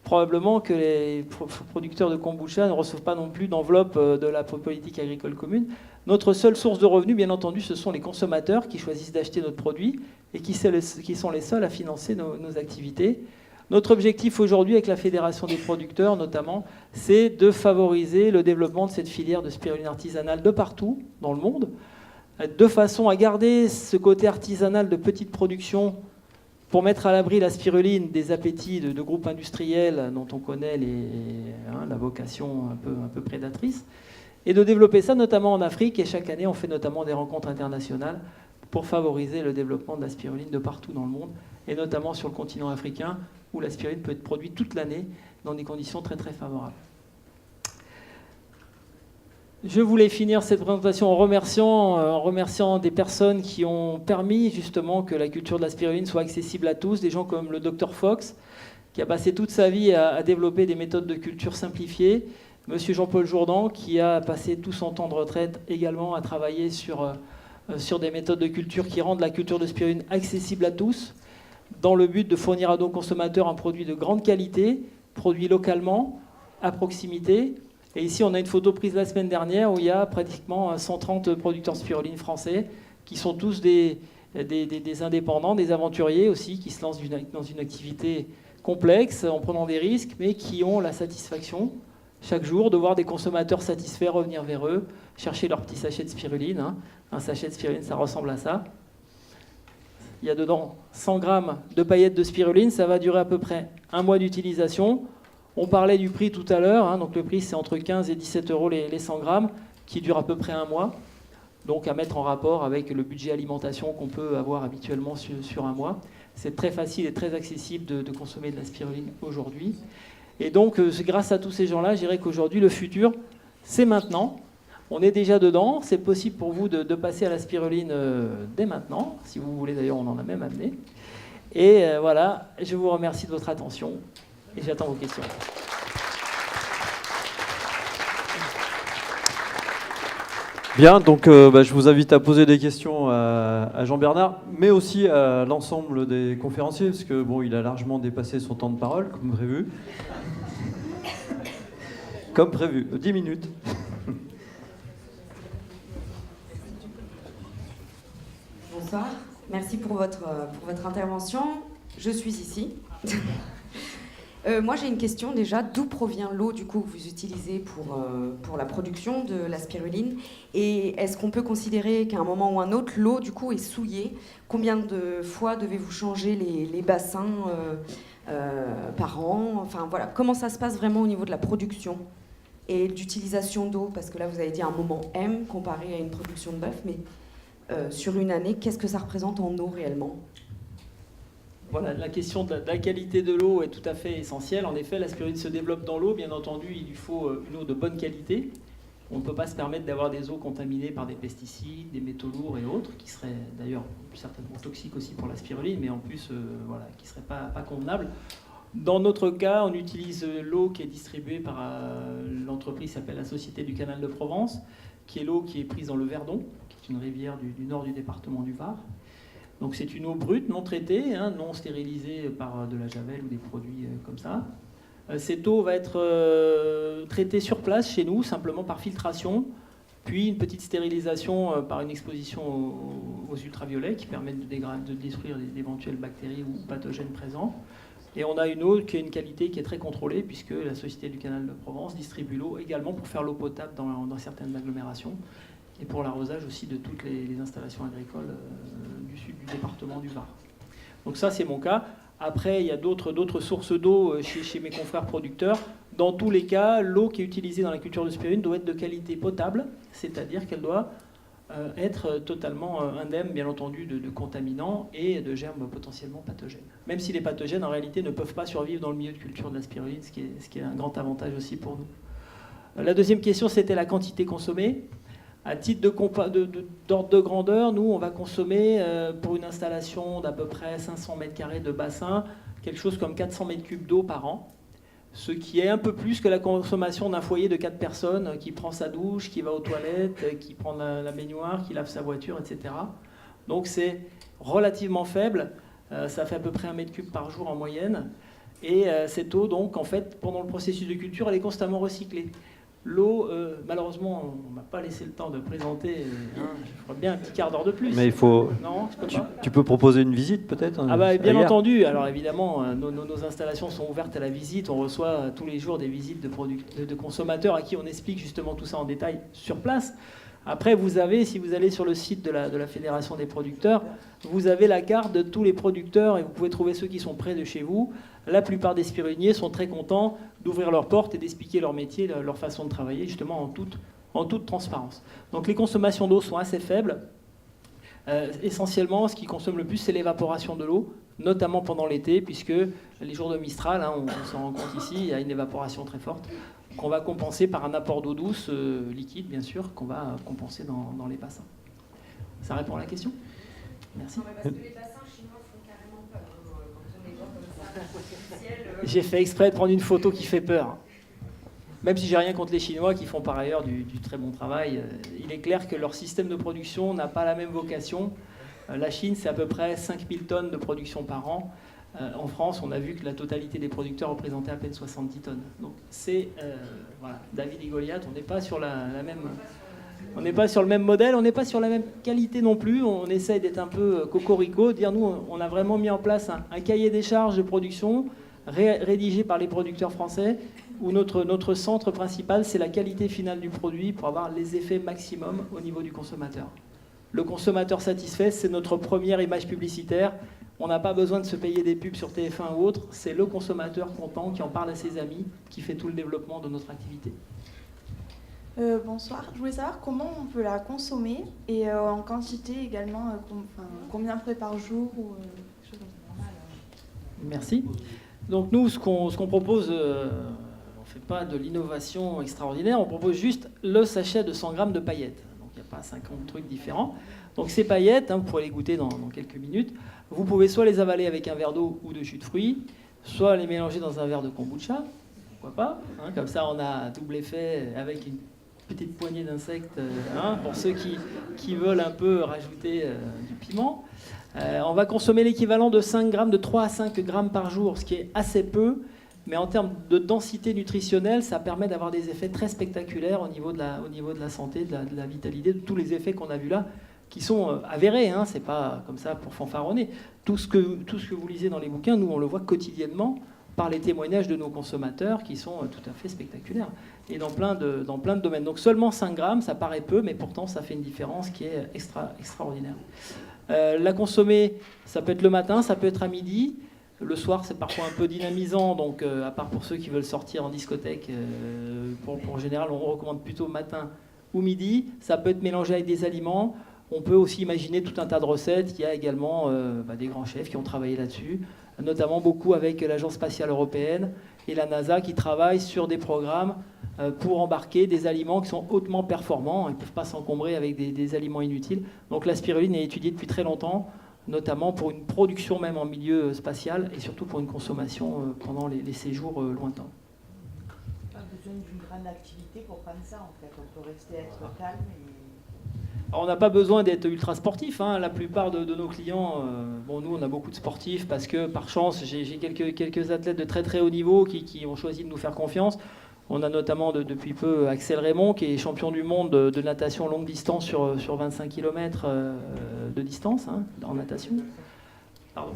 probablement que les producteurs de kombucha ne reçoivent pas non plus d'enveloppe de la politique agricole commune. Notre seule source de revenus, bien entendu, ce sont les consommateurs qui choisissent d'acheter notre produit et qui sont les seuls à financer nos activités. Notre objectif aujourd'hui avec la Fédération des producteurs notamment, c'est de favoriser le développement de cette filière de spiruline artisanale de partout dans le monde, de façon à garder ce côté artisanal de petite production pour mettre à l'abri la spiruline des appétits de groupes industriels dont on connaît la vocation un peu prédatrice, et de développer ça notamment en Afrique. Et chaque année, on fait notamment des rencontres internationales pour favoriser le développement de la spiruline de partout dans le monde, et notamment sur le continent africain, où la spiruline peut être produite toute l'année dans des conditions très très favorables. Je voulais finir cette présentation en remerciant des personnes qui ont permis justement que la culture de la spiruline soit accessible à tous, des gens comme le Dr Fox, qui a passé toute sa vie à développer des méthodes de culture simplifiées, Monsieur Jean-Paul Jourdan, qui a passé tout son temps de retraite également à travailler sur des méthodes de culture qui rendent la culture de spiruline accessible à tous, dans le but de fournir à nos consommateurs un produit de grande qualité, produit localement, à proximité. Et ici, on a une photo prise la semaine dernière où il y a pratiquement 130 producteurs de spiruline français qui sont tous des indépendants, des aventuriers aussi, qui se lancent dans une activité complexe en prenant des risques, mais qui ont la satisfaction chaque jour, de voir des consommateurs satisfaits revenir vers eux, chercher leur petit sachet de spiruline. Hein. Un sachet de spiruline, ça ressemble à ça. Il y a dedans 100 grammes de paillettes de spiruline, ça va durer à peu près 1 mois d'utilisation. On parlait du prix tout à l'heure, hein, donc le prix c'est entre 15 et 17 euros les 100 grammes, qui dure à peu près 1 mois. Donc à mettre en rapport avec le budget alimentation qu'on peut avoir habituellement sur 1 mois. C'est très facile et très accessible de consommer de la spiruline aujourd'hui. Et donc grâce à tous ces gens-là, je dirais qu'aujourd'hui le futur, c'est maintenant. On est déjà dedans, c'est possible pour vous de passer à la spiruline dès maintenant. Si vous voulez d'ailleurs, on en a même amené. Et voilà, je vous remercie de votre attention et j'attends vos questions. Bien, donc je vous invite à poser des questions à Jean-Bernard, mais aussi à l'ensemble des conférenciers, parce que bon, il a largement dépassé son temps de parole, comme prévu. Comme prévu, 10 minutes. Bonsoir, merci pour votre intervention. Je suis ici. Moi j'ai une question déjà, d'où provient l'eau du coup que vous utilisez pour la production de la spiruline, et est-ce qu'on peut considérer qu'à un moment ou un autre l'eau du coup est souillée? Combien de fois devez-vous changer les bassins par an? Enfin voilà, comment ça se passe vraiment au niveau de la production et d'utilisation d'eau, parce que là vous avez dit un moment M comparé à une production de bœuf, mais sur une année, qu'est-ce que ça représente en eau réellement? Voilà, la question de la qualité de l'eau est tout à fait essentielle. En effet, la spiruline se développe dans l'eau. Bien entendu, il lui faut une eau de bonne qualité. On ne peut pas se permettre d'avoir des eaux contaminées par des pesticides, des métaux lourds et autres, qui seraient d'ailleurs certainement toxiques aussi pour la spiruline, mais en plus, voilà, qui ne seraient pas convenables. Dans notre cas, on utilise l'eau qui est distribuée par l'entreprise qui s'appelle la Société du Canal de Provence, qui est l'eau qui est prise dans le Verdon, qui est une rivière du nord du département du Var. Donc c'est une eau brute, non traitée, hein, non stérilisée par de la javel ou des produits comme ça. Cette eau va être traitée sur place chez nous, simplement par filtration, puis une petite stérilisation par une exposition aux ultraviolets qui permettent de détruire d'éventuelles bactéries ou pathogènes présents. Et on a une eau qui a une qualité qui est très contrôlée, puisque la Société du Canal de Provence distribue l'eau également pour faire l'eau potable dans certaines agglomérations, et pour l'arrosage aussi de toutes les installations agricoles du sud du département du Var. Donc ça, c'est mon cas. Après, il y a d'autres sources d'eau chez mes confrères producteurs. Dans tous les cas, l'eau qui est utilisée dans la culture de spiruline doit être de qualité potable, c'est-à-dire qu'elle doit être totalement indemne, bien entendu, de contaminants et de germes potentiellement pathogènes. Même si les pathogènes, en réalité, ne peuvent pas survivre dans le milieu de culture de la spiruline, ce qui est un grand avantage aussi pour nous. La deuxième question, c'était la quantité consommée. À titre d'ordre de grandeur, nous, on va consommer pour une installation d'à peu près 500 m² de bassin, quelque chose comme 400 m³ d'eau par an, ce qui est un peu plus que la consommation d'un foyer de 4 personnes qui prend sa douche, qui va aux toilettes, qui prend la baignoire, qui lave sa voiture, etc. Donc c'est relativement faible, ça fait à peu près 1 m³ par jour en moyenne, et cette eau, donc, en fait, pendant le processus de culture, elle est constamment recyclée. L'eau, malheureusement, on ne m'a pas laissé le temps de présenter. Je ferais bien un petit quart d'heure de plus. Mais il faut. Non, je peux pas. Tu peux proposer une visite peut-être? Ah bah, bien entendu. Alors évidemment, nos installations sont ouvertes à la visite. On reçoit tous les jours des visites de consommateurs à qui on explique justement tout ça en détail sur place. Après, vous avez, si vous allez sur le site de la Fédération des producteurs, vous avez la carte de tous les producteurs et vous pouvez trouver ceux qui sont près de chez vous. La plupart des spiruliniers sont très contents d'ouvrir leurs portes et d'expliquer leur métier, leur façon de travailler, justement en toute transparence. Donc les consommations d'eau sont assez faibles. Essentiellement, ce qui consomme le plus, c'est l'évaporation de l'eau, notamment pendant l'été, puisque les jours de Mistral, hein, on s'en rend compte ici, il y a une évaporation très forte, qu'on va compenser par un apport d'eau douce, liquide bien sûr, qu'on va compenser dans les bassins. Ça répond à la question? Merci. Non, mais parce que les bassins chinois font carrément peur, hein, quand on les voit comme ça. J'ai fait exprès de prendre une photo qui fait peur. Même si j'ai rien contre les Chinois qui font par ailleurs du très bon travail, il est clair que leur système de production n'a pas la même vocation. La Chine, c'est à peu près 5000 tonnes de production par an. En France, on a vu que la totalité des producteurs représentait à peine 70 tonnes. Donc c'est voilà, David et Goliath, on n'est pas sur on n'est pas sur le même modèle, on n'est pas sur la même qualité non plus. On essaye d'être un peu cocorico, dire nous, on a vraiment mis en place un cahier des charges de production rédigé par les producteurs français où notre centre principal, c'est la qualité finale du produit pour avoir les effets maximum au niveau du consommateur. Le consommateur satisfait, c'est notre première image publicitaire. On n'a pas besoin de se payer des pubs sur TF1 ou autre. C'est le consommateur content qui en parle à ses amis, qui fait tout le développement de notre activité. Bonsoir, je voulais savoir comment on peut la consommer et en quantité également, combien près par jour ou quelque chose comme ça. Merci. Donc nous, ce qu'on propose, on ne fait pas de l'innovation extraordinaire, on propose juste le sachet de 100 grammes de paillettes. Donc il n'y a pas 50 trucs différents. Donc ces paillettes, vous pourrez les goûter dans quelques minutes. Vous pouvez soit les avaler avec un verre d'eau ou de jus de fruits, soit les mélanger dans un verre de kombucha, pourquoi pas. Comme ça, on a double effet avec une petite poignée d'insectes pour ceux qui veulent un peu rajouter du piment. On va consommer l'équivalent de 5 grammes, de 3 à 5 grammes par jour, ce qui est assez peu, mais en termes de densité nutritionnelle, ça permet d'avoir des effets très spectaculaires au niveau de la santé, de la vitalité, de tous les effets qu'on a vus là, qui sont avérés, c'est pas comme ça pour fanfaronner. Tout ce que vous lisez dans les bouquins, nous on le voit quotidiennement par les témoignages de nos consommateurs qui sont tout à fait spectaculaires, et dans plein de domaines. Donc seulement 5 grammes, ça paraît peu, mais pourtant ça fait une différence qui est extraordinaire. La consommer, ça peut être le matin, ça peut être à midi. Le soir, c'est parfois un peu dynamisant, donc à part pour ceux qui veulent sortir en discothèque, en général, on recommande plutôt matin ou midi. Ça peut être mélangé avec des aliments. On peut aussi imaginer tout un tas de recettes. Il y a également des grands chefs qui ont travaillé là-dessus, notamment beaucoup avec l'Agence spatiale européenne et la NASA qui travaillent sur des programmes pour embarquer des aliments qui sont hautement performants. Ils ne peuvent pas s'encombrer avec des aliments inutiles. Donc la spiruline est étudiée depuis très longtemps, notamment pour une production même en milieu spatial et surtout pour une consommation pendant les séjours lointains. Pas besoin d'une grande activité pour prendre ça en fait. On peut rester être calme et... Alors, on n'a pas besoin d'être ultra sportif. La plupart de nos clients, nous on a beaucoup de sportifs parce que par chance j'ai quelques athlètes de très très haut niveau qui ont choisi de nous faire confiance. On a notamment depuis peu Axel Raymond qui est champion du monde de natation longue distance sur 25 km de distance en natation. Pardon.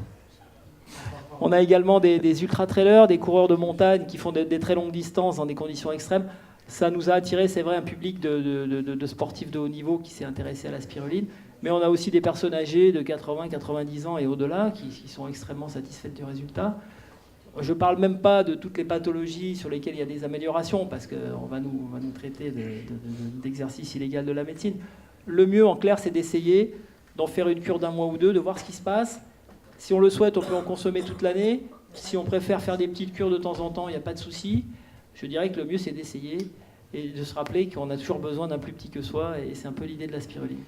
On a également des ultra-trailers, des coureurs de montagne qui font des très longues distances dans des conditions extrêmes. Ça nous a attiré, c'est vrai, un public de sportifs de haut niveau qui s'est intéressé à la spiruline. Mais on a aussi des personnes âgées de 80, 90 ans et au-delà qui sont extrêmement satisfaites du résultat. Je ne parle même pas de toutes les pathologies sur lesquelles il y a des améliorations, parce qu'on va nous traiter d'exercice illégal de la médecine. Le mieux, en clair, c'est d'essayer d'en faire une cure d'un mois ou deux, de voir ce qui se passe. Si on le souhaite, on peut en consommer toute l'année. Si on préfère faire des petites cures de temps en temps, il n'y a pas de souci. Je dirais que le mieux, c'est d'essayer et de se rappeler qu'on a toujours besoin d'un plus petit que soi, et c'est un peu l'idée de la spiruline.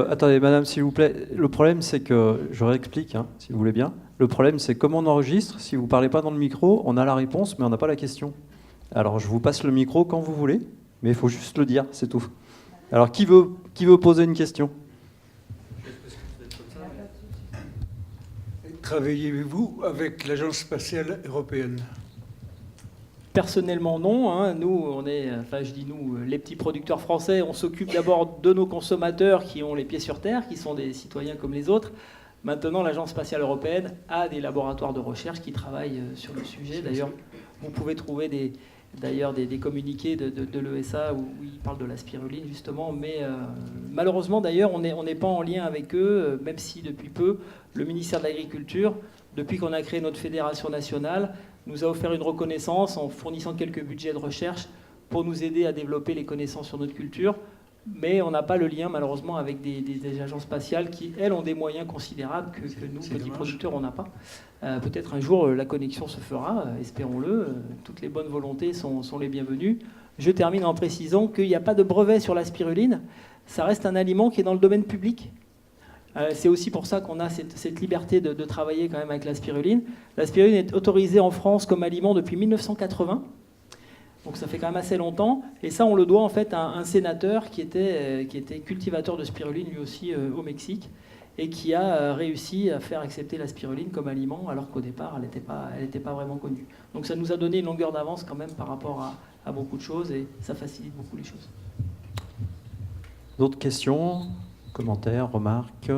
Attendez, madame, s'il vous plaît. Le problème, c'est que, je réexplique, si vous voulez bien. Le problème, c'est comment on enregistre. Si vous ne parlez pas dans le micro, on a la réponse, mais on n'a pas la question. Alors, je vous passe le micro quand vous voulez, mais il faut juste le dire, c'est tout. Alors, qui veut poser une question ? Travaillez-vous avec l'Agence spatiale européenne ? Personnellement, non. Nous, on est, les petits producteurs français, on s'occupe d'abord de nos consommateurs qui ont les pieds sur terre, qui sont des citoyens comme les autres. Maintenant, l'Agence spatiale européenne a des laboratoires de recherche qui travaillent sur le sujet. D'ailleurs, vous pouvez trouver des communiqués de l'ESA où ils parlent de la spiruline, justement. Mais malheureusement, d'ailleurs, on n'est pas en lien avec eux, même si depuis peu, le ministère de l'Agriculture, depuis qu'on a créé notre fédération nationale, nous a offert une reconnaissance en fournissant quelques budgets de recherche pour nous aider à développer les connaissances sur notre culture. Mais on n'a pas le lien, malheureusement, avec des agences spatiales qui, elles, ont des moyens considérables que nous, petits producteurs, on n'a pas. Peut-être un jour, la connexion se fera, espérons-le. Toutes les bonnes volontés sont les bienvenues. Je termine en précisant qu'il n'y a pas de brevet sur la spiruline. Ça reste un aliment qui est dans le domaine public. C'est aussi pour ça qu'on a cette liberté de travailler quand même avec la spiruline. La spiruline est autorisée en France comme aliment depuis 1980. Donc ça fait quand même assez longtemps. Et ça, on le doit en fait à un sénateur qui était cultivateur de spiruline lui aussi au Mexique et qui a réussi à faire accepter la spiruline comme aliment alors qu'au départ, elle n'était pas vraiment connue. Donc ça nous a donné une longueur d'avance quand même par rapport à beaucoup de choses et ça facilite beaucoup les choses. D'autres questions ? Commentaires, remarques ?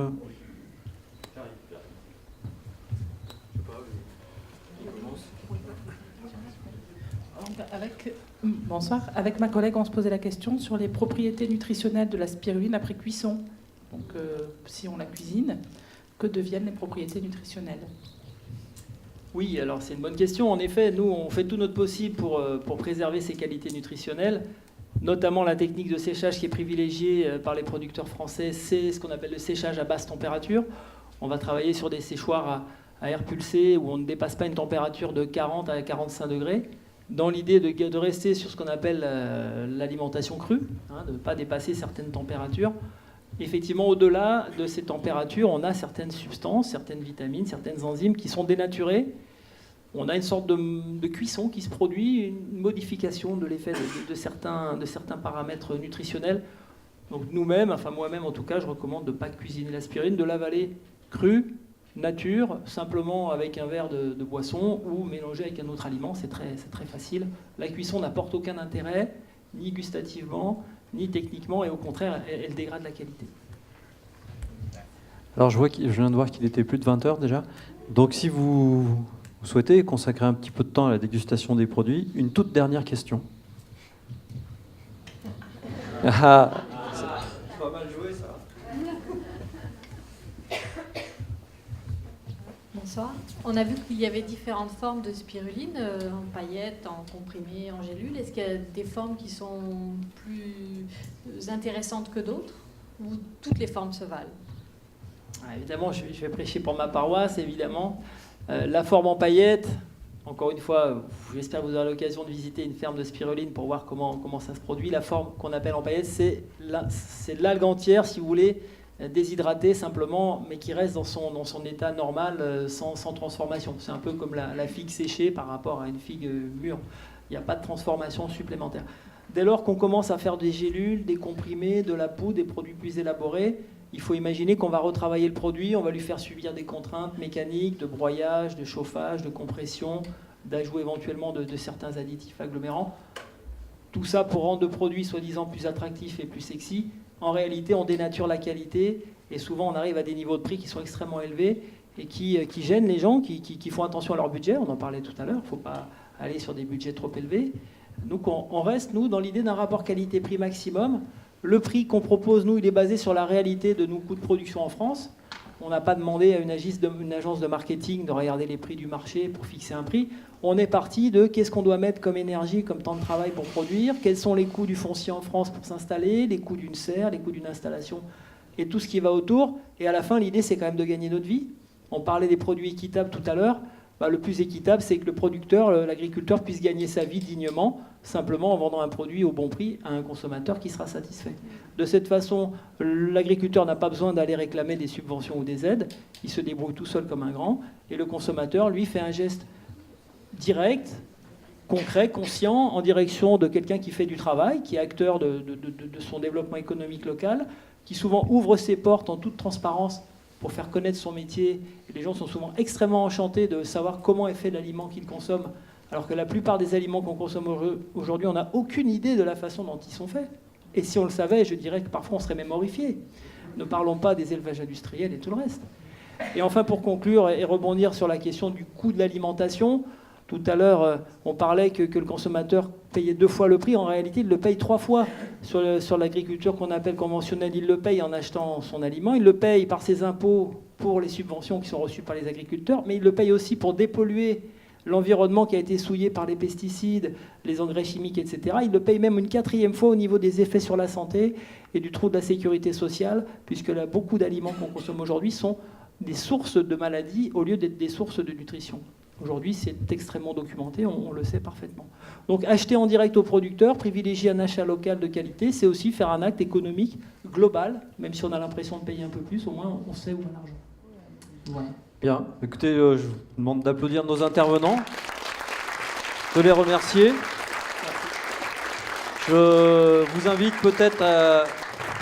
Bonsoir. Avec ma collègue, on se posait la question sur les propriétés nutritionnelles de la spiruline après cuisson. Donc, si on la cuisine, que deviennent les propriétés nutritionnelles? Oui, alors c'est une bonne question. En effet, nous, on fait tout notre possible pour préserver ces qualités nutritionnelles, notamment la technique de séchage qui est privilégiée par les producteurs français, c'est ce qu'on appelle le séchage à basse température. On va travailler sur des séchoirs à air pulsé où on ne dépasse pas une température de 40 à 45 degrés, dans l'idée de rester sur ce qu'on appelle l'alimentation crue, de ne pas dépasser certaines températures. Effectivement, au-delà de ces températures, on a certaines substances, certaines vitamines, certaines enzymes qui sont dénaturées. On a une sorte de cuisson qui se produit, une modification de l'effet de certains paramètres nutritionnels. Donc nous-mêmes, enfin moi-même en tout cas, je recommande de ne pas cuisiner la spiruline, de l'avaler crue, nature, simplement avec un verre de boisson ou mélangé avec un autre aliment, c'est très facile. La cuisson n'apporte aucun intérêt, ni gustativement, ni techniquement, et au contraire, elle dégrade la qualité. Alors je viens de voir qu'il était plus de 20 heures déjà. Donc si vous souhaitez consacrer un petit peu de temps à la dégustation des produits, une toute dernière question. Ah, c'est pas mal joué ça. Bonsoir. On a vu qu'il y avait différentes formes de spiruline, en paillettes, en comprimé, en gélule. Est-ce qu'il y a des formes qui sont plus intéressantes que d'autres, ou toutes les formes se valent? Évidemment, je vais prêcher pour ma paroisse, évidemment. La forme en paillettes, encore une fois, j'espère que vous aurez l'occasion de visiter une ferme de spiruline pour voir comment ça se produit. La forme qu'on appelle en paillettes, c'est l'algue entière, si vous voulez, déshydratée simplement, mais qui reste dans son état normal, sans transformation. C'est un peu comme la figue séchée par rapport à une figue mûre. Il n'y a pas de transformation supplémentaire. Dès lors qu'on commence à faire des gélules, des comprimés, de la poudre, des produits plus élaborés, il faut imaginer qu'on va retravailler le produit, on va lui faire subir des contraintes mécaniques, de broyage, de chauffage, de compression, d'ajout éventuellement de certains additifs agglomérants. Tout ça pour rendre le produit soi-disant plus attractif et plus sexy. En réalité, on dénature la qualité et souvent on arrive à des niveaux de prix qui sont extrêmement élevés et qui gênent les gens, qui font attention à leur budget. On en parlait tout à l'heure, il ne faut pas aller sur des budgets trop élevés. Donc on reste, nous, dans l'idée d'un rapport qualité-prix maximum. Le prix qu'on propose, nous, il est basé sur la réalité de nos coûts de production en France. On n'a pas demandé à une agence de marketing de regarder les prix du marché pour fixer un prix. On est parti de qu'est-ce qu'on doit mettre comme énergie, comme temps de travail pour produire, quels sont les coûts du foncier en France pour s'installer, les coûts d'une serre, les coûts d'une installation et tout ce qui va autour. Et à la fin, l'idée, c'est quand même de gagner notre vie. On parlait des produits équitables tout à l'heure. Le plus équitable, c'est que le producteur, l'agriculteur puisse gagner sa vie dignement, simplement en vendant un produit au bon prix à un consommateur qui sera satisfait. De cette façon, l'agriculteur n'a pas besoin d'aller réclamer des subventions ou des aides, il se débrouille tout seul comme un grand, et le consommateur, lui, fait un geste direct, concret, conscient, en direction de quelqu'un qui fait du travail, qui est acteur de son développement économique local, qui souvent ouvre ses portes en toute transparence pour faire connaître son métier. Et les gens sont souvent extrêmement enchantés de savoir comment est fait l'aliment qu'ils consomment, alors que la plupart des aliments qu'on consomme aujourd'hui, on n'a aucune idée de la façon dont ils sont faits. Et si on le savait, je dirais que parfois on serait même horrifié. Ne parlons pas des élevages industriels et tout le reste. Et enfin, pour conclure et rebondir sur la question du coût de l'alimentation, tout à l'heure, on parlait que le consommateur payait 2 fois le prix. En réalité, il le paye 3 fois sur l'agriculture qu'on appelle conventionnelle. Il le paye en achetant son aliment, il le paye par ses impôts pour les subventions qui sont reçues par les agriculteurs, mais il le paye aussi pour dépolluer l'environnement qui a été souillé par les pesticides, les engrais chimiques, etc. Il le paye même une 4e fois au niveau des effets sur la santé et du trou de la sécurité sociale, puisque là, beaucoup d'aliments qu'on consomme aujourd'hui sont des sources de maladies au lieu d'être des sources de nutrition. Aujourd'hui, c'est extrêmement documenté, on le sait parfaitement. Donc acheter en direct aux producteurs, privilégier un achat local de qualité, c'est aussi faire un acte économique global, même si on a l'impression de payer un peu plus, au moins on sait où va l'argent. Voilà. Bien, écoutez, je vous demande d'applaudir nos intervenants, de les remercier. Je vous invite peut-être à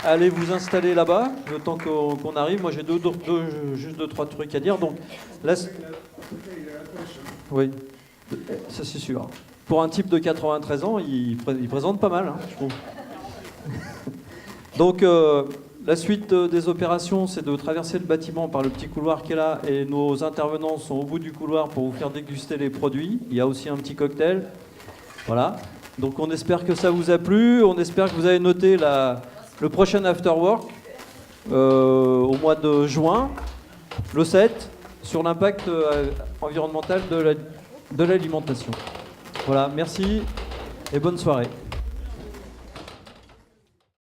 aller vous installer là-bas, le temps qu'on arrive. Moi, j'ai juste 2-3 trucs à dire. Donc, laisse... Oui, ça c'est sûr. Pour un type de 93 ans, il présente pas mal, je trouve. Donc, la suite des opérations, c'est de traverser le bâtiment par le petit couloir qui est là, et nos intervenants sont au bout du couloir pour vous faire déguster les produits. Il y a aussi un petit cocktail. Voilà. Donc on espère que ça vous a plu, on espère que vous avez noté le prochain After Work au mois de juin, le 7, sur l'impact environnemental de l'alimentation. Voilà, merci et bonne soirée.